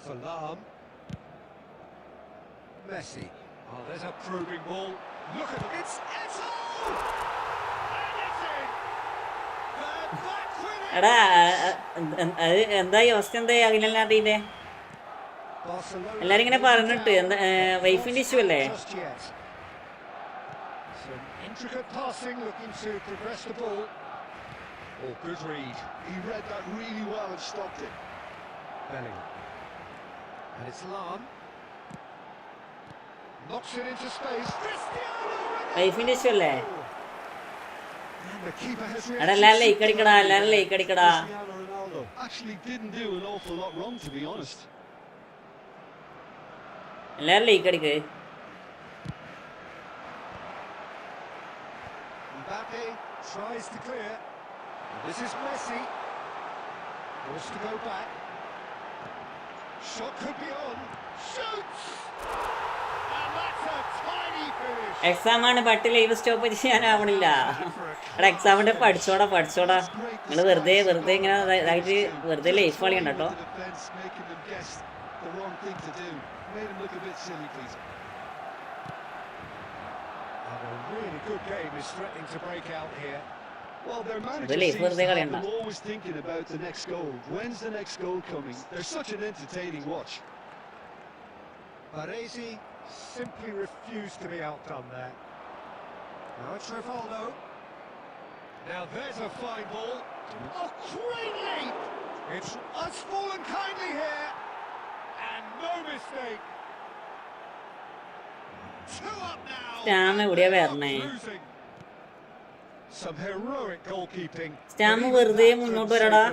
Salam. Messi. Oh, there's a probing ball. Look at it. It's Eto'o! എടാ എന്തായി അവസ്ഥ? എന്തായി അഖിലല്ലാത്തതിന്റെ? എല്ലാരും ഇങ്ങനെ പറഞ്ഞിട്ട് എന്താ വൈഫിന്റെ ഇഷ്യൂ അല്ലേ? Intricate passing, looking to progress the ball. Oh, good read. He read that really well and stopped it. Bellingham. And it's Lam. Knocks it into space. വൈഫിന്റെ ഇഷ്യൂ അല്ലേ? എടാ എല്ലാരും ലൈക്ക് അടിക്കടാ, എല്ലാരും ലൈക്ക് അടിക്കടാ. Actually didn't do an awful lot wrong, to be honest. എല്ലാരും like അടിക്ക്. Mbappe tries to clear. This is Messi. Wants to go back. Shot could be on. Shoots! And that's a tiny finish. എക്സാമാണ് but live stop ചെയ്യാനാവണില്ല. എടാ എക്സാമിന്റെ പഠിച്ചോടാ. നിങ്ങൾ വെറുതെ ഇങ്ങനെ ഇതായിട്ട് വെറുതെ ലൈഫ് കളിയണ്ട കേട്ടോ. A really good game is threatening to break out here. Well, their manager Really, seems to they got have in them that. always thinking about the next goal. When's the next goal coming? They're such an entertaining watch. Baresi simply refused to be outdone there. Now it's Rivaldo. Now there's a fine ball. Oh, great leap! It's us fallen kindly here. And no mistake. Two up now. സ്റ്റാം എവിടെയാ വരണേ? Losing. Some heroic goalkeeping. സ്റ്റാം വെറുതെ മുന്നോട്ട് വരടാ.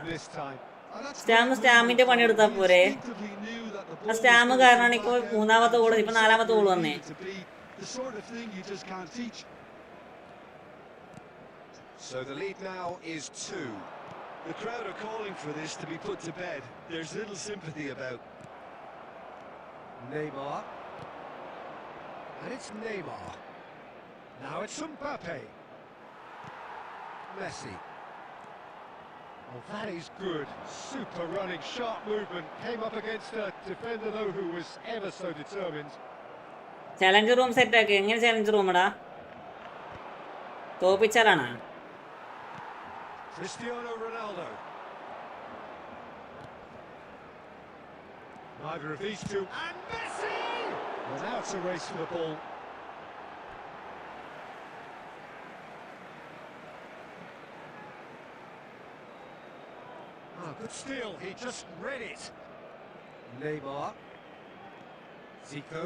സ്റ്റാമിന്റെ പണിയെടുത്താ പോരെ. ആ സ്റ്റാം കാരണമാണ് ഇപ്പൊ മൂന്നാമത്തെ goal, ഇപ്പൊ നാലാമത്തെ ഗോൾ വന്നേ. So the lead now is 2. The crowd are calling for this to be put to bed. There's little sympathy about. Neymar. And it's Neymar. Now it's Mbappe. Messi. Well, that is good. Super running, sharp movement. Came up against a defender, though, who was ever so determined. Challenge room set ആക്കി. എങ്ങനെ challenge room ഇടാ? തോപ്പിച്ചാലാണ്. Cristiano Ronaldo. Neither of these two. And Messi! Well, now it's a race for the ball. Oh, good steal. He just read it. Neymar. Zico.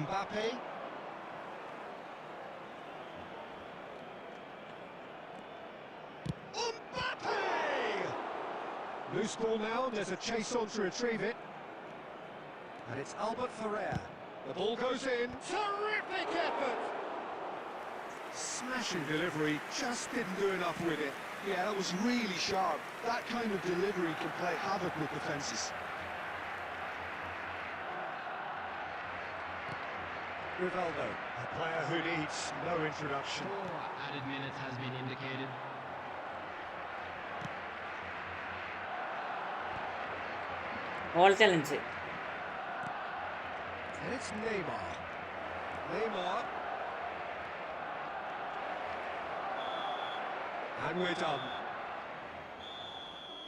Mbappe. Mbappe! Loose ball now, and there's a chase on to retrieve it. And it's Albert Ferrer. The ball goes in. Terrific effort! Smashing delivery, just didn't do enough with it. Yeah, that was really sharp. That kind of delivery can play havoc with defences. Rivaldo, a player who needs no introduction. 4 added minutes has been indicated. Goal challenge. And it's Neymar. Neymar. And we're done.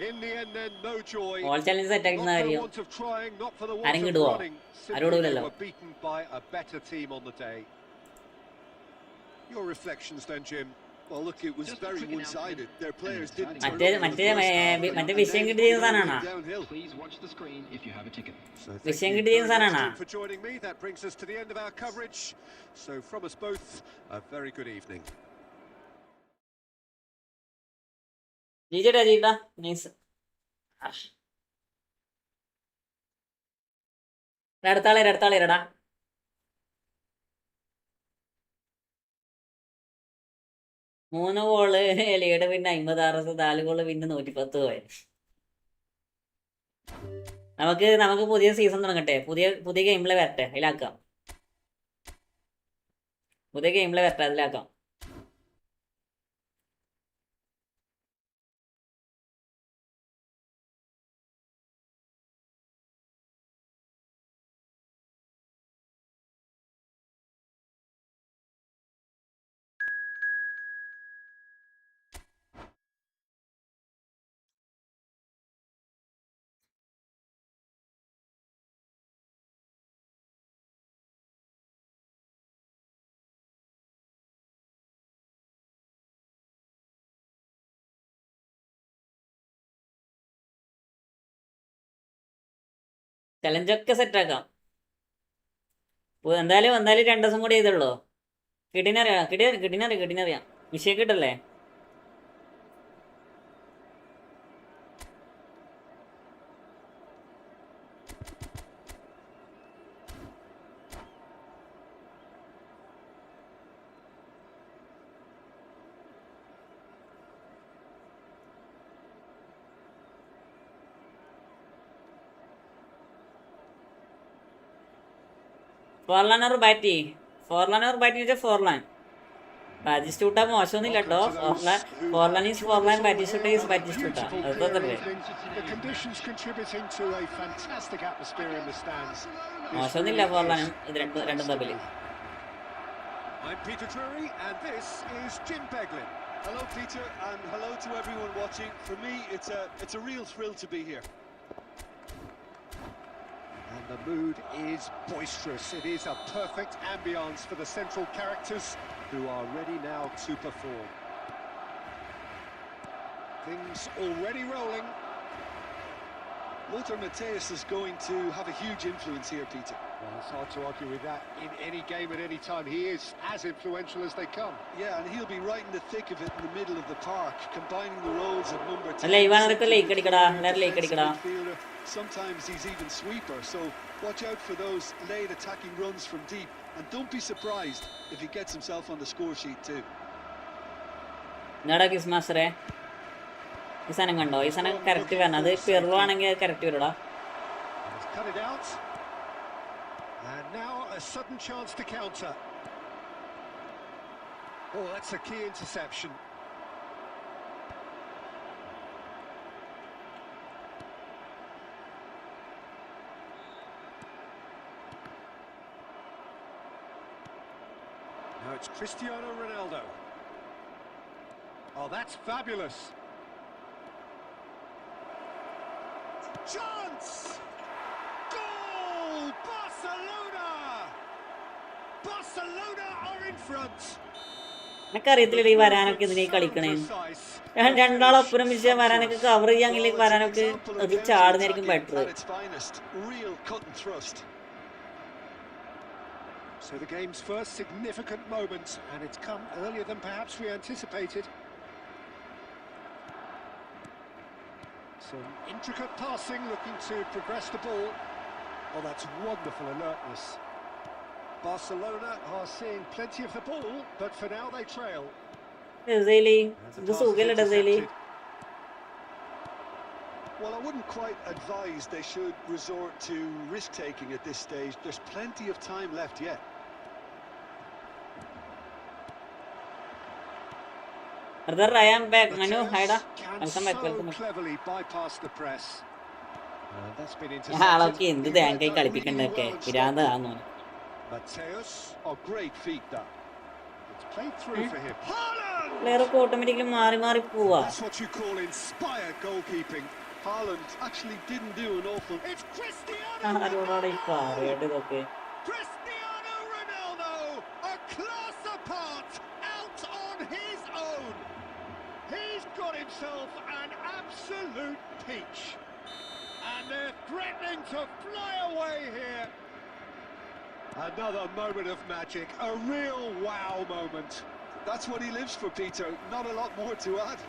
In the end then, no joy. Goal challenge set Not ആക്കുന്ന for കാര്യം want of trying, not for the want ആരെങ്കിലും of ഇടുവോ? running. ആരും Simply they ഇടൂലല്ലോ. were beaten by a better team on the day. Your reflections then, Jim? Well, look, it was very one-sided. Their players didn't. മറ്റേ വിഷയം കിട്ടിയ സാധനമാണോ? Please watch the screen if you have a ticket. So വിഷയം thank you കിട്ടിയ very much, സാധനമാണോ? Jim, for joining me. That brings us to the end of our coverage. So from us both, a very good evening. ജീജടാ nice. അടുത്താളേരടാ. മൂന്ന് ഗോള് lead, പിന്നെ 56, 4 goal, പിന്നെ 110 പോയി. നമുക്ക് പുതിയ സീസൺ തുടങ്ങട്ടെ. പുതിയ ഗെയിമിലെ വരട്ടെ, അതിലാക്കാം. അതിലാക്കാം. ചലഞ്ചൊക്കെ സെറ്റാക്കാം. എന്തായാലും 2 ദിവസം കൂടി ചെയ്തുള്ളൂ. കിട്ടിനറിയാം. വിഷയം കിട്ടല്ലേ? Forlan or Bati? Forlan or Bati വെച്ചാൽ ഫോർലാൻ. ബാറ്റിസ്റ്റൂട്ട മോശമൊന്നുമില്ല കേട്ടോ. Forlan is Forlan, Batistuta is Batistuta. അതല്ലേ മോശമൊന്നുമില്ല ഫോർലാനും ഇത് രണ്ടും തമ്മിൽ. I'm Peter Drury, and this is Jim Beglin. Hello, Peter, and hello to everyone watching. For me, it's a real thrill to be here. And the mood is boisterous. It is a perfect ambience for the central characters who are ready now to perform. Things already rolling. Lothar Matthäus is going to have a huge influence here, Peter. Well, it's hard to argue with that in any game at any time. He is as influential as they come. Yeah, and he'll be right in the thick of it in the middle of the park, combining the roles of number 10. Midfielder. Sometimes he's even sweeper, so watch out for those late attacking runs from deep, and don't be surprised if he gets himself on the score sheet too. Nada Kismasre. ഈ സാധനം കണ്ടോ? ഈ സാധനം correct വരണം. അത് Perlo ആണെങ്കിൽ അത് correct വരൂടാ. Cut it out. And now a sudden chance to counter. Oh, that's a key interception. Now it's Cristiano Ronaldo. Oh, that's fabulous. Chance! Goal! Barcelona! Barcelona are in front. എനിക്കറിയത്തില്ല ഈ വരാനൊക്കെ ഇതിലേക്ക് കളിക്കണേ. രണ്ടാളൊപ്പരം വിഷയ വരാനൊക്കെ cover ചെയ്യാമെങ്കിലേക്ക് വരാനൊക്കെ അത് ചാടുന്നതായിരിക്കും better. So the game's first significant moment, and it's come earlier than perhaps we anticipated. Some intricate passing, looking to progress the ball. Oh, that's wonderful alertness. Barcelona are seeing plenty of the ball, but for now they trail. Well, I wouldn't quite advise they should resort to risk-taking at this stage. There's plenty of time left yet. Brother, I am back. Manu, hide. Welcome back. Welcome back. Cleverly bypass the press. That's been okay, into the ankle കളിപ്പിക്കണ്ടൊക്കെ പിരാന്താന്നു. Matthäus, oh great feat that. It's played through for him. Haaland! Player ഒക്കെ automatically മാറി പോവാ. That's what you call inspired goalkeeping. Haaland actually didn't do an awful. It's Cristiano Ronaldo. Cristiano Ronaldo, a class apart, out on his own. He's got himself an absolute peach. And they're threatening to fly away here. Another moment of magic, a real wow moment. That's what he lives for, Peter. Not a lot more to add.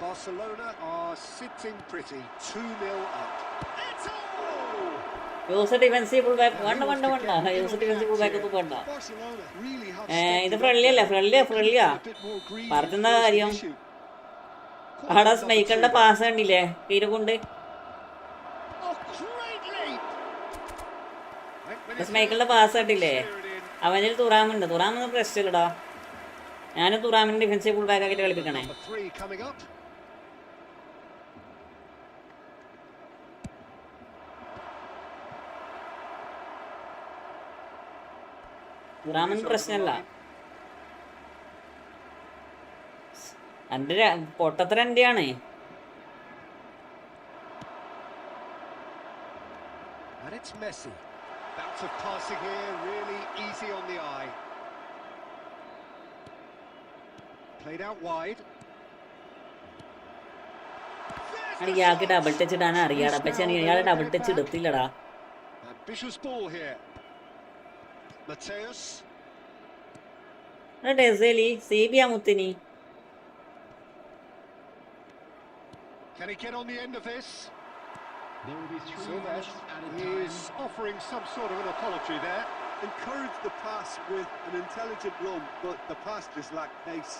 Barcelona are sitting pretty, 2-0 up. Use defensive fullback. One. Use defensive fullback to put down. ഇത് ഫ്രണ്ട്ലിയാ. പറഞ്ഞ കാര്യം അവിടെ സ്മൈക്കറിന്റെ pass കണ്ടില്ലേ? തീരെ കൊണ്ട് സ്മൈക്കറിന്റെ pass കണ്ടില്ലേ? അവനിൽ തുറാമുണ്ട്. തുറാമൊന്നും പ്രശ്നമില്ലടാ. ഞാനും തുറാമിന്റെ ഡിഫൻസീവ് ഫുൾ ബാക്ക് ആക്കിട്ട് കളിപ്പിക്കണേ. തുറാമൻ പ്രശ്നമല്ല. എന്റെ പൊട്ടത്തര എന്റെയാണ്. And it's Messi. Bounce of passing here, really easy on the eye. Played out wide. ഇയാൾക്ക് ഡബിൾ ടച്ച് ഇടാൻ അറിയാടാ. പക്ഷെ ഇയാളെ ഡബിൾ ടച്ച് എടുത്തില്ലടാ. Ambitious ball here. Matthäus. ഡെസേലി സേബിയ മുത്തിനി. Can he get on the end of this? There will be 3 So minutes at a he time. is offering some sort of an apology there. Encourage the pass with an intelligent run, but the pass just lacked pace.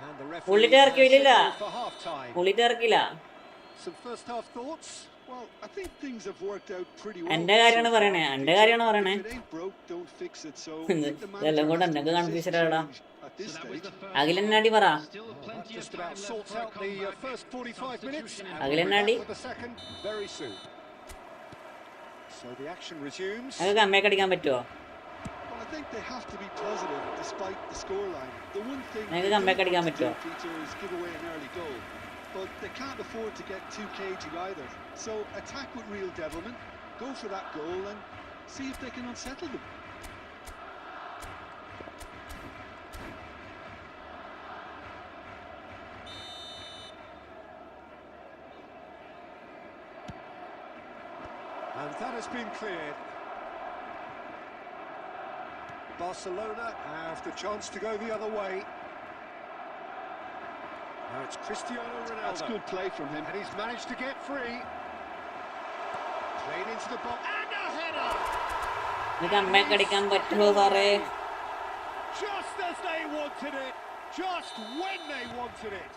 And the referee പുള്ളിട്ട് has ഇറക്കിയില്ല signalled for half time. പുള്ളിട്ട് ഇറക്കില്ല. Some first half thoughts? Well, I think things have worked out pretty well. എന്റെ കാര്യമാണ് പറയണേ, എന്റെ കാര്യമാണ് പറയണേ. If it ain't broke, don't fix it. So ഇതെല്ലാം കൂടെ എന്നൊക്കെ confusion ആടാ. at this stage. അഖിലെന്നാടി പറ. Still That plenty of just time about left sorts for a out the comeback. first 45 minutes. Substitution And Again, we'll be Andy? back with the second very soon. So the action resumes. അതൊക്കെ കമ്മയൊക്കെ അടിക്കാൻ പറ്റുമോ? Well, I think they have to be positive despite the scoreline. The one thing നിങ്ങൾക്ക് they don't comeback want അടിക്കാൻ to do, പറ്റുമോ? Peter, is give away an early goal. But they can't afford to get too cagey either. So attack with real devilment, go for that goal and see if they can unsettle them. And that has been cleared. Barcelona have the chance to go the other way. Now it's Cristiano Ronaldo. That's good play from him. And he's managed to get free. Played into the box. And a header! ഇത് കമ്മയൊക്കെ അടിക്കാൻ പറ്റുമോ സാറേ? Just as they wanted it. Just when they wanted it.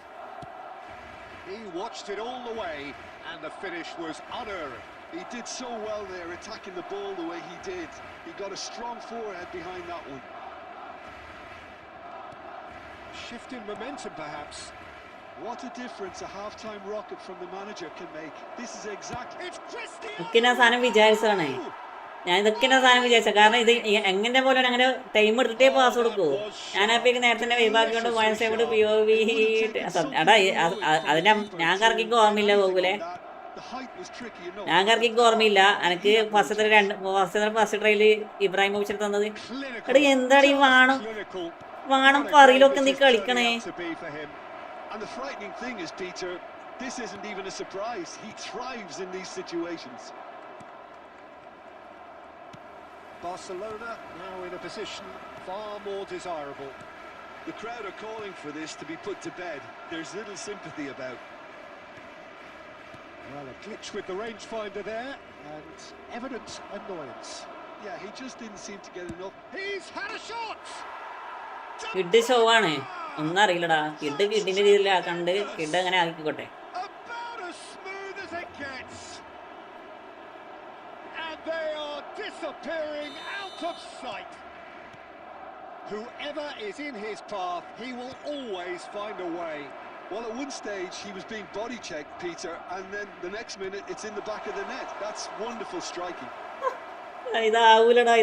He watched it all the way and the finish was unerring. He did so well there, attacking the ball the way he did. He got a strong forehead behind that one. Shift in momentum, perhaps. What a difference a half-time rocket from the manager can make. This is exactly... It's Cristiano! ഇതൊക്കെ ഞാൻ സാധനം വിചാരിച്ചതാണേ. ഞാൻ ഇതൊക്കെ ഞാൻ സാധനം വിചാരിച്ച കാരണം ഇത് എങ്ങനെ പോലെ അങ്ങനെ ടൈം എടുത്തിട്ടേ പാസ് കൊടുക്കൂ. ഞാനപ്പോഴേക്ക് നേരത്തെ തന്നെ വിഭാഗിക്കൊണ്ട് വയസ്സ് എവിടെ POV എടാ അതിന്റെ ഞാൻ കറക്കിക്ക് ഓർമ്മയില്ല പോകൂലേ. ഞാൻ കറക്കിക്ക് ഓർമ്മയില്ല. എനിക്ക് ഫസ്റ്റ് ട്രൈയില് ഇബ്രാഹിമോവിച്ച് തന്നത്. എടാ എന്താണ് ഈ വാണം പറയിലൊക്കെ നീ കളിക്കണേ. And the frightening thing is, Peter, this isn't even a surprise. He thrives in these situations. Barcelona now in a position far more desirable. The crowd are calling for this to be put to bed. There's little sympathy about. Well, a glitch with the rangefinder there and evident annoyance. Yeah, he just didn't seem to get enough. He's had a shot! Kid show ആണ്. ഒന്നും അറിയില്ലടാ. കിഡിന്റെ രീതിയിൽ കണ്ട് kid അങ്ങനെ ആക്കിക്കോട്ടെ. About as smooth as it gets. And they are disappearing out of sight. Whoever is in his path, he will always find a way. Well, at one stage he was being body checked, Peter, and then the next minute it's in the back of the net. That's wonderful striking. ഇതാവൂലടാ.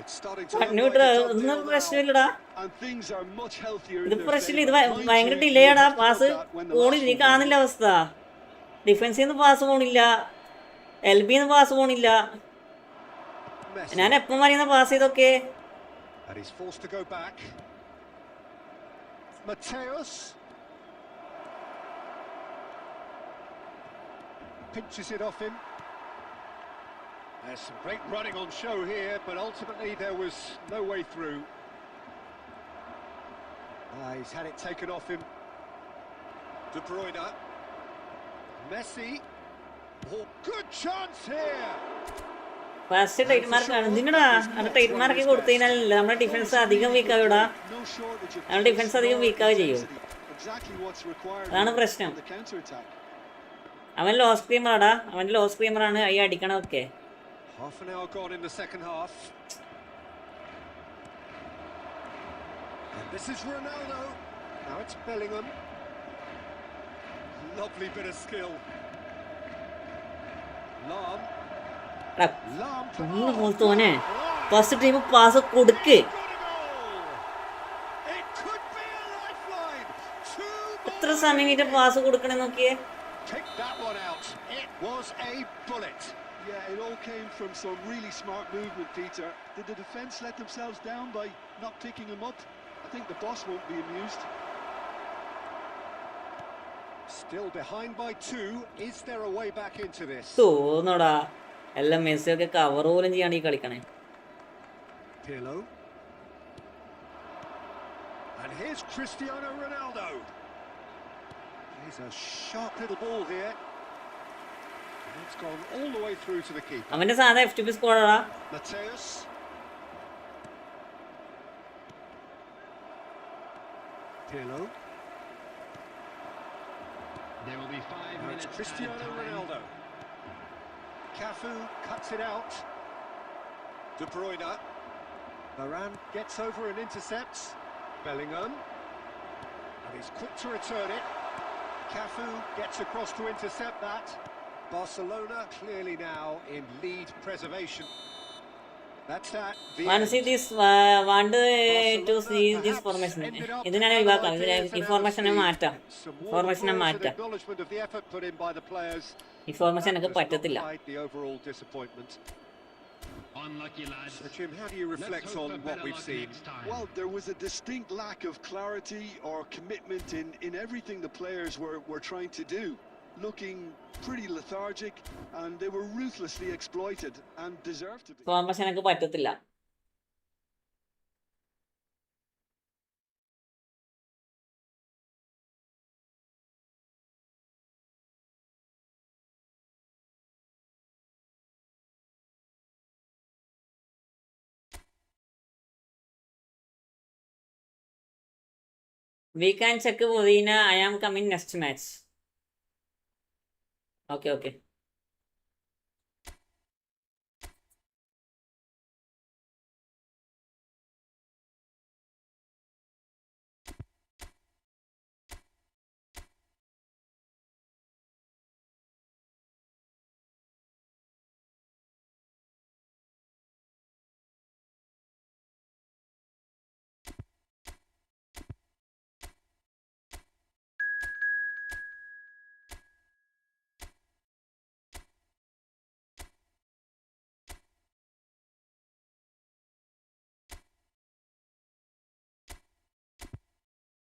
It's starting to look അന്നൂട്ട് like it's ഒന്നും uphill now. പ്രശ്നമില്ലടാ. And things are much healthier in ഇത് their പ്രശ്നമില്ല. ഇത് favour. ഭയങ്കര delay ആടാ. Pass പോണില്ല. നീ കാണുന്നില്ല അവസ്ഥ. ഡിഫൻസിൽ നിന്ന് പാസ് പോണില്ല. LB-ന്ന് പാസ് പോണില്ല. Messi. ഞാൻ എപ്പം പറയുന്ന പാസ് ചെയ്തൊക്കെ And he's forced to go back. Mateus. Pinches it off him. There's some great running on show here, but ultimately there was no way through. He's had it taken off him. De Bruyne. Messi. Oh, good chance here. First tight മാർക്കാണ്. ഇതിനടാ അത് tight mark കൊടുത്തു കഴിഞ്ഞാലല്ല നമ്മുടെ defence അധികം വീക്കാവിടാ. No shortage of നമ്മുടെ defence അധികം വീക്കാവുക ചെയ്യും. exactly what's required അതാണ് പ്രശ്നം. for the counter attack. അവൻ ലോ സ്ക്രീമറാടാ. അവൻ്റെ ലോ സ്ക്രീമറാണ് ഈ അടിക്കണമൊക്കെ. Half an hour gone in the second half. And this is Ronaldo. Now it's Bellingham. Lovely bit of skill. Lam. ഒന്ന് പോലത്തോനെ first time pass കൊടുക്ക്. എത്ര സമയം കഴിഞ്ഞിട്ട് പാസ് കൊടുക്കണേ നോക്കിയേ. Pick that one out. It was a bullet. Yeah, it all came from some really smart movement, Peter. Did the defence let themselves down by not picking him up? I think the boss won't be amused. Still behind by 2. Is there a way back into this? തോന്നടാ എല്ലാം മെസ്സിയൊക്കെ cover പോലും ചെയ്യാണ് ഈ കളിക്കണേ. Pirlo. And here's Cristiano Ronaldo. He's a sharp little ball here. And it's gone all the way through to the keeper. അവന്റെ സാധാ FTP Skoda. Mateus. Pirlo. it's Cristiano Ronaldo. Cafu cuts it out. De Bruyne. Varane gets over and intercepts. Bellingham. And he's quick to return it. Cafu gets across to intercept that. Barcelona clearly now in lead preservation. That's that. Want to see this? Want to see this formation? ഇതിനാണ് ഒഴിവാക്കാം. ഈ ഫോർമേഷനെ മാറ്റാം. ഫോർമേഷനെ മാറ്റാം. ഈ formation എനിക്ക് പറ്റത്തില്ല. Unlucky lads. So Jim, how do you reflect on what we've seen? Well, there was a distinct lack of clarity or commitment in everything the players were trying to do. Looking pretty lethargic, and they were ruthlessly exploited and deserved to be. Formation എനിക്ക് പറ്റത്തില്ല. We can check Vodina. I am coming next match. Okay.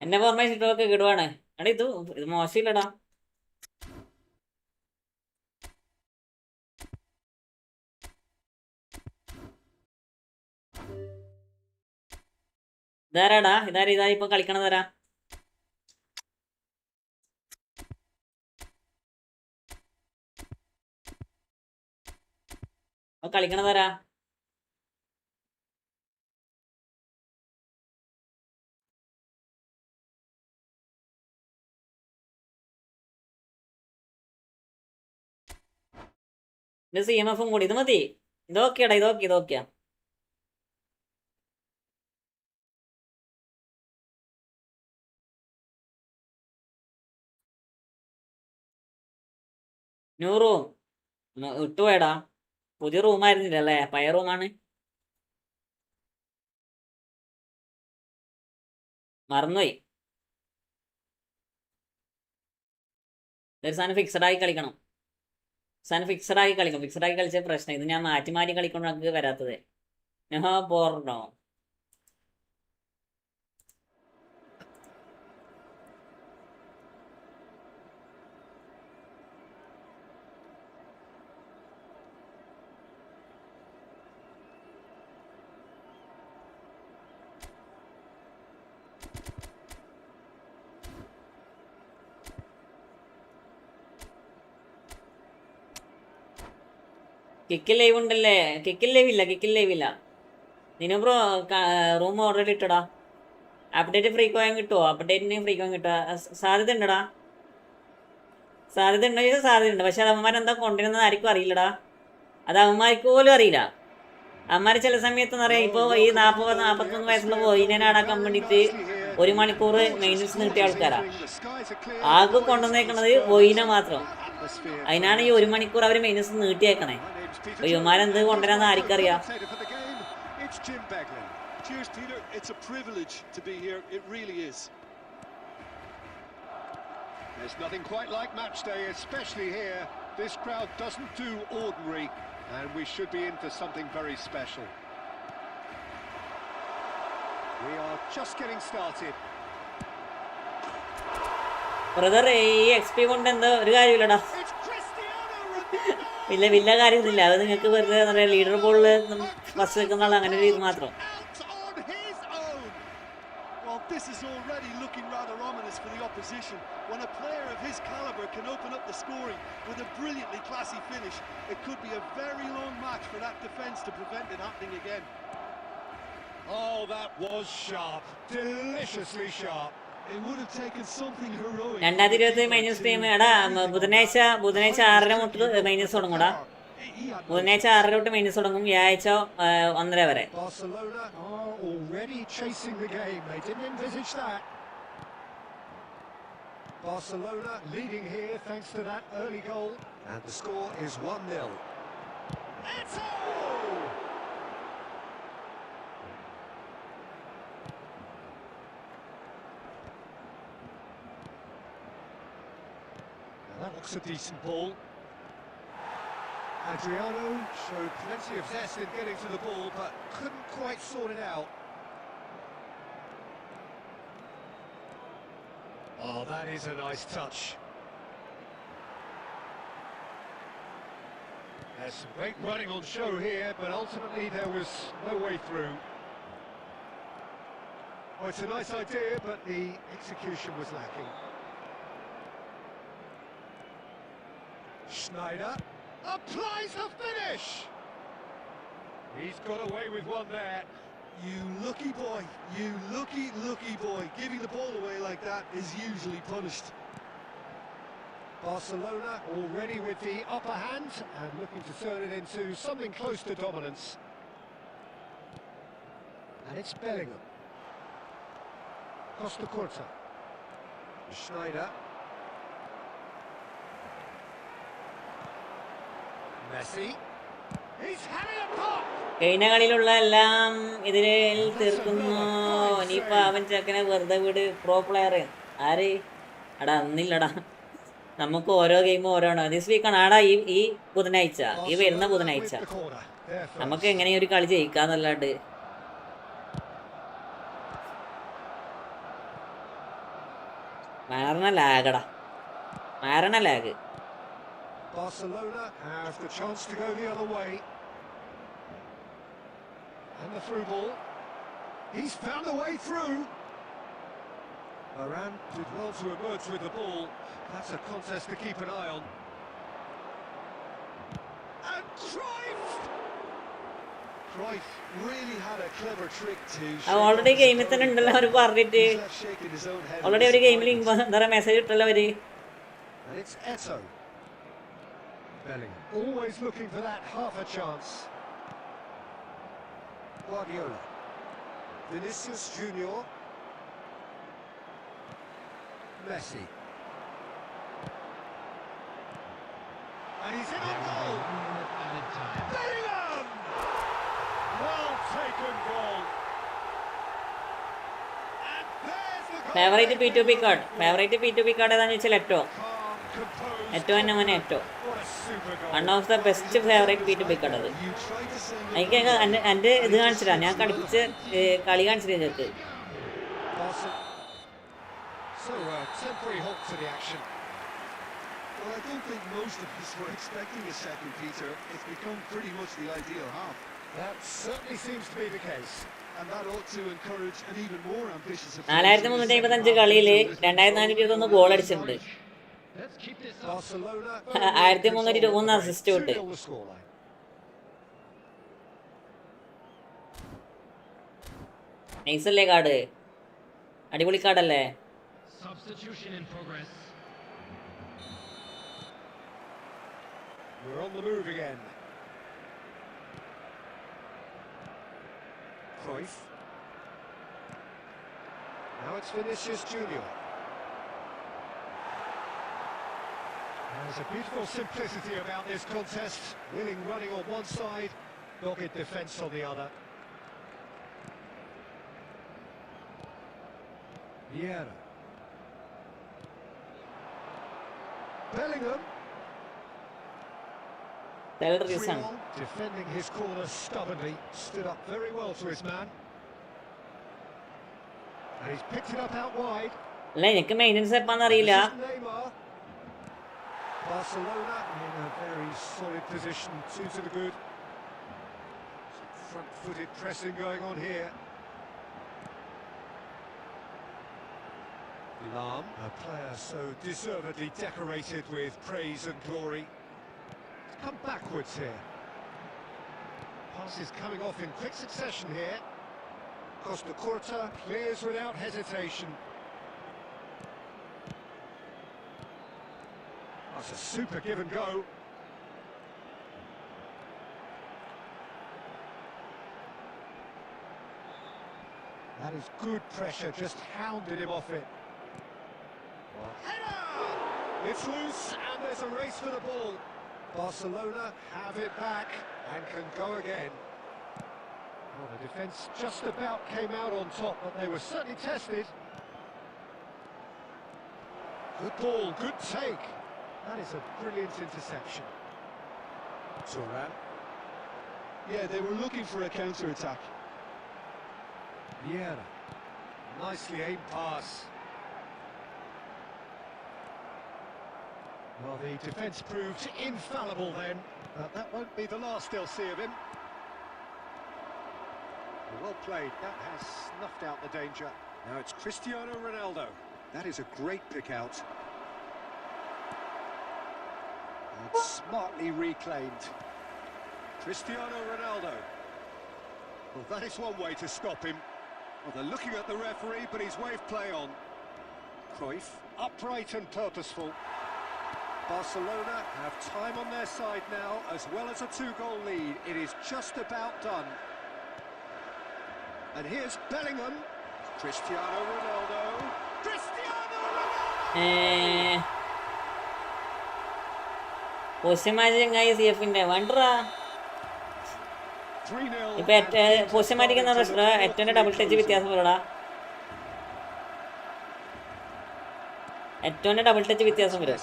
എന്നെ formation ഇട്ടൊക്കെ കിടുവാണ്. എടാ ഇത് മോശമില്ലടാ. ഇതാരാടാ? ഇതാ ഇപ്പൊ കളിക്കണതാരാ? കളിക്കണതാരാ? CMF കൂടി ഇത് മതി. ഇതൊക്കെയാടാ. ഇതൊക്കെയാ. ന്യൂ റൂം ഇട്ടുപോയടാ. പുതിയ റൂമായിരുന്നില്ല അല്ലേ? പഴയ റൂമാണ്. മറന്നുപോയി. സാധനം ഫിക്സഡ് ആയി കളിക്കണം. ഫിക്സഡ് ആക്കി കളിച്ച പ്രശ്നം. ഇത് ഞാൻ മാറ്റി കളിക്കണം. നമുക്ക് വരാത്തത് പോർണോ. കിക്കിൽ ലൈവ് ഉണ്ടല്ലേ? കിക്കിൽ ലൈവ് ഇല്ല. നിനു ബ്രോ റൂം ഓൾറെഡി ഇട്ടടാ. അപ്ഡേറ്റ് ഫ്രീ കോയിൻ കിട്ടുമോ? അപ്ഡേറ്റിന് ഫ്രീ കോയിൻ കിട്ടുക സാധ്യത ഉണ്ടടാ. സാധ്യത ഉണ്ട്. പക്ഷെ അത് അവന്മാരെന്താ കൊണ്ടുവരുന്നത് ആർക്കും അറിയില്ലടാ. അത് അവന്മാർക്ക് പോലും അറിയില്ല. അവന്മാർ ചില സമയത്ത് പറയാം, ഇപ്പോൾ ഈ 40-41 വയസ്സുള്ള ബോയിനെ അടക്കാൻ വേണ്ടിയിട്ട് 1 മണിക്കൂർ മെയിൻ്റനൻസ് കിട്ടിയ ആൾക്കാരാ. ആകെ കൊണ്ടുവന്നേക്കണത് ബോയിനെ മാത്രം. അതിനാണ് ഈ 1 മണിക്കൂർ അവർ മെയിൻ്റനൻസ് നീട്ടിയേക്കണേ. അപ്പൊ ഇവന്മാരെന്ത് കൊണ്ടുവരാന്ന് ആർക്കറിയാം. Cheers, Peter. It's a privilege to be here. It really is. There's nothing quite like match day, especially here. This crowd doesn't do ordinary, and we should be in for something very special. We are just getting started. Brother, ഈ XP കൊണ്ട് എന്താ ഒരു കാര്യമില്ലടാ. വലിയ കാര്യമൊന്നുമില്ല. അത് നിങ്ങൾക്ക് വെറുതെ leader ബോളിൽ ഫസ്റ്റ് വെക്കുന്ന അങ്ങനെ ഒരു ഇത് മാത്രം. This is already looking rather ominous for the opposition. When a player of his caliber can open up the scoring with a brilliantly classy finish, it could be a very long match for that defence to prevent it happening again. Oh, that was sharp. Deliciously sharp. It would have taken something heroic. 2020 minus time എടാ ബുധനാഴ്ച 6:30 മുതൽ minus തുടങ്ങൂടാ. ബുധനാഴ്ച 6:30 തൊട്ട് minus തുടങ്ങും. വ്യാഴാഴ്ച 1:30 വരെ. Barcelona are already chasing the game. They didn't envisage that. Barcelona leading here thanks to that early goal. And the score is 1-0. Eto! Now that looks a decent ball. Adriano showed plenty of zest in getting to the ball, but couldn't quite sort it out. Oh, that is a nice touch. There's some great running on show here, but ultimately there was no way through. Oh, it's a nice idea, but the execution was lacking. Schneider applies the finish! He's got away with one there. You lucky boy, you lucky boy. Giving the ball away like that is usually punished. Barcelona already with the upper hand and looking to turn it into something close to dominance. And it's Bellingham. Costa Curta. Schneider. Messi. He's having a pop! കഴിഞ്ഞ കളിയിലുള്ള എല്ലാം ഇതിൽ തീർക്കുന്നു. ഇനിയിപ്പോൾ അവൻ ചെക്കനെ വെറുതെ വിട്. Pro player ആര് എടാ ഒന്നില്ലടാ. നമുക്ക് ഓരോ ഗെയിമും ഓരോണോ. ദിസ് വീക്കാണ് ആടാ ഈ ബുധനാഴ്ച, ഈ വരുന്ന ബുധനാഴ്ച നമുക്ക് എങ്ങനെയും ഒരു കളി ജയിക്കാന്നല്ലാണ്ട്. മാരണ ലാഗടാ, മാരണ lag. Barcelona have the chance to go the other way. And the through ball. He's found a way through. Varane did well to emerge with the ball. That's a contest to keep an eye on. And Cruyff! Cruyff really had a clever trick to. Already ഗെയിമിൽ തന്നെ ഉണ്ടല്ലോ അവർ പറഞ്ഞിട്ട്. Already ഒരു ഗെയിമിൽ എന്താ പറയുക message ഇട്ടല്ലോ അവര്. And it's Eto. Bellingham always looking for that half a chance. Guardiola. Vinicius Junior. Messi. And he's in on goal. Bellingham! Well taken goal. And there's the goal. Favourite P2P card, favourite P2P card ഏതാണെന്ന് വെച്ചാൽ Eto'o. Eto'o തന്നെ മോനെ Eto'o. One of the best favourite P2P card അത്. എനിക്ക് എൻ്റെ ഇത് കാണിച്ചിട്ടാ, ഞാൻ കളിപ്പിച്ച് കളി കാണിച്ചിട്ട് നിങ്ങൾക്ക്. So temporary halt to the action. Well, I don't think most of us were expecting a second, Peter. It's become pretty much the ideal half. That certainly seems to be the case. And that ought to encourage an even more ambitious approach. 4355 കളിയിൽ 2421 goal അടിച്ചിട്ടുണ്ട്. 1323 assist ഉണ്ട്. നൈസല്ലേ card, അടിപൊളി കാർഡല്ലേ. Substitution in progress. We're on the move again. Cruyff. Now it's Vinicius Junior. There's a beautiful simplicity about this contest. Willing running on one side, dogged defence on the other. Vieira. Bellingham. Defending his corner stubbornly, stood up very well to his man. And he's picked it up out wide. അല്ല എനിക്ക് maintenance എപ്പാന്ന് അറിയില്ല. Barcelona in a very solid position, two to the good. Some front-footed pressing going on here. Lam, a player so deservedly decorated with praise and glory. It's come backwards here. Passes coming off in quick succession here. Costa Curta clears without hesitation. That's a super give and go. That is good pressure, just hounded him off it. Header! It's loose and there's a race for the ball. Barcelona have it back and can go again. Well, the defence just about came out on top, but they were certainly tested. Good ball, good take. That is a brilliant interception. Turan. Yeah, they were looking for a counter-attack. Vieira. Nicely aimed pass. Well, the defence proved infallible then, but that won't be the last they'll see of him. Well played, that has snuffed out the danger. Now it's Cristiano Ronaldo. That is a great pick out. And smartly reclaimed. Cristiano Ronaldo. Well, that is one way to stop him. Well, they're looking at the referee, but he's waved play on. Cruyff, upright and purposeful. Barcelona have time on their side now, as well as a 2-goal lead. It is just about done. And here's Bellingham. Cristiano Ronaldo. Cristiano Ronaldo! പോസ്റ്റ്മാച്ച് ചങ്ങായി CF-ന്റെ വണ്ടറാ. 3-0. ഇപ്പൊ പോസ്റ്റ്മാറ്റിക്കുന്ന ഏറ്റവും double touch വ്യത്യാസം വരടാ. ഏറ്റവും double touch വ്യത്യാസം വരും.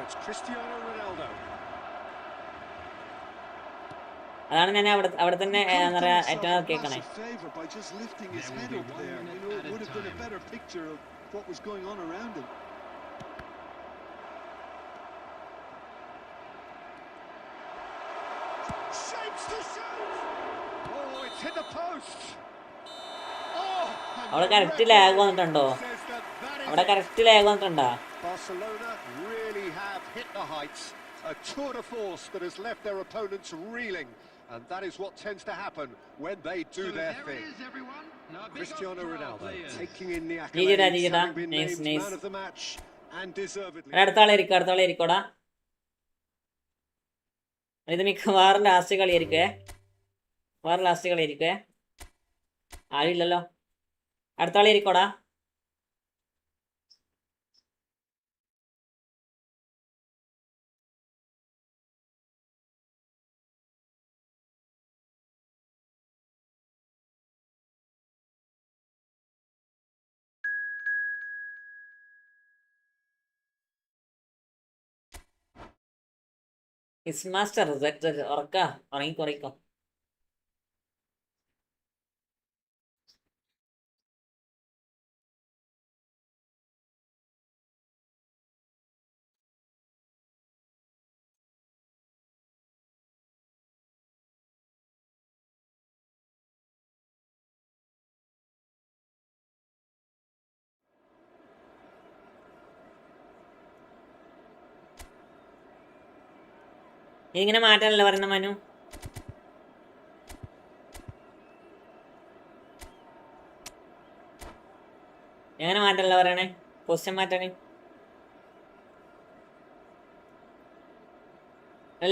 It's Cristiano Ronaldo. അതാണ് ഞാൻ അവിടെ തന്നെ എന്താ പറയാ ഏറ്റവും കേൾക്കണേ. By just lifting his head up there, you know, it would have been a better picture of what was going on around him. Shapes to shoot. Oh, it's hit the post. Oh, അവിടെ correct lag വന്നിട്ടുണ്ടോ? അവിടെ correct lag വന്നിട്ടുണ്ടോ? Barcelona really have hit the heights. A tour de force that has left their opponents reeling. And that is what tends to happen when they do their thing. Cristiano Ronaldo taking in the accolades, having been named man of the match, and deservedly. അടുത്താളെ ഇരിക്കോടാ. ഇത് മിക്കവാറും last കളിയായിരിക്കുവേ. ആരില്ലല്ലോ. അടുത്താളെ ഇരിക്കോടാ. Master ഉറങ്ങിക്കോ. ഇങ്ങനെ മാറ്റാനല്ലേ പറയുന്ന മനു? എങ്ങനെ മാറ്റാനല്ലേ പറയണേ? Position മാറ്റാന്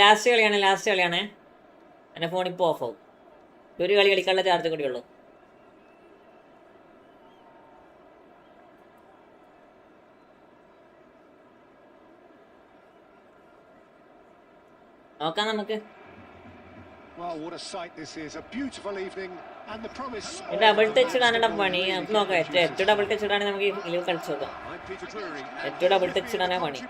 last കളിയാണ്. എൻ്റെ ഫോൺ ഇപ്പോൾ ഓഫ് ആവും. ഒരു കളി കളിക്കാനുള്ള ചാർജ് കൂടി ഉള്ളൂ. നോക്കാം നമുക്ക്. ഡബിൾ ടച്ച് ഇടാനാണ് പണി. നമുക്ക് നോക്കാം. ഏറ്റവും ഡബിൾ ടച്ച് ഇടാണെങ്കിൽ നമുക്ക് ഇതിൽ കളിച്ചു നോക്കാം. ഏറ്റവും ഡബിൾ ടച്ച് ഇടാനാണ് പണി.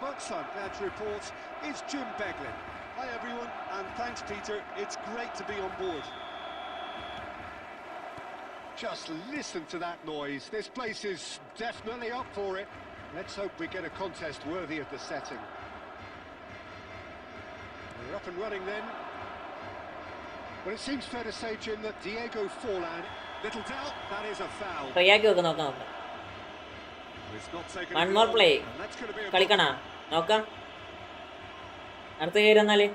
Hi everyone, and thanks Peter. It's great to be on board. Just listen to that noise. This place is definitely up for it. Let's hope we get a contest worthy of the setting. We're up and running then. Well, it seems fair to say, Jim, that Diego Forlan, little doubt, that is a foul. നോക്കാം. One more play. കളിക്കണ നോക്കാം. അടുത്ത കയറി വന്നാല്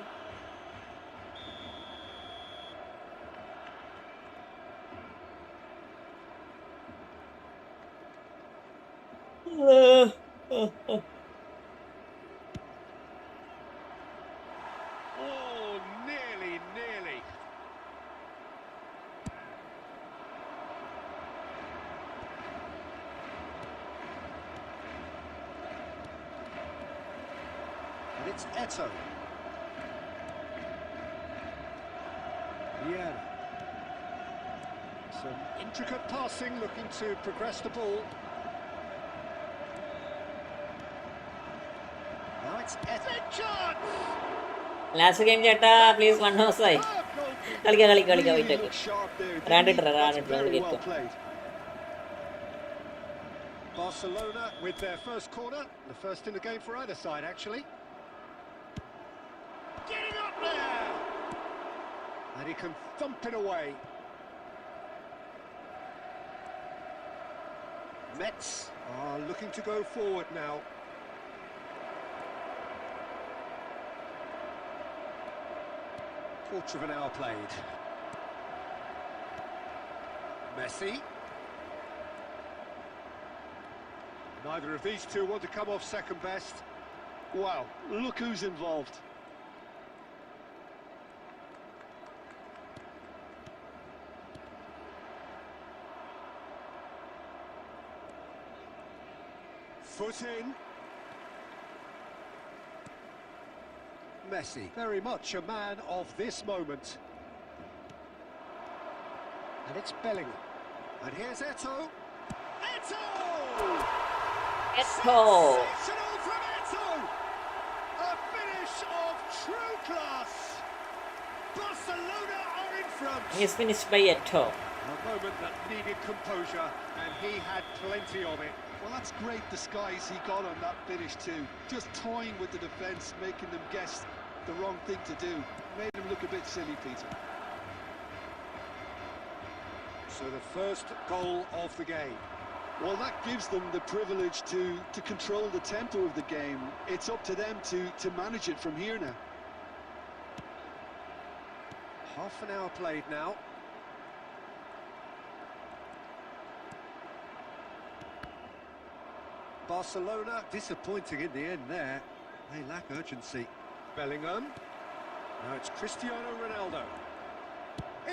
it's Eto. Yeah. Some intricate passing, looking to progress the ball. Now it's Eto. Last game ചേട്ടാ please 1 hours ആയി. കളിക്കാം Really looked sharp there, didn't he? That's very well played. Barcelona with their first corner, the first in the game for either side, actually. Getting up there! And he can thump it away. Mets are looking to go forward now. Quarter of an hour played. Messi. Neither of these two want to come off second best. Wow, look who's involved. Foot in. Messi, very much a man of this moment. And it's Bellingham. And here's Eto. Eto! Eto! Sensational from Eto! A finish of true class. Barcelona are in front. He's finished by Eto. A moment that needed composure, and he had plenty of it. Well, that's great disguise he got on that finish too. Just toying with the defence, making them guess the wrong thing to do. Made him look a bit silly, Peter. So the first goal of the game. Well, that gives them the privilege to control the tempo of the game. It's up to them to manage it from here now. Half an hour played now. Barcelona disappointing in the end there. They lack urgency. Bellingham. Now it's Cristiano Ronaldo.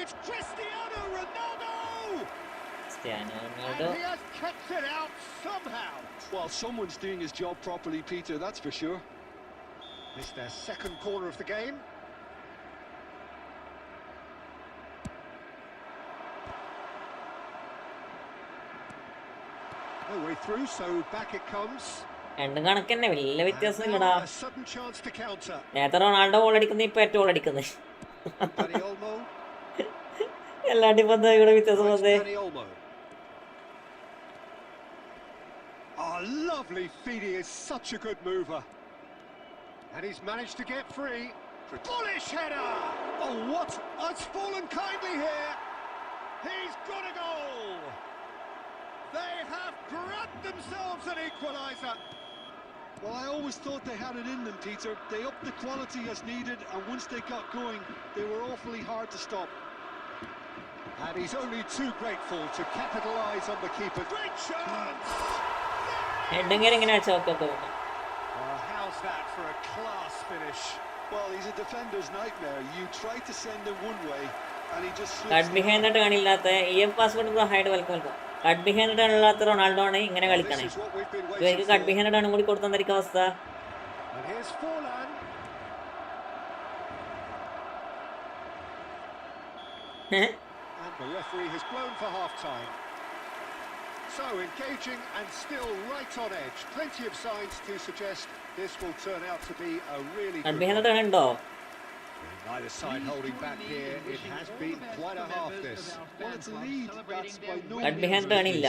It's Cristiano Ronaldo! And he has kept it out somehow. Well, someone's doing his job properly, Peter, that's for sure. It's their second corner of the game. No way through, so back it comes. രണ്ടും കണക്കന്നെ വലിയ വ്യത്യാസമില്ലടാ. A sudden chance to counter. നേരത്തെ Ronaldo goal അടിക്കുന്ന ഇപ്പൊ ഏറ്റവും goal അടിക്കുന്നത്. Dani Olmo. എല്ലാട്ടി ഇപ്പൊ ഇവിടെ വ്യത്യാസം വന്നേ. Dani Olmo. Oh, lovely feed. He is such a good mover. And he's managed to get free. Bullish header! Oh, what? It's fallen kindly here. He's got a goal. They have grabbed themselves an equaliser. Well, I always thought they had it in them, Peter. They upped the quality as needed, and once they got going, they were awfully hard to stop. And he's only too grateful to capitalise on the keeper. Great chance! How's that for a class finish? Well, he's a defender's nightmare. You try to send him one way, and he just slips. Cut behind ആയിട്ട് കാണില്ലാത്ത EF password hide welcome cut behind ആണല്ലാത്ത Ronaldo ആണ് ഇങ്ങനെ കളിക്കണേ. ഇവർക്ക് cut behind ആണ് കൂടി കൊടുത്തന്നിരിക്കുന്ന അവസ്ഥ. And here's Forlan. And the referee has blown for half-time. So engaging and still right on edge. Plenty of signs to suggest this will turn out to be a really cut good behind one. ഉണ്ടോ? Neither side holding back here. It has been quite a half this. Well, it's a lead. That's by no Kart means behind കാണില്ല.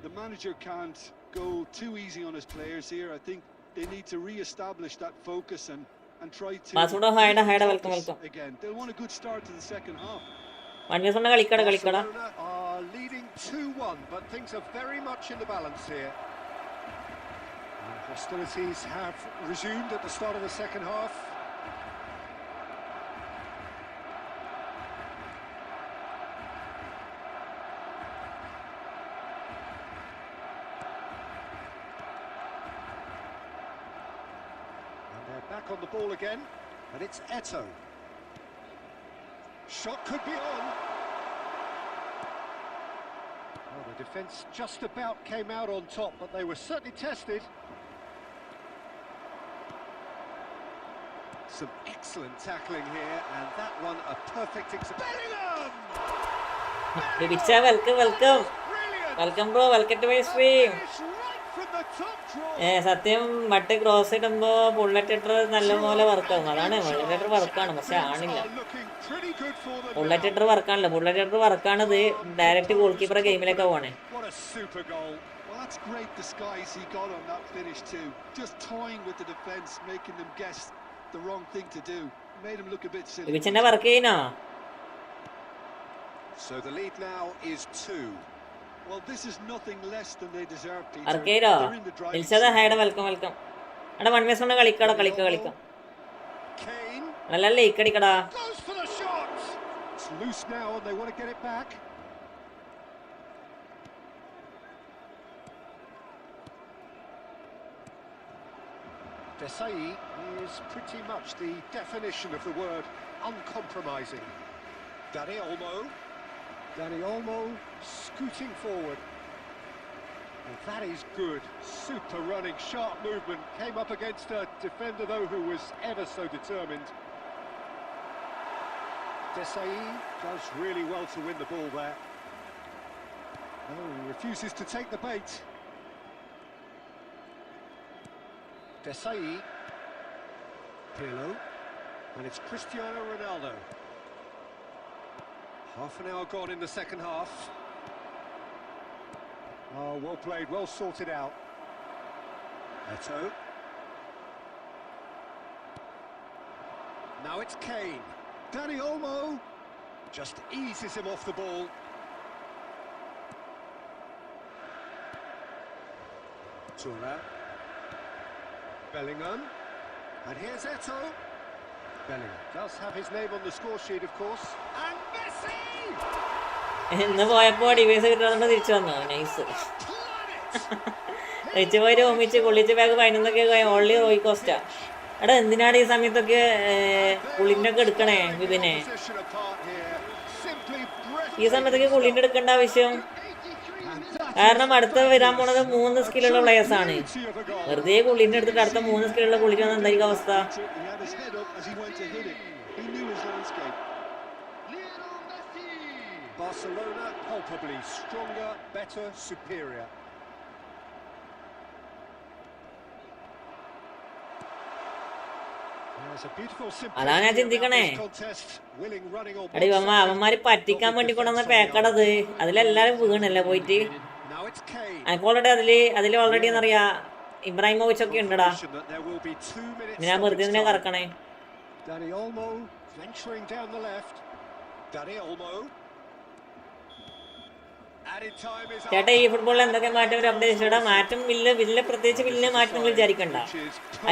the manager can't go too easy on his players here. I think they need to re-establish that focus and try to password hide welcome welcome. again. They'll want a good start to the second half. 1 minute കൊണ്ട് കളിക്കട. Barcelona are leading 2-1, but things are very much in the balance here. And hostilities have resumed at the start of the second half. And they're back on the ball again, and it's Eto. Shot could be on. Well, the defence just about came out on top, but they were certainly tested. Some excellent tackling here, and that one a perfect example. Bellingham! Bibicha, welcome. Welcome bro, welcome to my stream. സത്യം മറ്റേ cross ഇടുമ്പോ bullet ഇട്ടർ നല്ലപോലെ വർക്കാവും. അതാണ് bullet ഇട്ടർ വർക്കാണ്, പക്ഷെ ആണില്ല. Bullet ഇട്ടർ വർക്കാണല്ലോ, ബുള്ളറ്റ് ഇട്ടർ വർക്കാണിത്. ഡയറക്റ്റ് ഗോൾ കീപ്പറെ ഗെയിമിലേക്ക് പോവാണ്. That's great disguise he got on that finish too. Just toying with the defence, making them guess the wrong thing to do. Made him look a bit silly. ബിബിച്ചന്റെ work ചെയ്യുന്നോ? So the lead now is 2. Well, this is nothing less than they deserve, Peter. Arkero, Ilshada had a welcome. And one miss on a Kalika. Kane Lala Kadikada. goes for the shot. It's loose now and they want to get it back. Desai is pretty much the definition of the word uncompromising. Dani Olmo scooting forward. And that is good. Super running, sharp movement. Came up against a defender though who was ever so determined. Desai does really well to win the ball there. No, he refuses to take the bait. Desai, Pirlo, and it's Cristiano Ronaldo. Half an hour gone in the second half. Oh, well played, well sorted out. Eto. Now it's Kane. Dani Olmo just eases him off the ball. Tura. Bellingham. And here's Eto. Bellingham does have his name on the score sheet, of course. And Messi! ഇന്ന് പോയപ്പോ device കിട്ടാതെ തിരിച്ചു വന്നു. Nice. തിരിച്ചു പോയിട്ട് ഒമിച്ച് കുളിച്ച് bag 11 only Roy Costa. എടാ എന്തിനാണ് ഈ സമയത്തൊക്കെ കുളിനൊക്കെ എടുക്കണേ വിപിനെ? ഈ സമയത്തൊക്കെ കുളിൻ്റെ എടുക്കേണ്ട ആവശ്യം? കാരണം അടുത്ത വരാൻ പോണത് 3 സ്കില്ലുള്ള പ്ലേയേഴ്സ് ആണ്. വെറുതെ കുളിൻ്റെ എടുത്തിട്ട് അടുത്ത 3 സ്കില്ലുള്ള കുളിക്ക് വന്ന എന്തായിരിക്കും അവസ്ഥ? Barcelona palpably stronger, better, superior. അതാണ് ഞാൻ ചിന്തിക്കണേ. എടി അവന്മാര് പറ്റിക്കാൻ വേണ്ടി കൊണ്ടുവന്ന പാക്കടത്, അതിലെല്ലാരും വീണല്ലേ പോയിട്ട്. എനിക്ക് ഓൾറെഡി അതില് ഓൾറെഡി എന്നറിയാ ഇബ്രാഹിമോവിച്ച് ഒക്കെ ഉണ്ടടാ. ഞാൻ വെറുതെ ഇതിനെ കറക്കണേ. ചേട്ടാ ഈ ഫുട്ബോളിൽ എന്തൊക്കെ മാറ്റം ഒരു അപ്ഡേറ്റ് ചേട്ടാ? മാറ്റം പ്രത്യേകിച്ച് വലിയ മാറ്റം നിങ്ങൾ വിചാരിക്കണ്ട.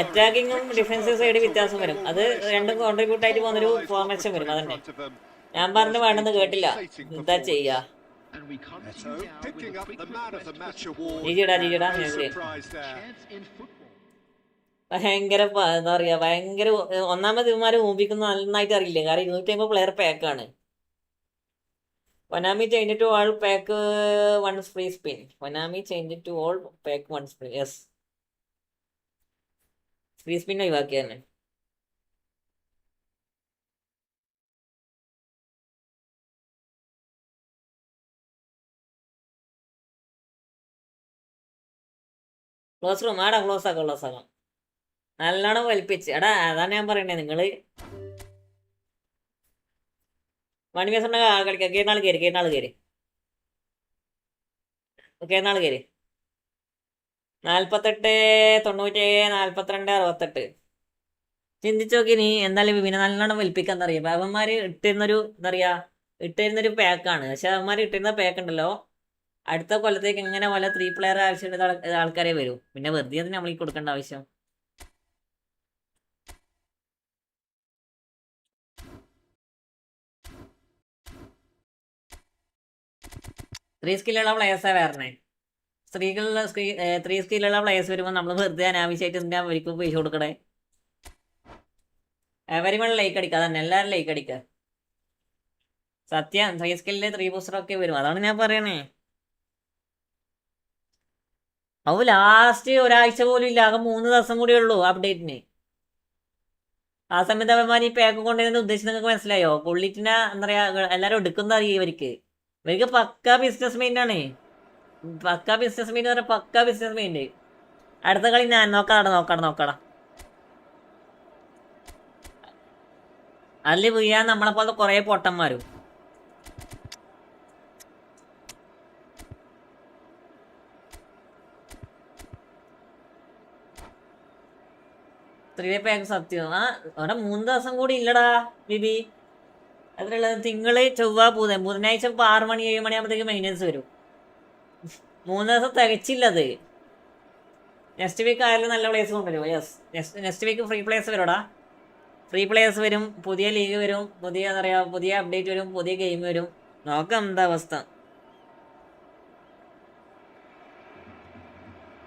അറ്റാക്കിങ്ങും ഡിഫൻസീവ് സൈഡ് വ്യത്യാസം വരും. അത് രണ്ടും കോൺട്രിബ്യൂട്ട് ആയിട്ട് പോകുന്നൊരു ഫോർമേഷൻ വരും. അതന്നെ ഞാൻ പറഞ്ഞു വേണമെന്ന് കേട്ടില്ല. എന്താ ചെയ്യാ? ജിജിടാ ഭയങ്കര എന്താ പറയാ, ഭയങ്കര ഒന്നാമത് ഇവന്മാര് ഊപിക്കുന്ന നന്നായിട്ട് അറിയില്ല. കാരണം 250 പ്ലെയർ പാക്കാണ്. Konami changed to all pack one free spin. Konami changed to all pack one spin. Yes. Free spin ഒഴിവാക്കിയാണ്. ക്ലോസ് റൂം ആടാ, ക്ലോസ് ആക്കാം. നല്ലോണം വലിപ്പിച്ച്. എടാ അതാണ് ഞാൻ പറയണേ, നിങ്ങള് മണിമേസം കളിക്കാം. കേരള കയറി 48 97 42 68. ചിന്തിച്ചു നോക്കി നീ. എന്തായാലും പിന്നെ നല്ലോണം വലിപ്പിക്കാൻ അറിയാം. അവന്മാര് ഇട്ടിരുന്നൊരു പാക്കാണ്. പക്ഷെ അവന്മാര് ഇട്ടിരുന്ന പാക്ക് ഉണ്ടല്ലോ, അടുത്ത കൊല്ലത്തേക്ക് എങ്ങനെ പോലെ 3 പ്ലെയർ ആവശ്യമുള്ള ആൾക്കാരെ വരും. പിന്നെ വെറുതെ അതിന് നമ്മൾ കൊടുക്കേണ്ട ആവശ്യം? 3 സ്കില്ലുള്ള പ്ലേയേഴ്സാണ് വരണേ. 3 സ്കില്ലുള്ള പ്ലേയേഴ്സ് വരുമ്പോൾ നമ്മൾ വെറുതെ അനാവശ്യമായിട്ട് എന്തിനാ അവർക്ക് പൈസ കൊടുക്കണേ? എവരിവൺ ലൈക്ക് അടിക്കുക. അതന്നെ, എല്ലാവരും ലൈക്ക് അടിക്കുക. സത്യം 3 സ്കില്ലിൽ 3 ബൂസ്റ്ററൊക്കെ വരും. അതാണ് ഞാൻ പറയണേ. അവ ലാസ്റ്റ് ഒരാഴ്ച പോലും ഇല്ല, ആകെ 3 ദിവസം കൂടി ഉള്ളൂ അപ്ഡേറ്റിന്. ആ സമയത്ത് അവന്മാർ ഈ പാക്ക് കൊണ്ടുവരുന്ന ഉദ്ദേശം നിങ്ങൾക്ക് മനസ്സിലായോ? പുള്ളിറ്റിനെ എന്താ പറയാ എല്ലാരും എടുക്കുന്ന അറിയാം ഇവർക്ക് പക്കാ ബിസിനസ് മൈൻഡ് ആണ്. പക്കാ ബിസിനസ് മൈൻഡ് പറഞ്ഞാൽ പക്കാ ബിസിനസ് മൈൻഡ്. അടുത്ത കളി ഞാൻ നോക്കാടാ. അതിൽ വീഴാൻ നമ്മളെ പോലത്തെ കുറെ പൊട്ടന്മാരും. പാക്ക് സത്യം. അവിടെ 3 ദിവസം കൂടി ഇല്ലടാ ബിബി. അതിലുള്ളത് തിങ്കള് ചൊവ്വ ബുധനാഴ്ച 6 മണി 7 മണിയാകുമ്പോഴത്തേക്ക് മെയിൻ്റെനൻസ് വരും. 3 ദിവസം തികച്ചില്ലത്. നെക്സ്റ്റ് വീക്ക് ആയാലും നല്ല പ്ലേസ് കൊണ്ടുവരും. Yes, next week free place വരുംടാ. ഫ്രീ പ്ലേയേഴ്സ് വരും, പുതിയ ലീഗ് വരും, പുതിയ എന്താ പറയുക, പുതിയ അപ്ഡേറ്റ് വരും, പുതിയ ഗെയിം വരും. നോക്കാം എന്താ അവസ്ഥ.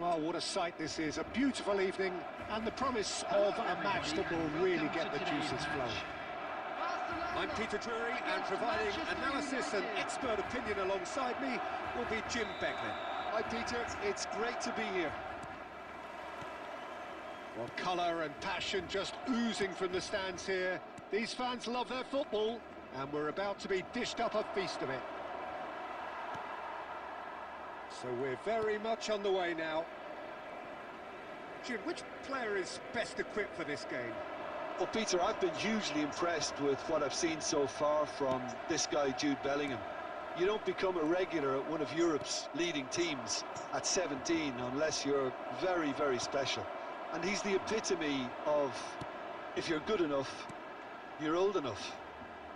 Well, what a sight this is. A beautiful evening and the promise of a match that will really get the juices flowing. I'm Peter Drury, and providing analysis and expert opinion alongside me will be Jim Beckley. Hi Peter, it's great to be here. Well, colour and passion just oozing from the stands here. These fans love their football, and we're about to be dished up a feast of it. So we're very much on the way now. Jim, which player is best equipped for this game? Well, Peter, I've been hugely impressed with what I've seen so far from this guy, Jude Bellingham. You don't become a regular at one of Europe's leading teams at 17 unless you're very, very special. And he's the epitome of, if you're good enough, you're old enough.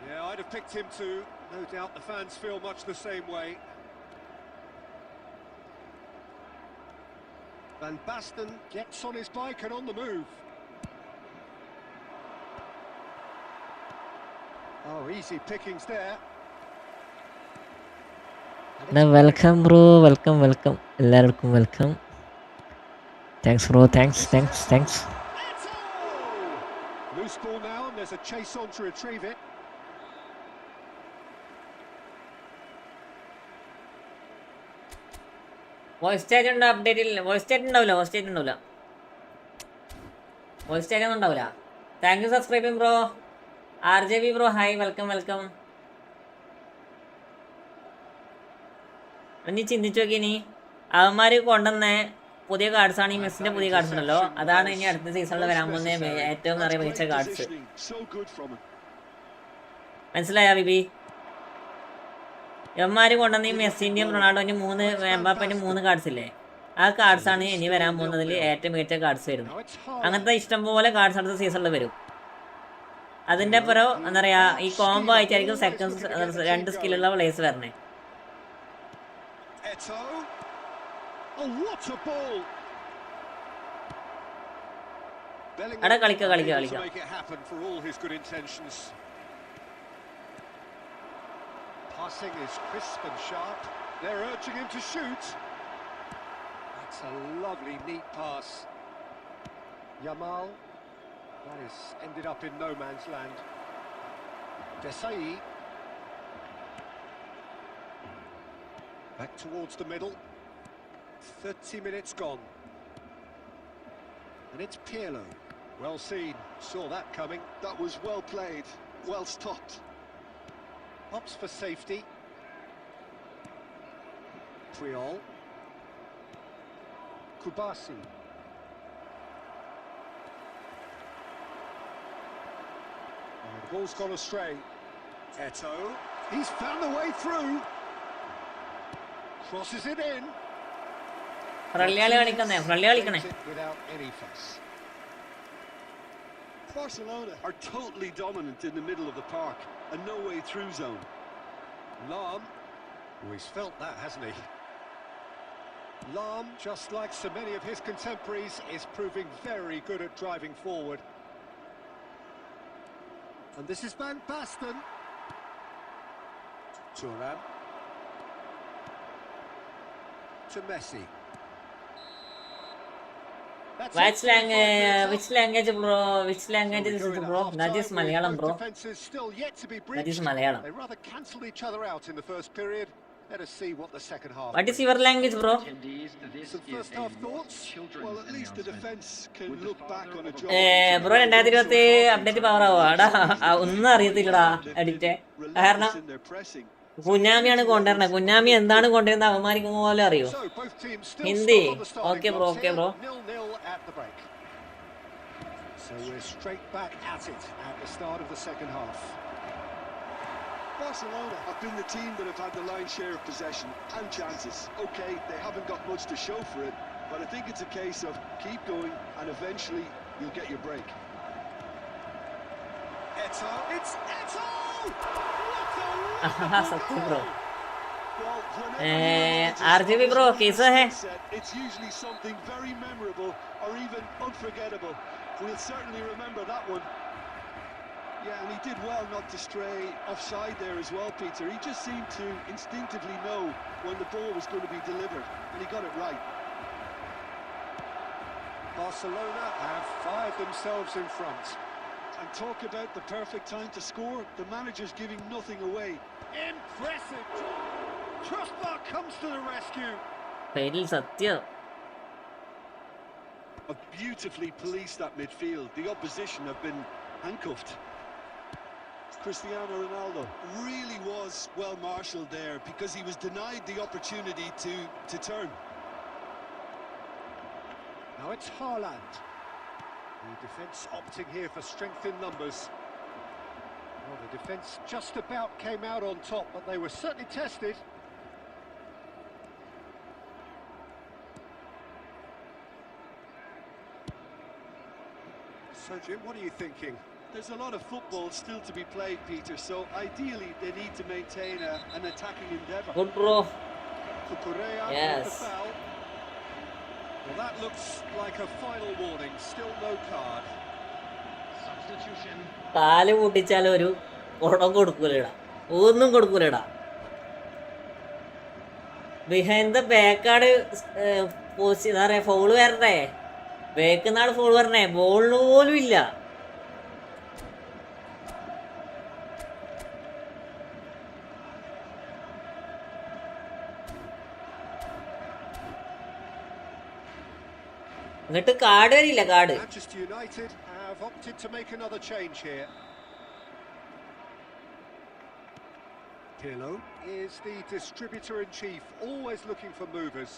Yeah, I'd have picked him too. No doubt the fans feel much the same way. Van Basten gets on his bike and on the move. Oh, easy pickings there. Welcome bro, welcome എല്ലാവർക്കും welcome. Thanks bro, thanks. Loose ball now, and there's a chase on to retrieve it. Voice chat ഉണ്ട്, update ഇല്ല. Voice chat ഉണ്ടാവില്ല. ഒന്നും ഉണ്ടാവില്ല. Thank you subscribing bro. RJB bro, hi, welcome. ഇനി ചിന്തിച്ചു നോക്കി, ഇനി അവന്മാർ കൊണ്ടുവന്ന പുതിയ കാർഡ്സാണ് ഈ മെസ്സിന്റെ പുതിയ കാർഡ്സ് ഉണ്ടല്ലോ. അതാണ് ഇനി അടുത്ത സീസണിൽ വരാൻ പോകുന്ന ഏറ്റവും നിറയെ മികച്ച കാർഡ്സ്. മനസ്സിലായോ ബിബി? എമ്മാര് കൊണ്ടുവന്ന ഈ മെസ്സിന്റെയും റൊണാൾഡോന്റെയും 3 എംബാപ്പേന്റെ 3 കാർഡ്സ് ഇല്ലേ, ആ കാർഡ്സാണ് ഇനി വരാൻ പോകുന്നതിൽ ഏറ്റവും മികച്ച കാർഡ്സ് വരുന്നത്. അങ്ങനത്തെ ഇഷ്ടംപോലെ കാർഡ്സ് അടുത്ത സീസണിൽ വരും. അതിന്റെ അപ്പുറം എന്താ പറയാ, ഈ കോംബോ ആയിട്ടായിരിക്കും സെക്കൻഡ് 2 സ്കില്ലുള്ള പ്ലേസ് വരണേ. അവിടെ കളിക്കാം. Passing is crisp and sharp. They're urging him to shoot. That's a lovely, neat pass. Yamal. That has ended up in no man's land. Desai. Back towards the middle. 30 minutes gone. And it's Pirlo. Well seen. Saw that coming. That was well played, well stopped. Opts for safety. Puyol. Kubasi. Oh, the ball's gone astray. Eto. He's found the way through. Crosses it in. Without any fuss. Barcelona are totally dominant in the middle of the park. A no-way through zone. Lahm. Oh, he's felt that, hasn't he? Lahm, just like so many of his contemporaries, is proving very good at driving forward. And this is Van Basten. Thuram. To Messi. Which language bro? Which language is it bro? That is Malayalam bro. That is Malayalam. They rather cancelled each other out in the first period, Let us see what the second half. What is your language, bro? Attendees, this Some is first a half not thoughts? children's Well, at least the announcement. defence can With the look back father on a of job. Bro 2027 update പവറാവോ എടാ ഒന്നും അറിയത്തില്ലടാ edit. കാരണം in their pressing. കുഞ്ഞാമിയാണ് കൊണ്ടുവരണത്. കുഞ്ഞാമി എന്താണ് കൊണ്ടുവരുന്നത് അവന്മാരിക്കും പോലെ അറിയോ? So both teams still Hindi. spot on the starting Okay, bro, blocks okay, here. bro. 0-0 at the break. So we're straight back at it at the start of the second half. Barcelona have been the team that have had the lion's share of possession and chances. Okay, they haven't got much to show for it, but I think it's a case of keep going and eventually you'll get your break. Eto, it's Eto! സത്യം bro. Well, whenever RGB bro, कैसा है? it's usually something very memorable or even unforgettable. We'll certainly remember that one. Yeah, and he did well not to stray offside there as well, Peter. He just seemed to instinctively know when the ball was going to be delivered, and he got it right. Barcelona have fired themselves in front. And talk about the perfect time to score. The manager's giving nothing away. Impressive! Trustbar comes to the rescue. പേരിൽ സത്യം. Have beautifully policed that midfield. The opposition have been handcuffed. Cristiano Ronaldo really was well marshalled there because he was denied the opportunity to turn. Now it's Haaland. The defence opting here for strength in numbers. Well, the defence just about came out on top, but they were certainly tested. So, Jim, what are you thinking? There's a lot of football still to be played, Peter, so ideally they need to maintain an attacking endeavour. Good bro. Cucurella Yes. with the foul. Well, that looks like a final warning. Still no card. Substitution. കാല് പൊട്ടിച്ചാൽ ഒരു ഉടം കൊടുക്കൂലടാ, ഒന്നും കൊടുക്കൂലടാ. Behind the ബാക്കാട് എന്താ പറയാ foul വരണ്ടേ, ബേക്കുന്നാള് foul വരണേ, ബോളിന് പോലും ഇല്ല. എന്നിട്ട് കാർഡ് വരില്ല, card. Manchester United have opted to make another change here. Pirlo is the distributor-in-chief, always looking for movers.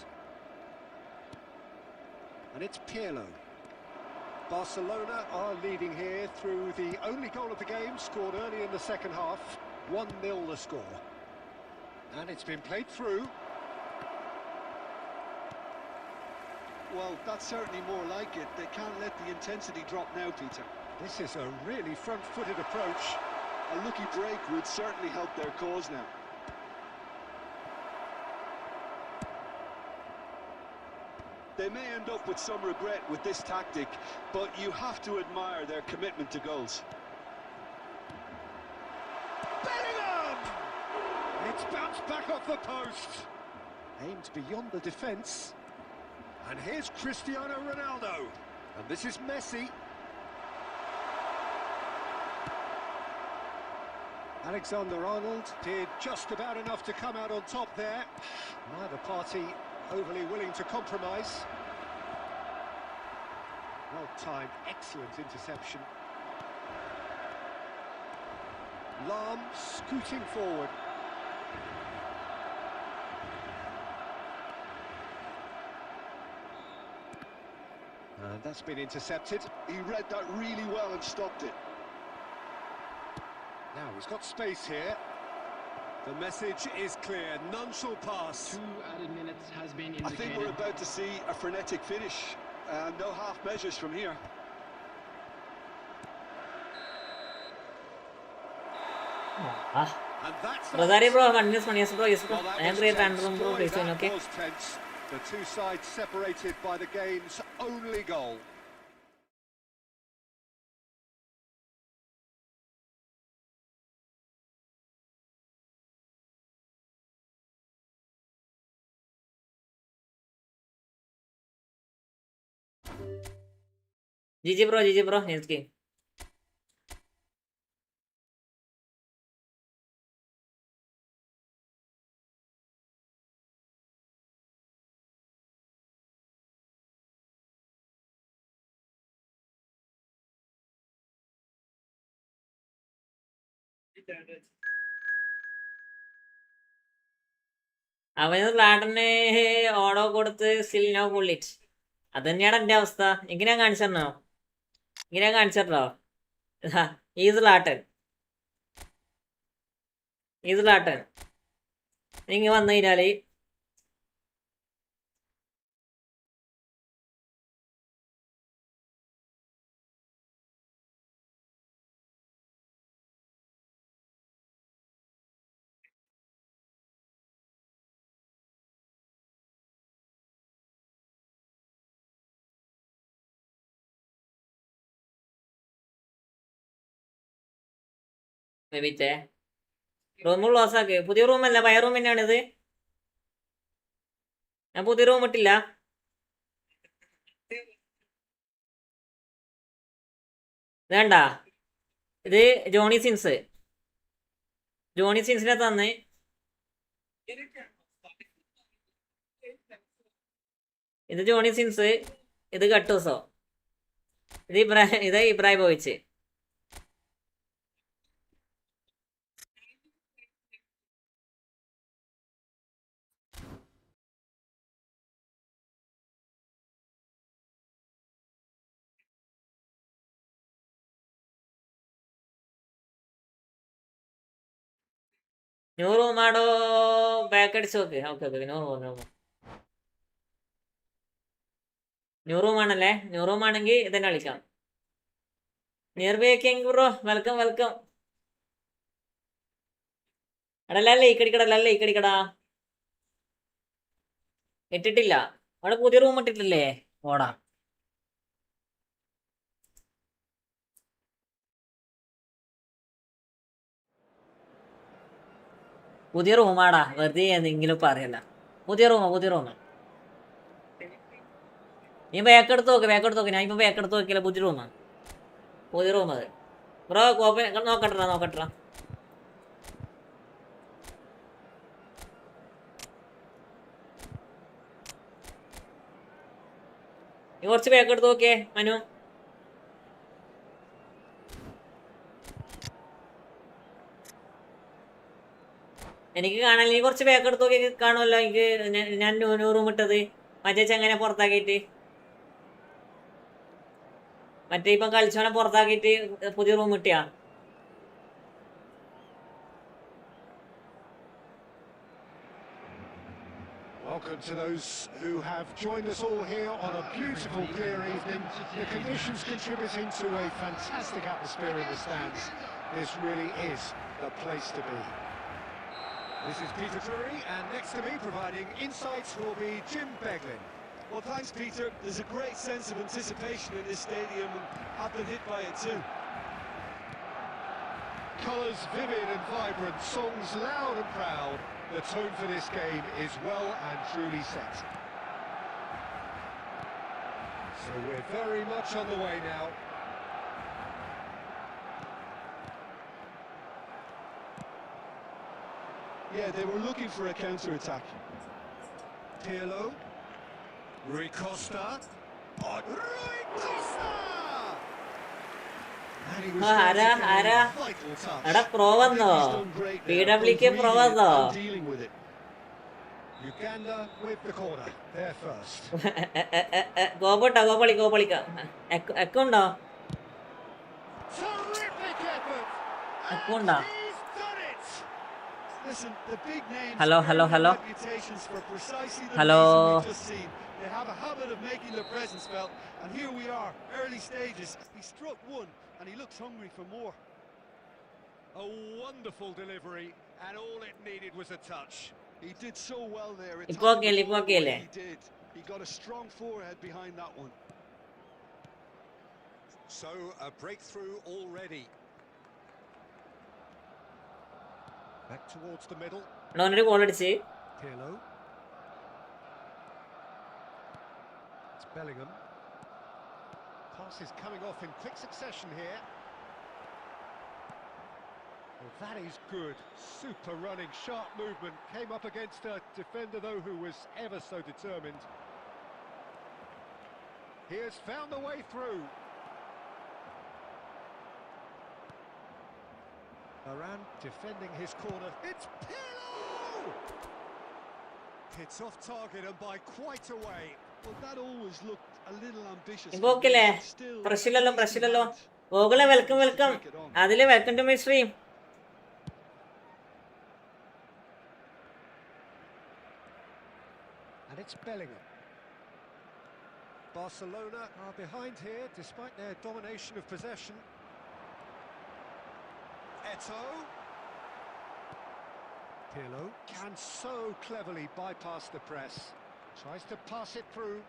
And it's Pirlo. Barcelona are leading here through the only goal of the game, scored early in the second half. 1-0 the score. And it's been played through. Well, that's certainly more like it. They can't let the intensity drop now, Peter. This is a really front-footed approach. A lucky break would certainly help their cause now. They may end up with some regret with this tactic, but you have to admire their commitment to goals. Bellingham! It's bounced back off the post. Aimed beyond the defence. And here's Cristiano Ronaldo. And this is Messi. Alexander-Arnold did just about enough to come out on top there. Neither party overly willing to compromise. Well-timed, excellent interception. Lahm scooting forward. And that's been intercepted. He read that really well and stopped it. Now he's got space here. The message is clear, none shall pass. 2 added minutes has been I think indicated. we're about to see a frenetic finish. No half measures from here. And that's Rosari bro, continuous money, yes bro, yes bro. Well, that I am was great tense. random bro, Boy, please that okay. was tense. The two sides separated by the game's only goal. GG bro, next game. അവന് ഫ്ലാറ്റിന് ഓടോ കൊടുത്ത് still no പുള്ളിറ്റ്. അത് തന്നെയാണ് എൻ്റെ അവസ്ഥ. ഇങ്ങനെ കാണിച്ചോ, ഇങ്ങനെ കാണിച്ചോ. ഈസ് ലാട്ടൻ, ഈസ് ലാട്ടൻ. ഇങ്ങ വന്നു കഴിഞ്ഞാല് റൂം ക്ലോസ് ആക്ക്. പുതിയ റൂമല്ല, പഴയ റൂം തന്നെയാണിത്. ഞാൻ പുതിയ റൂം ഇട്ടില്ല. വേണ്ട, ഇത് ജോണി സിൻസ്, ജോണി സിൻസിനെ തന്ന്. ഇത് ജോണി സിൻസ്, ഇത് കട്ടൂസോ, ഇത് ഇബ്രാഹിമോവിച്ച്. ന്യൂ റൂമാടോ, ബാക്ക് അടിച്ച് നോക്ക്. Okay okay, new room, new room ആണല്ലേ. ന്യൂ റൂം ആണെങ്കിൽ ഇതന്നെ കളിക്കാം. Near by king bro, welcome welcome. എടല്ലേ ഇക്കടിക്കടാ. ഇട്ടിട്ടില്ല അവിടെ, പുതിയ റൂം ഇട്ടിട്ടില്ലേ? ഓടാ, പുതിയ റൂമാടാ, വെറുതെ എന്തെങ്കിലും പറയല്ല. പുതിയ റൂം. നീ ബാക്കെടുത്ത് നോക്ക്. ഞാൻ ഇപ്പൊ ബാക്കെടുത്ത് നോക്കിയില്ല. പുതിയ റൂം അത്. ബ്രോ കോപ്പി നോക്കട്ടാ. നീ കുറച്ച് ബാക്കെടുത്ത് നോക്കിയേ മനു. എനിക്ക് കാണാൻ, നീ കുറച്ച് ബാക്കെടുത്ത് നോക്കി കാണുമല്ലോ. എനിക്ക് ഞാൻ ന്യൂ റൂം ഇട്ടത് മറ്റേ ചെങ്ങനെ പുറത്താക്കിയിട്ട്, മറ്റേ ഇപ്പം കളിച്ചോനെ പുറത്താക്കിയിട്ട് പുതിയ റൂം കിട്ടിയാ. Welcome to those who have joined us all here on a beautiful clear evening. The conditions contributing to a fantastic atmosphere in the stands. This really is the place to be. This is Peter Drury, and next to me providing insights will be Jim Beglin. Well, thanks, Peter. There's a great sense of anticipation in this stadium, and I've been hit by it too. Colours vivid and vibrant, songs loud and proud. The tone for this game is well and truly set. So we're very much on the way now. Yeah, they were looking for a counter-attack. Pirlo, Rui Costa, on Rui Costa! And he was ആരാ vital touch. എടാ pro വന്നോ? PWK pro വന്നോ? Dealing with it. Uganda with the corner, there first. ഗോപളിക്കാം. എക്കുണ്ടോ? Terrific effort. എക്കുണ്ടോ? He's done it. Listen, the big names Hello. earn reputations for precisely the Hello. reason we've just seen. They have a habit of making their presence felt, and here we are, early stages. He struck one, and he looks hungry for more. A wonderful delivery, and all it needed was a touch. He did so well there. It ഇപ്പൊ tackled ഓക്കെയല്ലേ, the ഇപ്പൊ ball the way ഓക്കെയല്ലേ? he did. He got a strong forehead behind that one. So a breakthrough already. Back towards the middle. ഓനൊരു goal അടിച്ച്. Pirlo. It's Bellingham. Pass is coming off in quick succession here. Well, that is good. Super running, sharp movement. Came up against a defender, though, who was ever so determined. He has found the way through. Varane defending his corner. It's Pirlo! It's off target and by quite a way. Well, that always looked a little ambitious. ഇപ്പൊ okay അല്ലേ? പ്രശ്നമില്ലല്ലോ. ഗോകുലെ welcome. അതില് welcome to my stream. And it's Bellingham. Barcelona are behind here despite their domination of possession. Eto'o. Pirlo can so cleverly bypass the press. Tries to pass it through.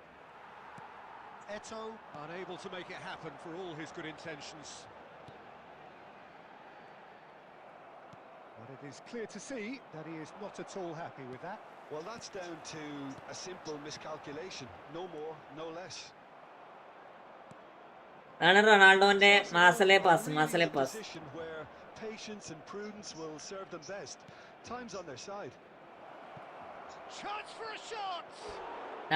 Eto'o unable to make it happen for all his good intentions. But it is clear to see that he is not at all happy with that. Well, that's down to a simple miscalculation. No more, no less. ആണ് റൊണാൾഡോന്റെ മാസലെ pass. Position where patience and prudence will serve them best. Time's on their side. Chance for a shot.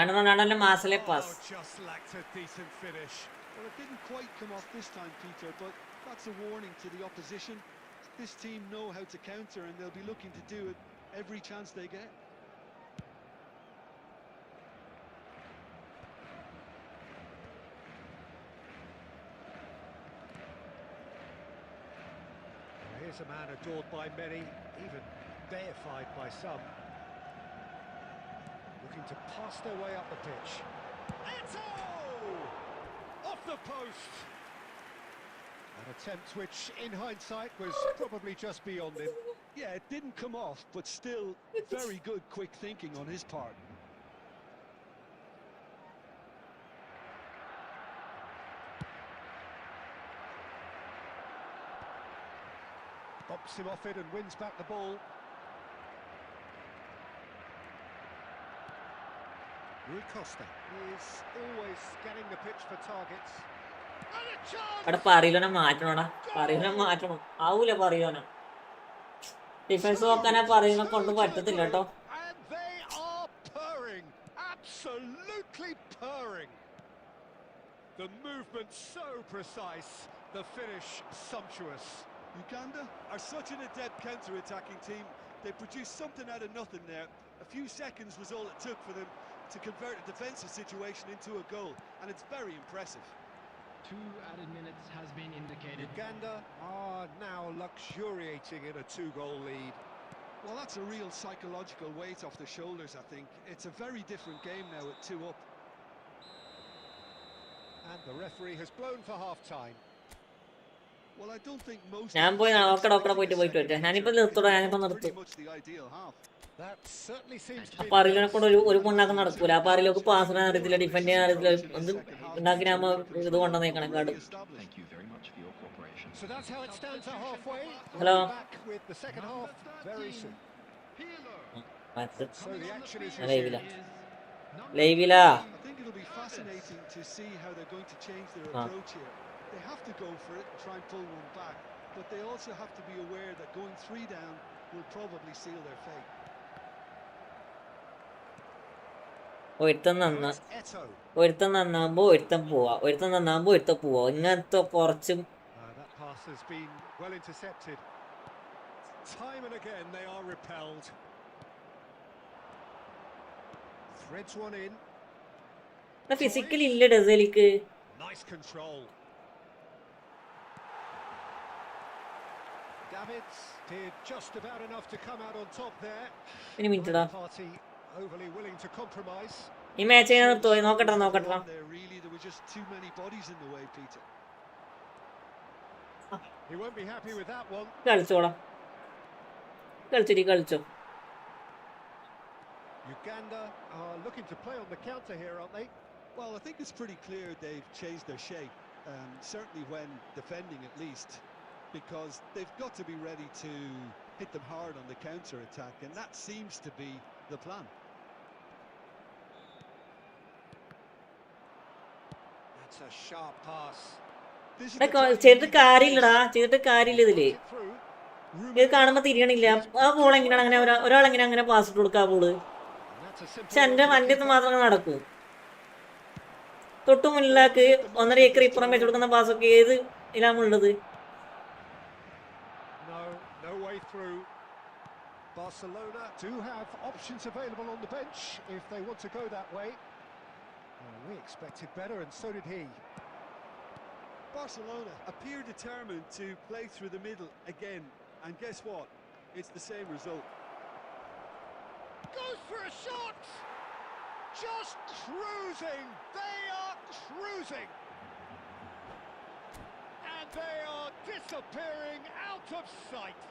ആണ് റൊണാൾഡോന്റെ മാസലെ pass. Just lacked a decent finish. Well, it didn't quite come off this time, Peter, but that's a warning to the opposition. This team know how to counter and they'll be looking to do it every chance they get. Here's a man adored by many, even deified by some. Looking to pass their way up the pitch. Eto'o! Off the post! An attempt which, in hindsight, was probably just beyond him. Yeah, it didn't come off, but still very good quick thinking on his part. Bumps him off it and wins back the ball. Rui Costa is always scanning the pitch for targets. And a chance! അവിടെ പറയിലോനെ മാറ്റണം. ആവൂല പറയിലോനെ. Defence നോക്കാനാ പറയുന്ന കൊണ്ട് പറ്റത്തില്ല കേട്ടോ. And they are purring, absolutely purring. The movement so precise, the finish sumptuous. Uganda are such an adept counter-attacking team. They produced something out of nothing there. A few seconds was all it took for them to convert a defensive situation into a goal, and it's very impressive. 2 added minutes has been indicated. Uganda are now luxuriating in a 2-goal lead. Well, that's a real psychological weight off the shoulders, I think. It's a very different game now at 2 up. And the referee has blown for half-time. Well, I don't think most ഞാൻ പോയി നോക്കട പോയിട്ട് വരട്ടെ. ഞാനിപ്പോ നിർത്തും. pretty much the ideal half. That certainly seems to be പറയിലോനെ കൊണ്ട് ഒരു പൊണ്ണാക്കം നടക്കൂല. ആ പറയിലോക്ക് പാസ് ചെയ്യാൻ അറിയത്തില്ല, ഡിഫെൻഡ് ചെയ്യാൻ അറിയത്തില്ല. എന്ത് ഉണ്ടാക്കിനാകുമ്പോ ഇത് കൊണ്ടുവന്നേക്കണം card. Thank you very much for your cooperation. So that's how it stands at halfway. Hello. We'll be back with the second half very soon. So the action is ലൈവില I think it'll be fascinating to see how they're going to change their approach here. They have to go for it and try and pull one back, but they also have to be aware that going 3 down will probably seal their fate. ഒരുത്തൻ നന്നാകുമ്പോ ഒരുത്തൻ പോവാ. ഇങ്ങനത്തെ കുറച്ചും that pass has been well intercepted. Time and again they are repelled. Threads one in. Physically ഇല്ല ഡെസലിക്ക്. Nice control. Davids did just about enough to come out on top there. ഒരു മിനിറ്റടാ. Party overly willing to compromise. ഈ match ഞാൻ നിർത്തുവോ? നോക്കട്ടെ. There were just too many bodies in the way, Peter. He won't be happy with that one. കളിച്ചോ. Uganda are looking to play on the counter here, aren't they? Well, I think it's pretty clear they've changed their shape, certainly when defending at least, because they've got to be ready to hit them hard on the counter-attack, and that seems to be the plan. That's a sharp pass. ചെയ്തിട്ട് കാര്യമില്ല ഇതില്. ഇത് കാണുമ്പോ തിരിയണില്ല. ആ ball എങ്ങനെയാണ് അങ്ങനെ ഒരാളെങ്ങനെ അങ്ങനെ pass ഇട്ട് കൊടുക്കുക? ആ ബോള് പക്ഷെ എന്റെ വണ്ടിന്ന് മാത്രമേ നടക്കൂ. തൊട്ടു മുന്നിലേക്ക് 1.5 ഏക്കർ ഇപ്പുറം വെച്ച് കൊടുക്കുന്ന പാസ്സൊക്കെ ഏത് ഇലാമുള്ളത്? No through. Barcelona do have options available on the bench if they want to go that way. We expected better, and so did he. Barcelona appear determined to play through the middle again, and guess what? It's the same result. Goes for a shot! Just cruising! They are cruising! And they are disappearing out of sight.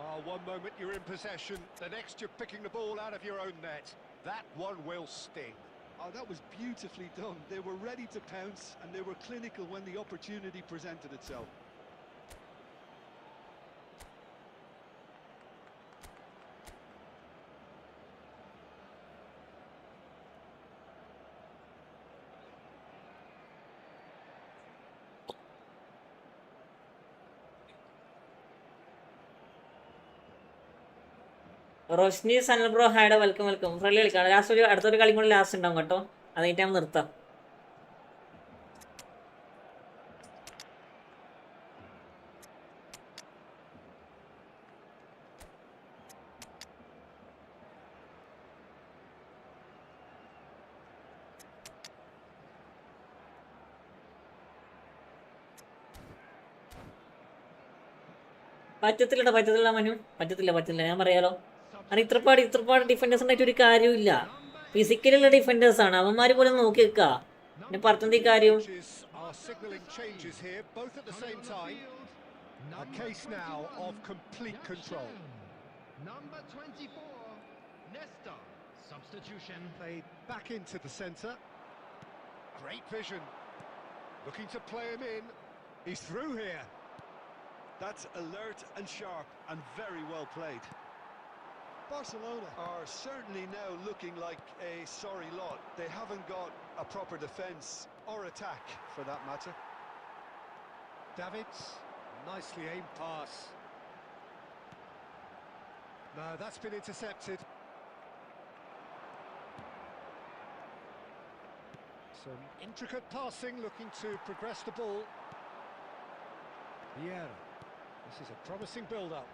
Oh, one moment you're in possession, the next you're picking the ball out of your own net. That one will sting. Oh, that was beautifully done. They were ready to pounce, and they were clinical when the opportunity presented itself. Roshni Sanal bro ഹായുടെ welcome welcome. Friendly കളിക്കാം. Last അടുത്തൊരു കളി കൂടി last ഉണ്ടാവും കേട്ടോ. അത് കഴിഞ്ഞിട്ട് നിർത്താം. പറ്റത്തില്ല മനു, പറ്റത്തില്ല ഞാൻ പറയാലോ. കാരണം ഇത്രപ്പാട് ഡിഫൻഡേഴ്സ് ഉണ്ടായിട്ട് ഒരു കാര്യമില്ല. ഫിസിക്കലുള്ള ഡിഫൻഡേഴ്സ് ആണ്, അവന്മാര് പോലെ നോക്കി വെക്കുക. പിന്നെ പറഞ്ഞ കാര്യം Number 24, Nesta. Substitution. Played back into the centre. Great vision. Looking to play him in. He's through here. That's alert and sharp and very well played. Barcelona are certainly now looking like a sorry lot. They haven't got a proper defence or attack for that matter. Davids, nicely aimed pass. No, that's been intercepted. Some intricate passing, looking to progress the ball. Yeah, this is a promising build-up.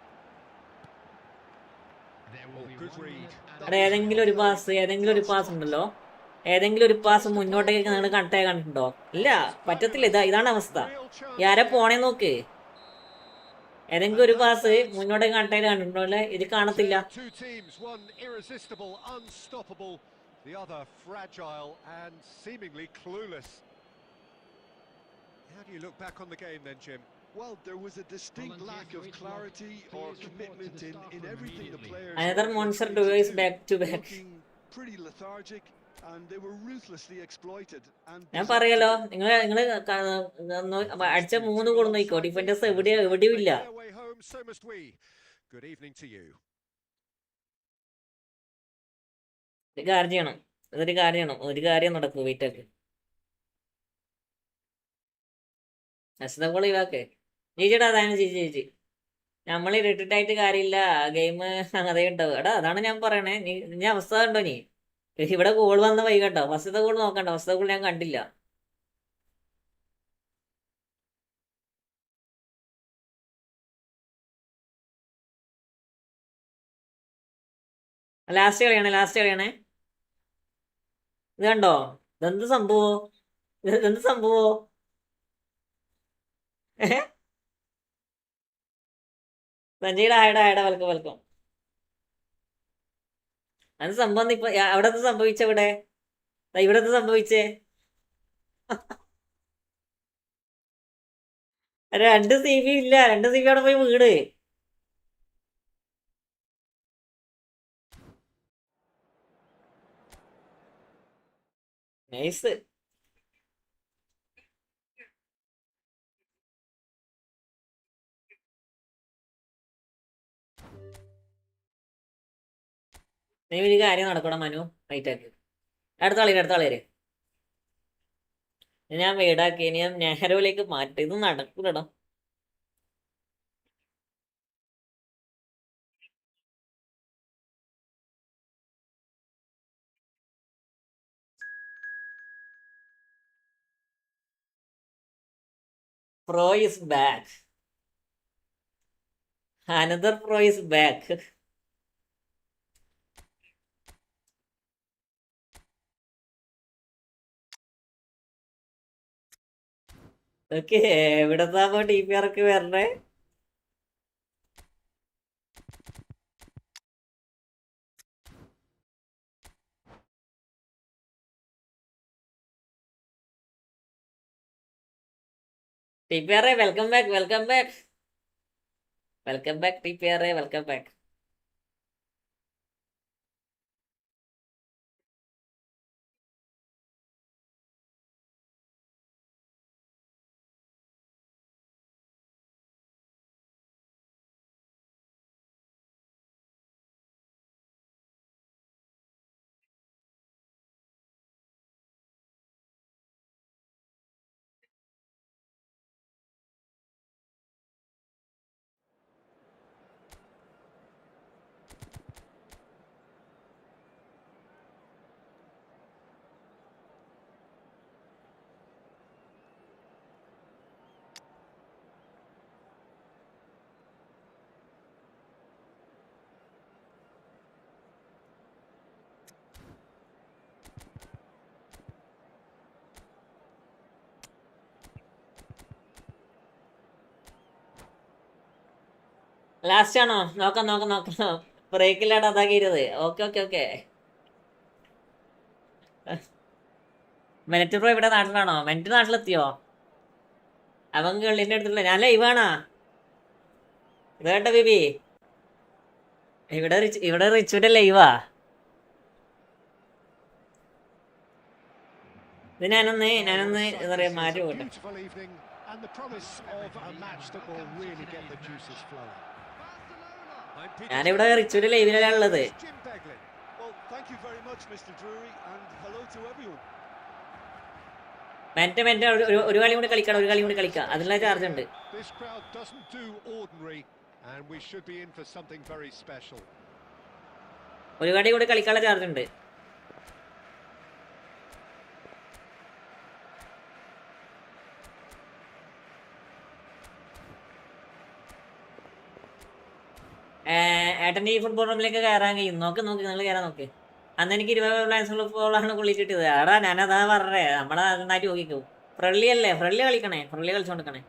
Good read. ഏതെങ്കിലും ഒരു pass ഉണ്ടല്ലോ, ഏതെങ്കിലും ഒരു pass മുന്നോട്ടേക്ക് നിങ്ങൾ കണക്റ്റായി കണ്ടിട്ടുണ്ടോ? ഇല്ല, പറ്റത്തില്ല. ഇതാണ് അവസ്ഥ. ആരെ പോണേ നോക്ക്. ഏതെങ്കിലും ഒരു പാസ് മുന്നോട്ടേക്ക് കണക്റ്റായി കണ്ടിട്ടുണ്ടോ? അല്ലെ, ഇത് കാണത്തില്ല. The other fragile and seemingly clueless. How do you look back on the game then, Jim? Well, there was a distinct lack of clarity or commitment in everything the players. Another monster duo is back to back. Pretty lethargic, and they were ruthlessly exploited. And ഞാൻ പറയാലോ, നിങ്ങൾ അടിച്ച 3 goal നോക്കിക്കോ. Defenders എവിടെയും ഇല്ല. Good evening to you. ഒരു കാര്യം നടക്കും. വെയിറ്റ് ഒഴിവാക്കേ. ചേച്ചിടാ, അതാണ് ചേച്ചി. നമ്മൾ ഇരട്ടിട്ടായിട്ട് കാര്യമില്ല. ഗെയിം അതേ ഉണ്ടാവും. എടാ, അതാണ് ഞാൻ പറയണേ. നീ അവസ്ഥ കണ്ടോ? നീ ഇവിടെ ഗോൾ വന്ന വൈ കണ്ടോ? ഫസ്റ്റത്തെ ഗോൾ നോക്കണ്ട. ഫസ്റ്റത്തെ ഗോൾ ഞാൻ കണ്ടില്ല. ലാസ്റ്റ് കളിയാണേ. ഇത് കണ്ടോ? ഇതെന്ത് സംഭവോ? സഞ്ജയുടെ ഹായുടെ വെൽക്കം. അത് സംഭവം ഇപ്പൊ അവിടെ സംഭവിച്ചവിടെ ഇവിടെ സംഭവിച്ചേ. 2 CV ഇല്ല. 2 CV അവിടെ പോയി വീട്. നൈസ്. നീ ഒരു കാര്യം നടക്കണം മനു. റൈറ്റാക്ക്. അടുത്ത കളി ഞാൻ വീടാക്കി. ഇനി ഞാൻ നെഹ്റുവിലേക്ക് മാറ്റി. ഇത് നടക്കൂലടോ. Pro is back. Another pro is back. Okay, എവിടെന്നാ ടി പി ആർ ഒക്കെ വരണേ? T P R welcome back, welcome back, welcome back T P R, welcome back. Last ആണോ? നോക്കാം നോക്കാം നോക്കാം. ബ്രേക്കില്ലാണ്ട് അതാക്കിയിരുന്നത്. Okay okay okay. മെനറ്റ് പ്രോ ഇവിടെ നാട്ടിലാണോ? മെനറ്റ് നാട്ടിലെത്തിയോ? അവൻ ഗള്ളിന്റെ അടുത്തുള്ള ഞാൻ ലൈവാണാ. ഇത് കേട്ടോ ബേബി, ഇവിടെ റിച്ചുവിന്റെ ലൈവാ. ഇത് ഞാനൊന്ന് എന്താ പറയാ മാറ്റി പോട്ടെ. And the promise of a match that will really get the juices flowing. ഞാനിവിടെ റിച്ചുവിന്റെ ലൈവിലാണ് ഉള്ളത്. Well, thank you very much, Mr. Drury, and hello to everyone. മെന്റ് ഒരു കളി കൂടി കളിക്കാം, ഒരു കളി കൂടി കളിക്കാം, അതിനുള്ള ചാർജ് ഉണ്ട്. This crowd doesn't do ordinary, and we should be in for something very special. ഒരു കളി കൂടി കളിക്കാനുള്ള ചാർജ് ഉണ്ട്. ഏട്ടൻ ഈ ഫുട്ബോൾ റൂമിലേക്ക് കയറാൻ കഴിയും. നോക്ക് നിങ്ങൾ കയറാൻ നോക്ക്. അന്ന് എനിക്ക് 20 പ്ലാൻസ് ഫുട്ബോളാണ് കൊള്ളിച്ചിട്ടത്. ആടാ ഞാനതാ പറഞ്ഞേ, നമ്മളെ നന്നായിട്ട് നോക്കിക്കും. ഫ്രണ്ട്ലി അല്ലേ, ഫ്രണ്ട്ലി കളിക്കണേ, ഫ്രണ്ട്ലി കളിച്ചോണ്ടിരിക്കണേ.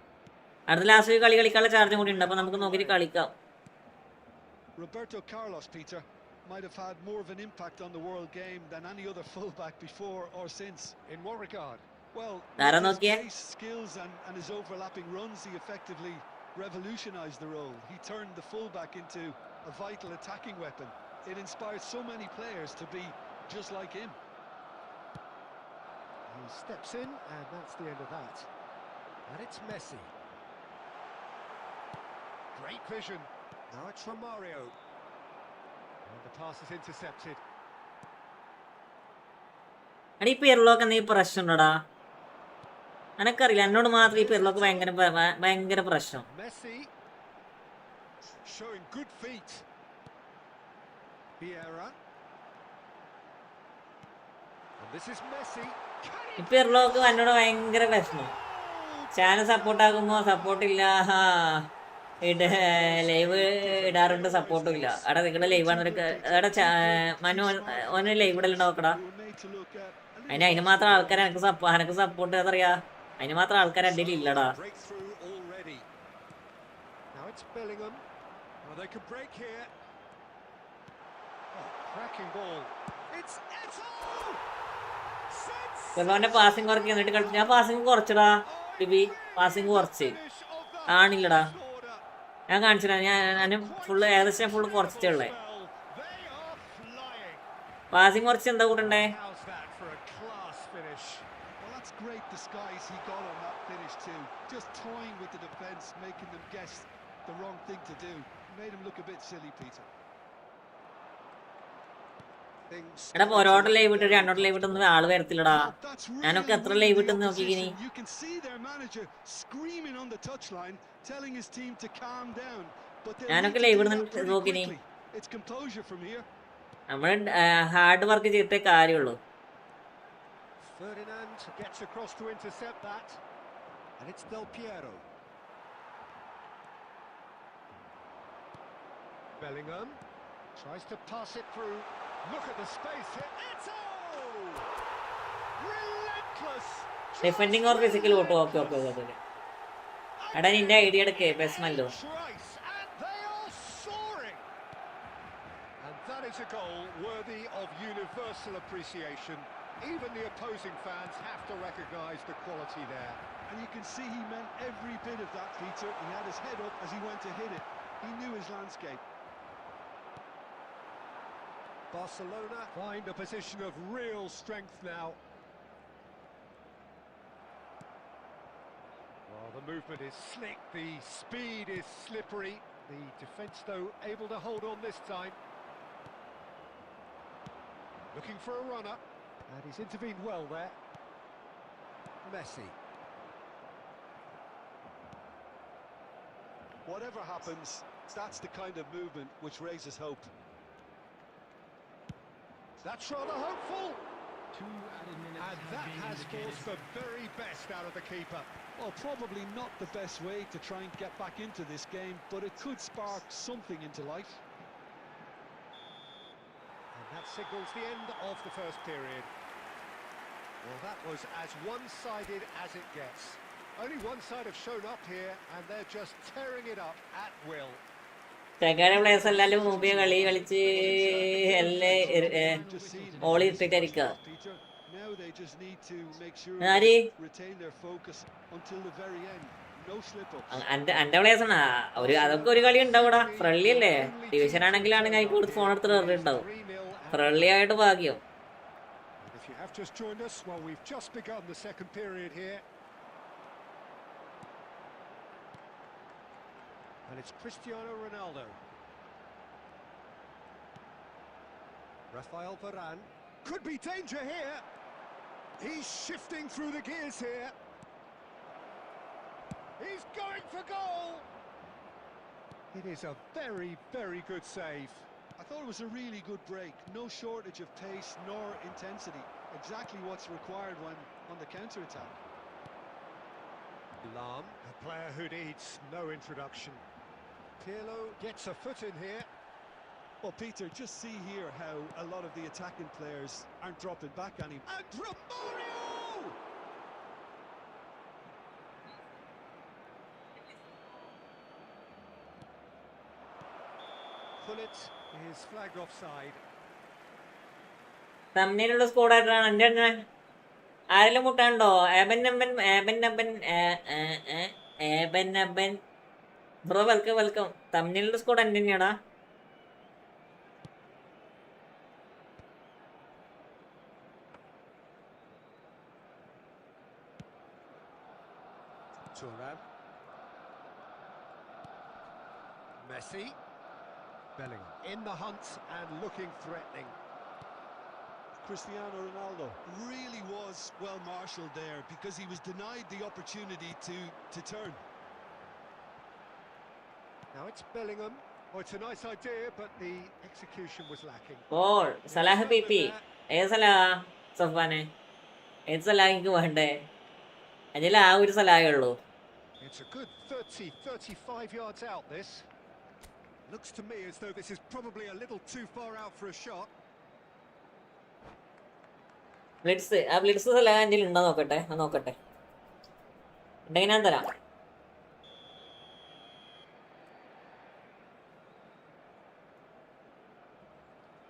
അടുത്ത ലാസ്റ്റ് കളി കളിക്കാനുള്ള ചാർജും കൂടി ഉണ്ട്, അപ്പൊ നമുക്ക് നോക്കിയിട്ട് കളിക്കാം. Roberto Carlos, Peter, might have had more of an impact on the world game than any other fullback before or since. In what regard? Well, ആരാ with his നോക്കിയേ? pace, skills and his overlapping runs, he effectively revolutionised the role. He turned the fullback into a vital attacking weapon. It inspired so many players to be just like him. He steps in, and that's the end of that. And it's Messi. Great vision. Now it's from Mario. And the pass is intercepted. എടാ ഈ പെർലോക്ക് നീ പ്രശ്നം ഉണ്ടോടാ? എനക്കറിയില്ല, എന്നോട് മാത്രം ഈ പെർലോക്ക് ഭയങ്കര പ്രശ്നം. Messi showing good feet. Vieira. And this is Messi. ഈ പെർലോക്ക് എന്നോട് ഭയങ്കര പ്രശ്നം. ചാനൽ സപ്പോർട്ട് ആകുമ്പോ സപ്പോർട്ടില്ല, ലൈവ് ഇടാറുണ്ട് സപ്പോർട്ടും ഇല്ല. അവിടെ നിങ്ങളുടെ ലൈവാണ് അവിടെ മനു ഓന് ലൈവ് ഇടലുണ്ടോ നോക്കടാ. അതിന് മാത്രം ആൾക്കാർ എനിക്ക് സപ്പോർട്ട് അതറിയാ, അതിന് മാത്രം ആൾക്കാർ എൻ്റെ ഇല്ലടാ. ചെറുപ്പവന്റെ പാസിങ് കുറയ്ക്ക് എന്നിട്ട് കളിച്ചു. ഞാൻ പാസിങ് കുറച്ചടാ ടിബി, പാസിങ് കുറച്ച് ആണില്ലടാ. ഞാൻ കാണിച്ചില്ല, ഞാൻ ഫുള്ള് ഏകദേശം ഫുള്ള് കുറച്ചിട്ടുള്ളേ. പാസിങ് കുറച്ച് എന്താ കൂട്ടണ്ടേ? Great disguise he got on that finish too, just toying with the defence, making them guess the wrong thing to do. Made him look a bit silly, Peter. എടാ ഒരോട്ട് live ഇട്ട് രണ്ടോട്ട് live ഇട്ടൊന്നും ആള് വരത്തില്ലടാ. ഞാനൊക്കെ എത്ര live ഇട്ടെന്ന് നോക്കിക്കിനി. ഞാനൊക്കെ live ഇടുന്ന നോക്കിനി. നമ്മള് hard work ചെയ്തിട്ടേ കാര്യമുള്ളൂ. Ferdinand gets across to intercept that, and it's Del Piero. Bellingham tries to pass it through. Look at the space here. Eto! Relentless. Defending or physical vote okay okay okay. എടാ നിന്റെ idea എടുക്കേ പേഴ്സണല്ലോ. And they are soaring. And that is a goal worthy of universal appreciation. Even the opposing fans have to recognise the quality there. And you can see he meant every bit of that, Peter. He had his head up as he went to hit it. He knew his landscape. Barcelona find a position of real strength now. Well, the movement is slick, the speed is slippery. The defence, though, able to hold on this time. Looking for a runner, and he's intervened well there. Messi. Whatever happens, that's the kind of movement which raises hope. That's rather hopeful. 2 added minutes And have that been has indicated. forced the very best out of the keeper. Well, probably not the best way to try and get back into this game, but it could spark something into life. And that signals the end of the first period. Well, that was as one-sided as it gets. Only one side have shown up here, and they're just tearing it up at will. ചെക്കാരെ players എല്ലാവരും മുമ്പേ കളി കളിച്ച് എല്ലാം ഓളി ഇട്ടിട്ടിരിക്കുക. Peter, now they just need to make sure ആര് they retain their focus until the very end. No slip-ups. എന്റെ players ആണ് അതൊക്കെ ഒരു കളി ഉണ്ടാവൂടാ. ഫ്രണ്ട്ലി അല്ലേ, ഡിവിഷൻ ആണെങ്കിലാണെങ്കിൽ അതിൽ കൊടുത്ത് ഫോൺ എടുത്ത് എറിയുണ്ടാവും. ഫ്രണ്ട്ലി ആയിട്ട് ഭാഗ്യം. If you have just joined us, well, we've just begun the second period here. And it's Cristiano Ronaldo. Rafael Varane. Could be danger here. He's shifting through the gears here. He's going for goal. It is a very, very good save. I thought it was a really good break. No shortage of pace nor intensity. Exactly what's required when on the counter-attack. Lam, a player who needs no introduction. Pirlo gets a foot in here. Well, Peter, just see here how a lot of the attacking players aren't dropping back anymore. And Romario! Pullet is flagged offside. തമ്മിലുള്ള സ്കോഡായിട്ടാണ് എൻ്റെ എണ്ണ. ആരെങ്കിലും മുട്ടാണ്ടോ? Bro welcome welcome. തമ്മിലുള്ള squad എൻ്റെ തന്നെയാടാ. Turan. Messi. Bellingham in the hunt and looking threatening. Cristiano Ronaldo really was well marshalled there because he was denied the opportunity to turn. Now it's Bellingham. Oh, it's a nice idea, but the execution was lacking. Goal Salah PP. ഏത് സലാഹ സഫാനെ? ഏത് സലാഹിക്ക് വേണ്ടേ? അതിൽ ആ ഒരു സലാഹേ ഉള്ളൂ. It's a good 35 yards out, this. Looks to me as though this is probably a little too far out for a shot. Blitz ആ blitz Salah എൻ്റെ ഉണ്ടോ നോക്കട്ടെ. നോക്കട്ടെ ഉണ്ടെങ്കിൽ ഞാൻ തരാം.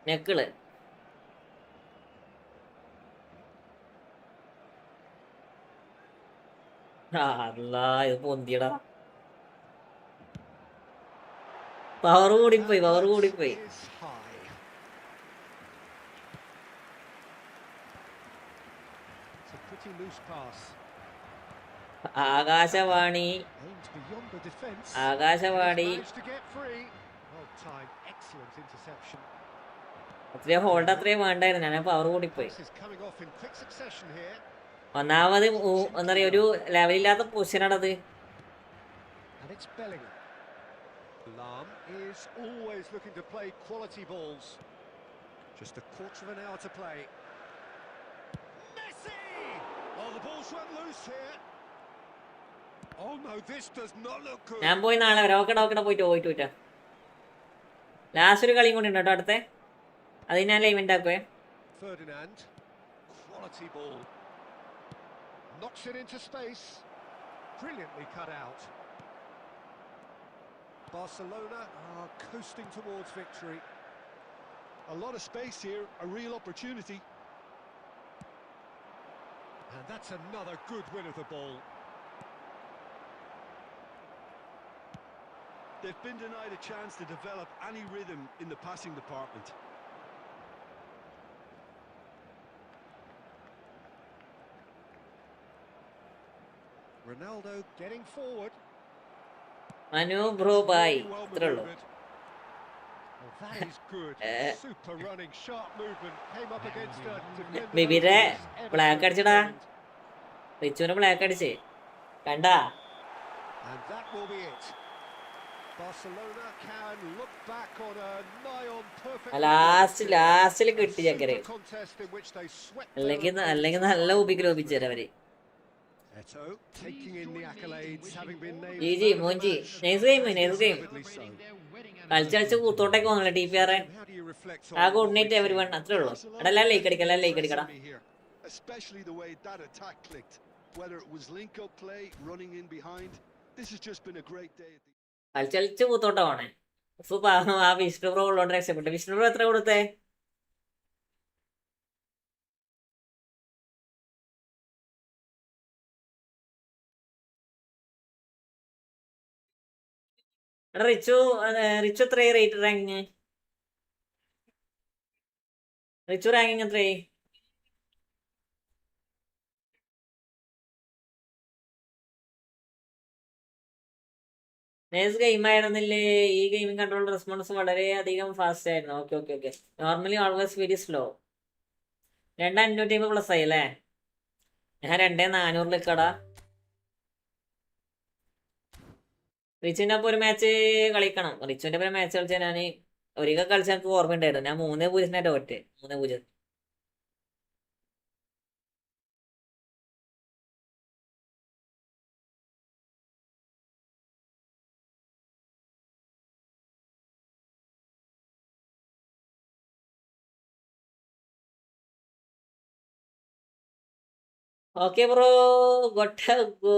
നെക്കിള് അല്ലാ ഇത് പൊന്തിയടാ. പവർ കൂടിപ്പോയി. Is high. It's a pretty loose pass. Akashvani Aimed beyond the defence. Akashvani Managed to get free. Well timed, excellent interception. അത്രയും ഹോൾഡ് അത്രയും വേണ്ടായിരുന്നു. ഞാൻ പവർ കൂടിപ്പോയി. This is coming off in quick succession here. ഒന്നാമത് എന്താ പറയാ ഒരു ലെവലില്ലാത്ത പൊസിഷനാണത്. And it's Bellingham. Lam is always looking to play quality balls. Just a quarter of an hour to play. Messi! Oh, the ball's run loose here. Oh no, this does not look good. ഞാൻ പോയി നാളെ വരാം. Okay പോയിട്ട്. Last ഒരു കളിയും കൂടി ഉണ്ട് കേട്ടോ അടുത്ത. അത് ഞാൻ ലൈവ്മെന്റ് ആക്കുവേ. Ferdinand, quality ball. Knocks it into space. Brilliantly cut out. Barcelona are coasting towards victory. A lot of space here, a real opportunity. And that's another good win of the ball. They've been denied a chance to develop any rhythm in the passing department. Ronaldo getting forward. Manu bro bye. Well ഇത്രേ ഉള്ളൂ. manoeuvred. Oh, that is good. Super running, sharp movement. Came up against a defender. ബിബിരെ that was ever black so അടിച്ചടാ. determined. റിച്ചുവിന് black അടിച്ച് കണ്ടാ. And that will be it. Barcelona can look back on a nigh-on perfect ലാസ്റ്റിൽ കിട്ടി ചക്കരെ. Super contest in which they swept അല്ലെങ്കിൽ നല്ല ഊപിക്ക് ലോപിച്ചു തരാം അവര്. Eto taking in the accolades, having been named ജി മോഞ്ചി നൈസ് ഗെയിം deservedly so. കളിച്ച് കൂത്തോട്ടേക്ക് വന്നില്ല ടി പി ആറെ. How do you reflect ആ on good night everyone. അത്രേ ഉള്ളൂ. എടാ ലൈക്ക് അടിക്കടാ. Especially the way that attack clicked. Whether it was link-up play, running in behind. This has just been a great day. കളിച്ച് കൂത്തോട്ടമാണ്. ആ Vishnu bro ഉള്ളോണ്ട് രക്ഷപ്പെട്ടു. Vishnu bro എത്ര കൊടുത്തേ? എടാ റിച്ചു എത്ര റേറ്റ് റാങ്കിങ്? റിച്ചു റാങ്കിങ് എത്രയായി? നേഴ്സ് ഗെയിം ആയിരുന്നില്ലേ? ഈ ഗെയിമിംഗ് കൺട്രോൾ റെസ്പോൺസ് വളരെ അധികം ഫാസ്റ്റ് ആയിരുന്നു. Okay. Normally always very slow. 2500 plus ആയി അല്ലേ? ഞാൻ 2400 നിൽക്കടാ. റിച്ചുവിൻ്റെ ഒപ്പം ഒരു മാച്ച് കളിക്കണം. റിച്ചുവിൻ്റെ ഒപ്പം മാച്ച് കളിച്ചാൽ ഞാൻ ഒരിക്കൽ കളിച്ചാൽ എനിക്ക് ഓർമ്മയുണ്ടായിരുന്നു. ഞാൻ 3-0 തോറ്റ്. 3-0. Okay bro gotta go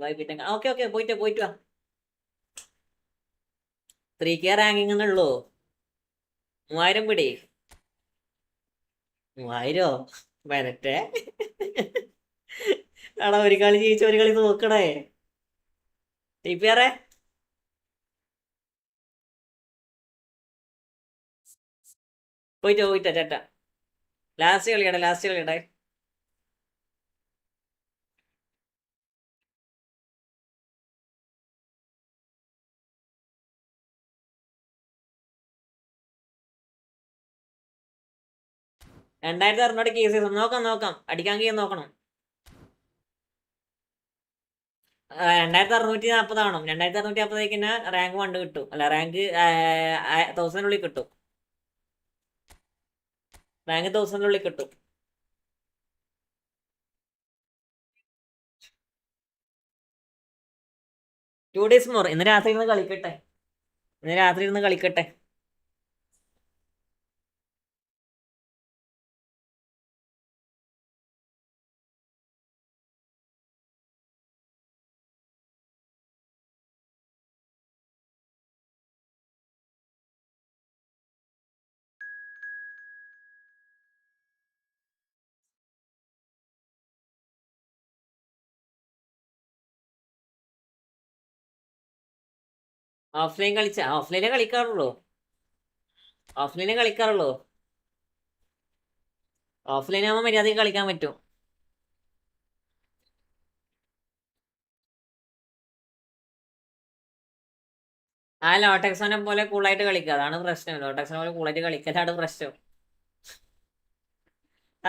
bye പിന്നെ. ഓക്കെ പോയിട്ട് വാ. 3K റാങ്കിങ് എന്നുള്ളൂ. 3000 പിടി. 3000 വരട്ടെ. ആടാ ഒരു കളി ജയിച്ച ഒരു കളി നോക്കണേ. ടി പി ആറെ പോയിട്ടോ ചേട്ടാ. ലാസ്റ്റ് കളിയട്ടെ. 2600 കേസ് നോക്കാം. അടിക്കാൻ കഴിയാൻ നോക്കണം. 2640 ആവണം. 2640 തന്നെ റാങ്ക് 1 കിട്ടും. അല്ല റാങ്ക് 1000 കിട്ടും. റാങ്ക് 1000 കിട്ടും. Two days more. ഇന്ന് രാത്രി ഇരുന്ന് കളിക്കട്ടെ. ഓഫ്ലൈനെ കളിക്കാറുള്ളൂ. ഓഫ്ലൈൻ ആകുമ്പോൾ മര്യാദയ്ക്ക് കളിക്കാൻ പറ്റും. ആ ലോട്ടക്സോനെ പോലെ കൂളായിട്ട് കളിക്കുക. അതാണ് പ്രശ്നം. ലോട്ടക്സോനെ പോലെ കൂളായിട്ട് കളിക്കലാണ് പ്രശ്നം.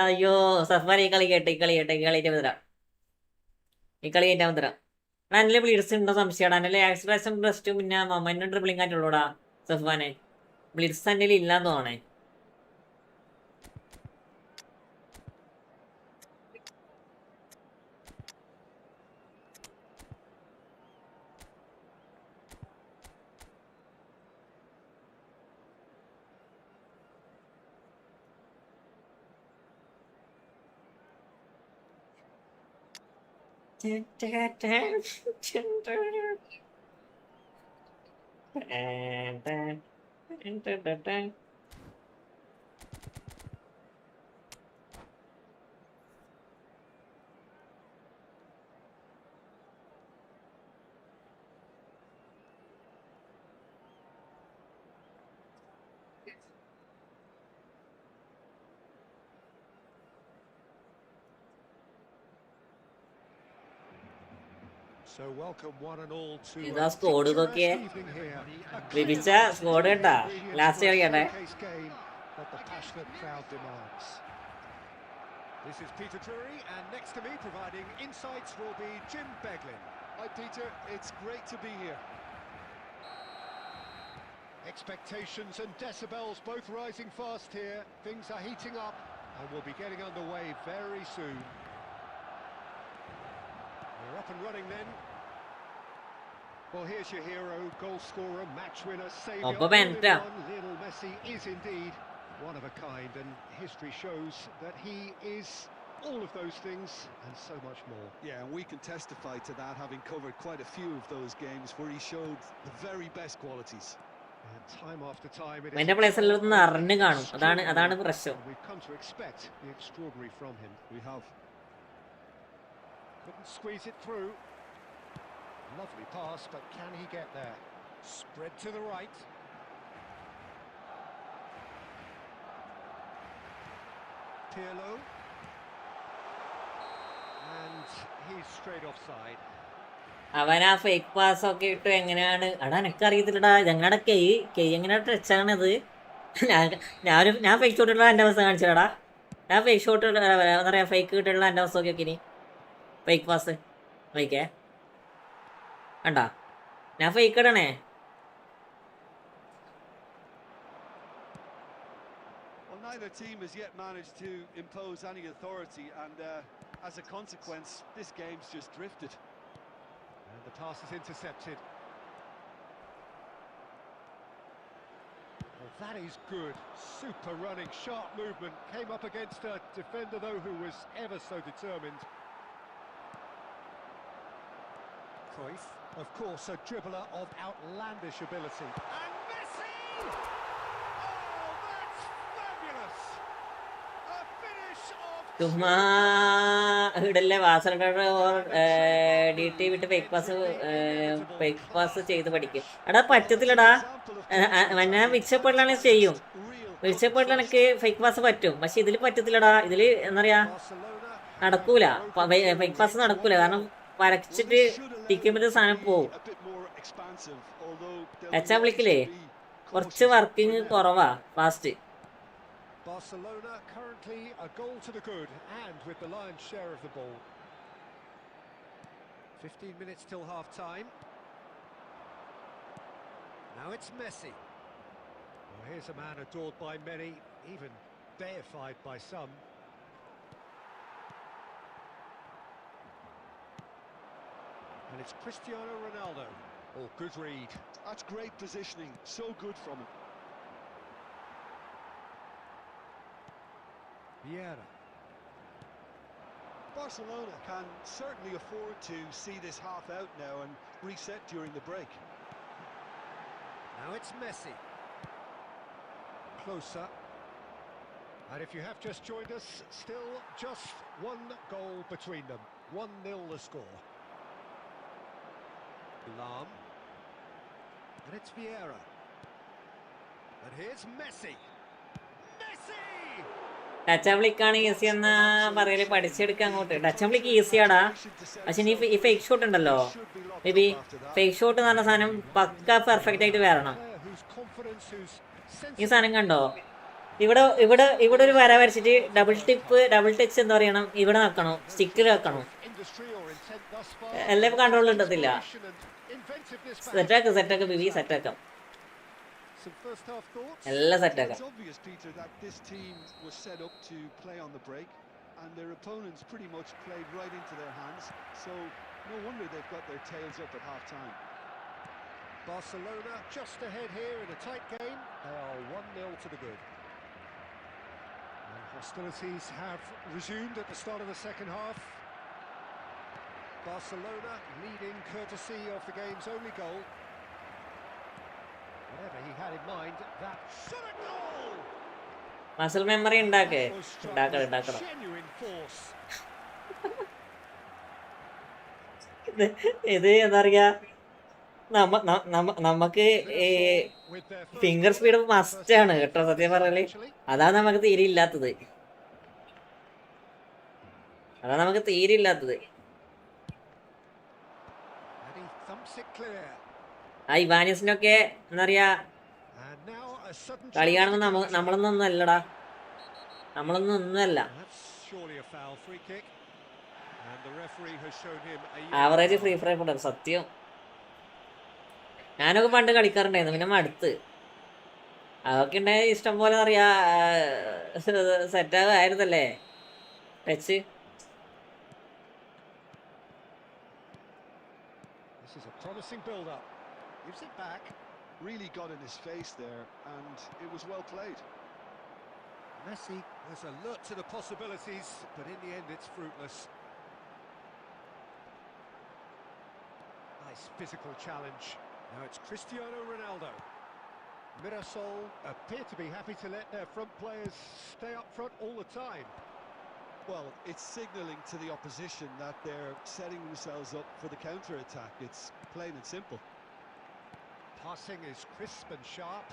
അയ്യോ സഫാൻ ഈ കളി കയറ്റാൻ തരാം. നല്ല ബ്ലിഡ്സ് ഉണ്ടോ സംശയമാണ്. നല്ല ആക്സിലേഷൻ ബ്രസ്റ്റും പിന്നെ മൊമെന്റും ഡ്രിബിളിംഗ് ആയിട്ടുള്ളൂടാ സഫാനെ. ബ്ലിഡ്സ് എൻ്റെ ഇല്ലാന്ന് തോന്നണേ. So welcome one and all to ഇതാ a സ്കോഡ് picturesque നോക്കിയേ. evening here. A വിഭിച്ച clear list squad of കേട്ടാ. ingredients ലാസ്റ്റ് for a കളിക്കട്ടെ. showcase game that the passionate crowd demands. This is Peter Drury, and next to me providing insights will be Jim Beglin. Hi Peter, it's great to be here. Expectations and decibels both rising fast here. Things are heating up and we'll be getting underway very soon. We're up and running then. Well, here's your hero, goal scorer, match winner, saviour. Oppo Benta. Lionel Messi is indeed one of a kind, and history shows that he is all of those things and so much more. Yeah, and we can testify to that, having covered quite a few of those games where he showed the very best qualities. And time after time, it എന്റെ പ്ലേസിലൊന്ന് അറിഞ്ഞു കാണും. അതാണ് പ്രശ്നം. we've come to expect the extraordinary from him. We have. Couldn't squeeze it through. Lovely pass, but can he get there? Spread to the right. Pirlo. And he's straight offside. അവൻ ആ fake pass ഒക്കെ ഇട്ട് എങ്ങനെയാണ് എടാ എനിക്ക് അറിയത്തില്ലടാ ഞങ്ങളുടെ key എങ്ങനെയാണ് ടച്ചാണത്. ഞാൻ ഫേക്ക് ഷോട്ട് ഇട്ടുള്ള എൻ്റെ അവസ്ഥ കാണിച്ചടാ. ഞാൻ ഫേക്ക് ഷോട്ട് എന്താ പറയുക ഫേക്ക് ഇട്ടുള്ള എൻ്റെ അവസ്ഥ നോക്കി ഇനി ഫേക്ക് പാസ് ഫേക്കേ കണ്ടാ ഞാൻ ഫേക്ക് ഇടണേ. Well, neither team has yet managed to impose any authority, and as a consequence, this game's just drifted. And the pass is intercepted. Well, that is good. Super running, sharp movement. Came up against a defender, though, who was ever so determined. Cruyff, of course, a dribbler of outlandish ability. And Messi! Oh, that's fabulous! A finish of... ചുമ്മാ ഇടല്ലേ വാസൽക്കാരുടെ D T വിട്ട് fake pass ചെയ്ത് പഠിക്കും. എടാ പറ്റത്തില്ലടാ. ഞാൻ വിക്ഷപ്പെടലാണെങ്കിൽ ചെയ്യും. വിക്ഷപ്പെടല എനിക്ക് fake pass പറ്റും, പക്ഷെ ഇതിൽ പറ്റത്തില്ലടാ. ഇതിൽ എന്താ പറയാ നടക്കൂല. ഫേക്ക് പാസ് നടക്കൂല, കാരണം വരച്ചിട്ട് ടിക്കുമ്പോൾ സാധനം പോവും. ടച്ചാ കുറച്ച് വർക്കിംഗ് കുറവാ fast. Barcelona currently a goal to the good and with the lion's share of the ball. 15 minutes till half time. Now it's Messi. Well, here's a man adored by many, even deified by some. And it's Cristiano Ronaldo. Oh, good read. That's great positioning, so good from him. Vieira. Barcelona can certainly afford to see this half out now and reset during the break. Now it's Messi. Closer. And if you have just joined us, still just one goal between them. 1-0 the score. Lam. And it's Vieira. And here's Messi. Messi! ടച്ചംബ്ലിക്കാണ് easy എന്നാ പറയല്. പഠിച്ചെടുക്കാൻ അങ്ങോട്ട് ടച്ചംബ്ലിക്ക് ഈസിയാടാ, പക്ഷെ ഈ fake shot ഉണ്ടല്ലോ, മേ ബി ഫേക്ക് ഷോട്ട് എന്ന് പറഞ്ഞ സാധനം പക്ക പെർഫെക്റ്റ് ആയിട്ട് വരണം. ഈ സാധനം കണ്ടോ, ഇവിടെ ഇവിടെ ഇവിടെ ഒരു വര വരച്ചിട്ട് ഡബിൾ ടച്ച് എന്താ പറയണം, ഇവിടെ വെക്കണം, സ്റ്റിക്കിൽ വെക്കണം. എല്ലാം കൺട്രോൾ കിട്ടത്തില്ല. സെറ്റാക്കാം ബിബി, സെറ്റാക്കാം. എല്ലാം സെറ്റാക്കാം. It's obvious, Peter, that this team was set up to play on the break, and their opponents pretty much played right into their hands, so no wonder they've got their tails up at half-time. Barcelona just ahead here in a tight game. They are 1-0 to the good. And hostilities have resumed at the start of the second half. Barcelona leading courtesy of the game's only goal. Whatever he had in mind, that shot a goal! Muscle memory ഉണ്ടാക്കേ That was struck with ഉണ്ടാക്കണം. genuine force. ഇത് എന്താ പറയാ, നമുക്ക് ഈ With their first finger speed must ആണ് കേട്ടോ, സത്യം പറഞ്ഞാല് അതാണ് നമുക്ക് തീരെ ഇല്ലാത്തത്. and he thumps it clear. ആ ഇവാനിസിനൊക്കെ എന്താ പറയാ, And now a sudden കളി chance കാണുമ്പോ to give it- നമ്മളൊന്നും അല്ലടാ, നമ്മളൊന്നുമല്ല. That's surely a foul, free kick. And the referee has shown him a average free fire ഫുഡർ സത്യം. ഞാനൊക്കെ പണ്ട് കളിക്കാറുണ്ടായിരുന്നു, പിന്നെ മടുത്ത്. അതൊക്കെ ഉണ്ടായ ഇഷ്ടം പോലെ അറിയാ സെറ്റ് ആയിരുന്നല്ലേ touch. This is a promising build-up. Gives it back. Really got in his face there, and it was well played. Messi has alert to the possibilities, but in the end it's fruitless. Nice physical challenge. Now it's Cristiano Ronaldo. Mirasol appear to be happy to let their front players stay up front all the time. Well, it's signalling to the opposition that they're setting themselves up for the counter-attack. It's plain and simple. Passing is crisp and sharp.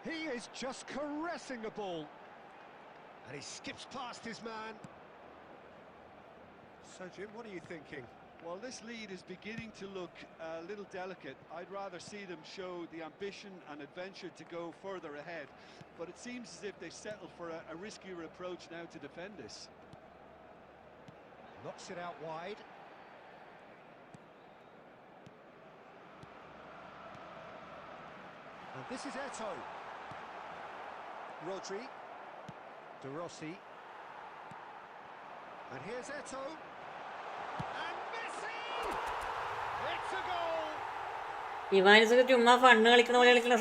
He is just caressing the ball. And he skips past his man. So, Jim, what are you thinking? Well, this lead is beginning to look a little delicate. I'd rather see them show the ambition and adventure to go further ahead. But it seems as if they settle for a riskier approach now to defend this. Knocks it out wide. And this is Eto. Rodri. De Rossi. And here's Eto. And Messi! It's a goal! ഇവാനിസൊക്കെ ചുമ്മാ fun കളിക്കുന്ന പോലെ കളിക്കണ.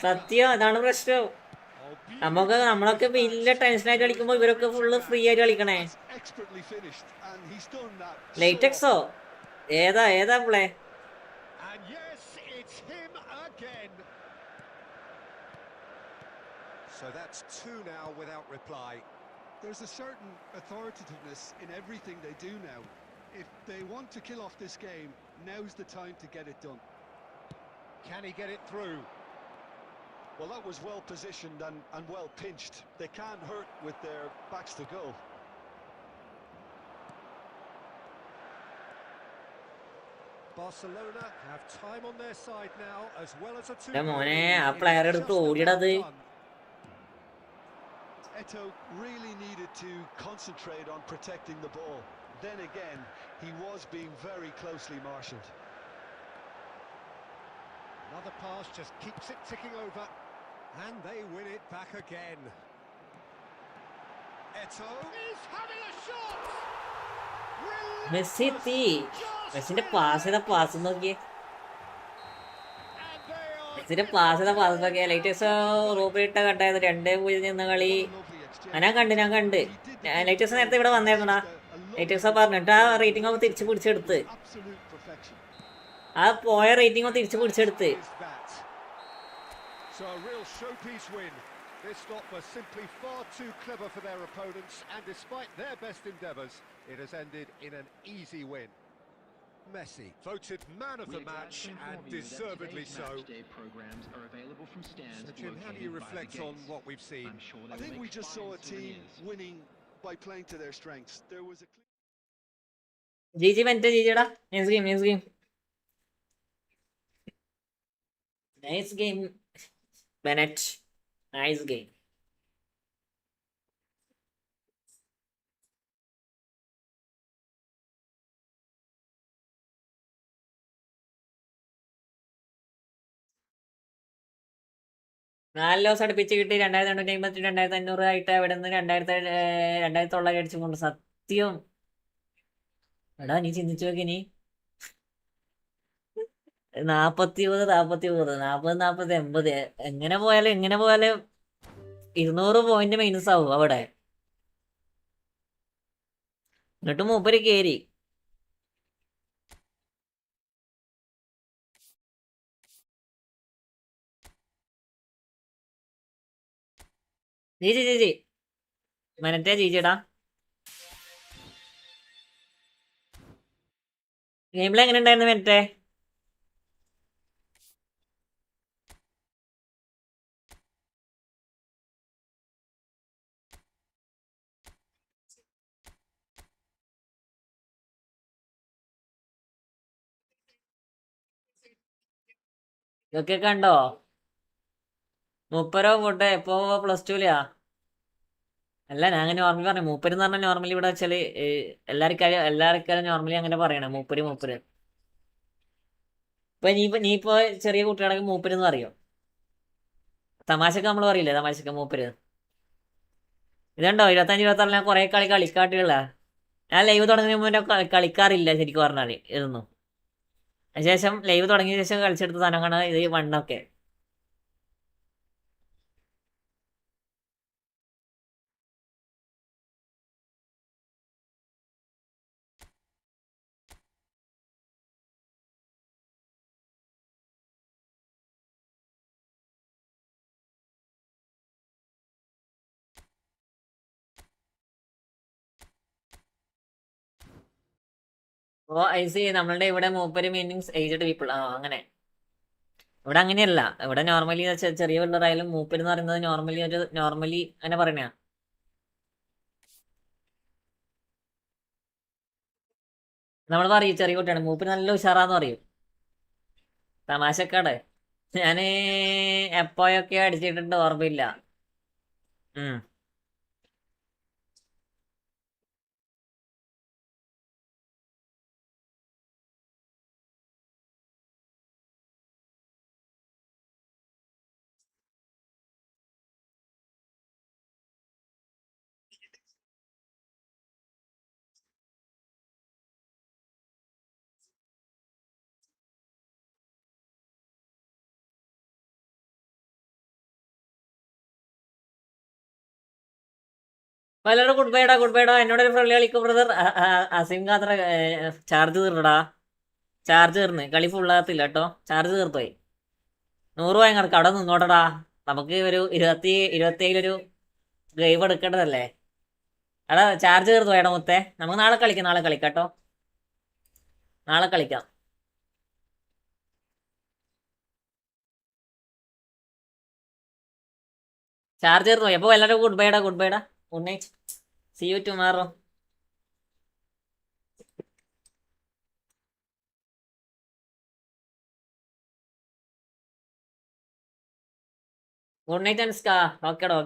സത്യം അതാണ് പ്രശ്നം. നമ്മളൊക്കെ വലിയ ടെൻഷനായിട്ട് കളിക്കുമ്പോ ഇവരൊക്കെ ഫുള്ള് ഫ്രീ ആയിട്ട് കളിക്കണേ. ലൈറ്റെക്സോ ഏതാ play? And yes, it's him again. So that's two now without reply. There's a certain authoritativeness in everything they do now. If they want to kill off this game, now's the time to get it done. Can he get it through? Well, that was well positioned and well pinched. They can't hurt with their backs to goal. Barcelona have time on their side now, as well as a two. മോനെ ആ player എടുത്ത് ഓടിയടത്. Eto really needed to concentrate on protecting the ball. Then again, he was being very closely marshalled. Another pass just keeps it ticking over, and they win it back again. Eto is having a shot. Messi എത്തി. മെസ്സിന്റെ pass നോക്കിയേ. മെസ്സിന്റെ pass നോക്കിയ lighters റൂബിട്ട കണ്ടായിരുന്നു. 2-0 നിന്ന കളി ഞാൻ കണ്ട്. Lighters നേരത്തെ ഇവിടെ വന്നായിരുന്നടാ. Lighters പറഞ്ഞിട്ട് ആ റേറ്റിംഗ് ഒക്കെ തിരിച്ചു പിടിച്ചെടുത്ത്. ആ പോയ റേറ്റിംഗ് ഒക്കെ തിരിച്ചു പിടിച്ചെടുത്ത്. So a real showpiece win. This lot were simply far too clever for their opponents, and despite their best endeavours, it has ended in an easy win. Messi voted man of the match, and deservedly so. So Jim, how do you reflect on what we've seen? I think we just saw a team winning by playing to their strengths. There was a GG വന്നിട്ട് GGടാ. Nice game Bennett. Nice game. നാല് loss അടുപ്പിച്ച് കിട്ടി. 2250 2500 ആയിട്ട് അവിടെ നിന്ന് 2900 അടിച്ചു കൊണ്ട്. സത്യം എടാ നീ ചിന്തിച്ചു നോക്കി. നീ 40 80 എങ്ങനെ പോയാലും 200 പോയിന്റ് മൈനസ് ആവും അവിടെ. എന്നിട്ട് മൂപ്പര് കേറി. ജി മനറ്റേ ജീജിടാ. ഗെയിം പ്ലേ എങ്ങനെ ഉണ്ടായിരുന്നു മനറ്റേ? ഇതൊക്കെ കണ്ടോ? മൂപ്പരോ പോട്ടെ ഇപ്പൊ +2-ലാ. അല്ല ഞാൻ അങ്ങനെ നോർമലി പറഞ്ഞു. മൂപ്പര് എന്ന് പറഞ്ഞാൽ നോർമലി ഇവിടെ വെച്ചാല് എല്ലാവർക്കും നോർമലി അങ്ങനെ പറയണം, മൂപ്പര്. ഇപ്പൊ നീ ഇപ്പൊ ചെറിയ കുട്ടികളൊക്കെ മൂപ്പര് എന്ന് പറയും. തമാശക്ക് നമ്മൾ പറയില്ലേ, തമാശക്ക് മൂപ്പര്. ഇതുണ്ടോ 25-26 ഞാൻ കുറെ കളിക്കാട്ടുള്ള. ഞാൻ ലൈവ് തുടങ്ങുന്നതിന് മുന്നേ കളിക്കാറില്ല ശരിക്കും പറഞ്ഞാല് ഇതൊന്നും. അതിനുശേഷം ലൈവ് തുടങ്ങിയ ശേഷം കളിച്ചെടുത്ത സാധനങ്ങളാണ് ഇത്, ഈ മണ്ണൊക്കെ. ഓ ഐ സി. നമ്മളുടെ ഇവിടെ മൂപ്പര് മീനിങ്സ് ഏജ്ഡ് പീപ്പിൾ. ആ അങ്ങനെ. ഇവിടെ അങ്ങനെയല്ല. ഇവിടെ നോർമലി ചെറിയ പിള്ളേരായാലും മൂപ്പര് എന്ന് പറയുന്നത് നോർമലി അങ്ങനെ പറയണ. നമ്മൾ പറയും ചെറിയ കുട്ടിയാണ് മൂപ്പര് നല്ല ഉഷാറാന്ന് പറയും. തമാശക്കാട് ഞാന് എപ്പോഴൊക്കെ അടിച്ചിട്ടുണ്ട് ഓർമ്മയില്ല. പലരുടെ ഗുഡ് ബൈഡാ. എന്നോടൊരു ഫ്രണ്ട്ലി കളിക്കും ബ്രദർ. അസിം ഖാത്ര ചാർജ് തീർന്നടാ. ചാർജ് തീർന്ന് കളി ഫുള്ളാകത്തില്ല കേട്ടോ. ചാർജ് തീർത്തുപോയി. 100 രൂപ കിടക്കും. അവിടെ നിന്നോട്ടടാ. നമുക്ക് ഒരു 27 ഗെയിം എടുക്കേണ്ടതല്ലേ. എടാ ചാർജ് തീർന്നു പോയടാ മുത്തേ. നമുക്ക് നാളെ കളിക്കാം കേട്ടോ. നാളെ കളിക്കാം. ചാർജ് തീർന്നു പോയി. അപ്പോൾ എല്ലാവരും ഗുഡ് ബൈഡാ. Good night. See you tomorrow. Good night അൻസ്ക. ഓക്കേടാ.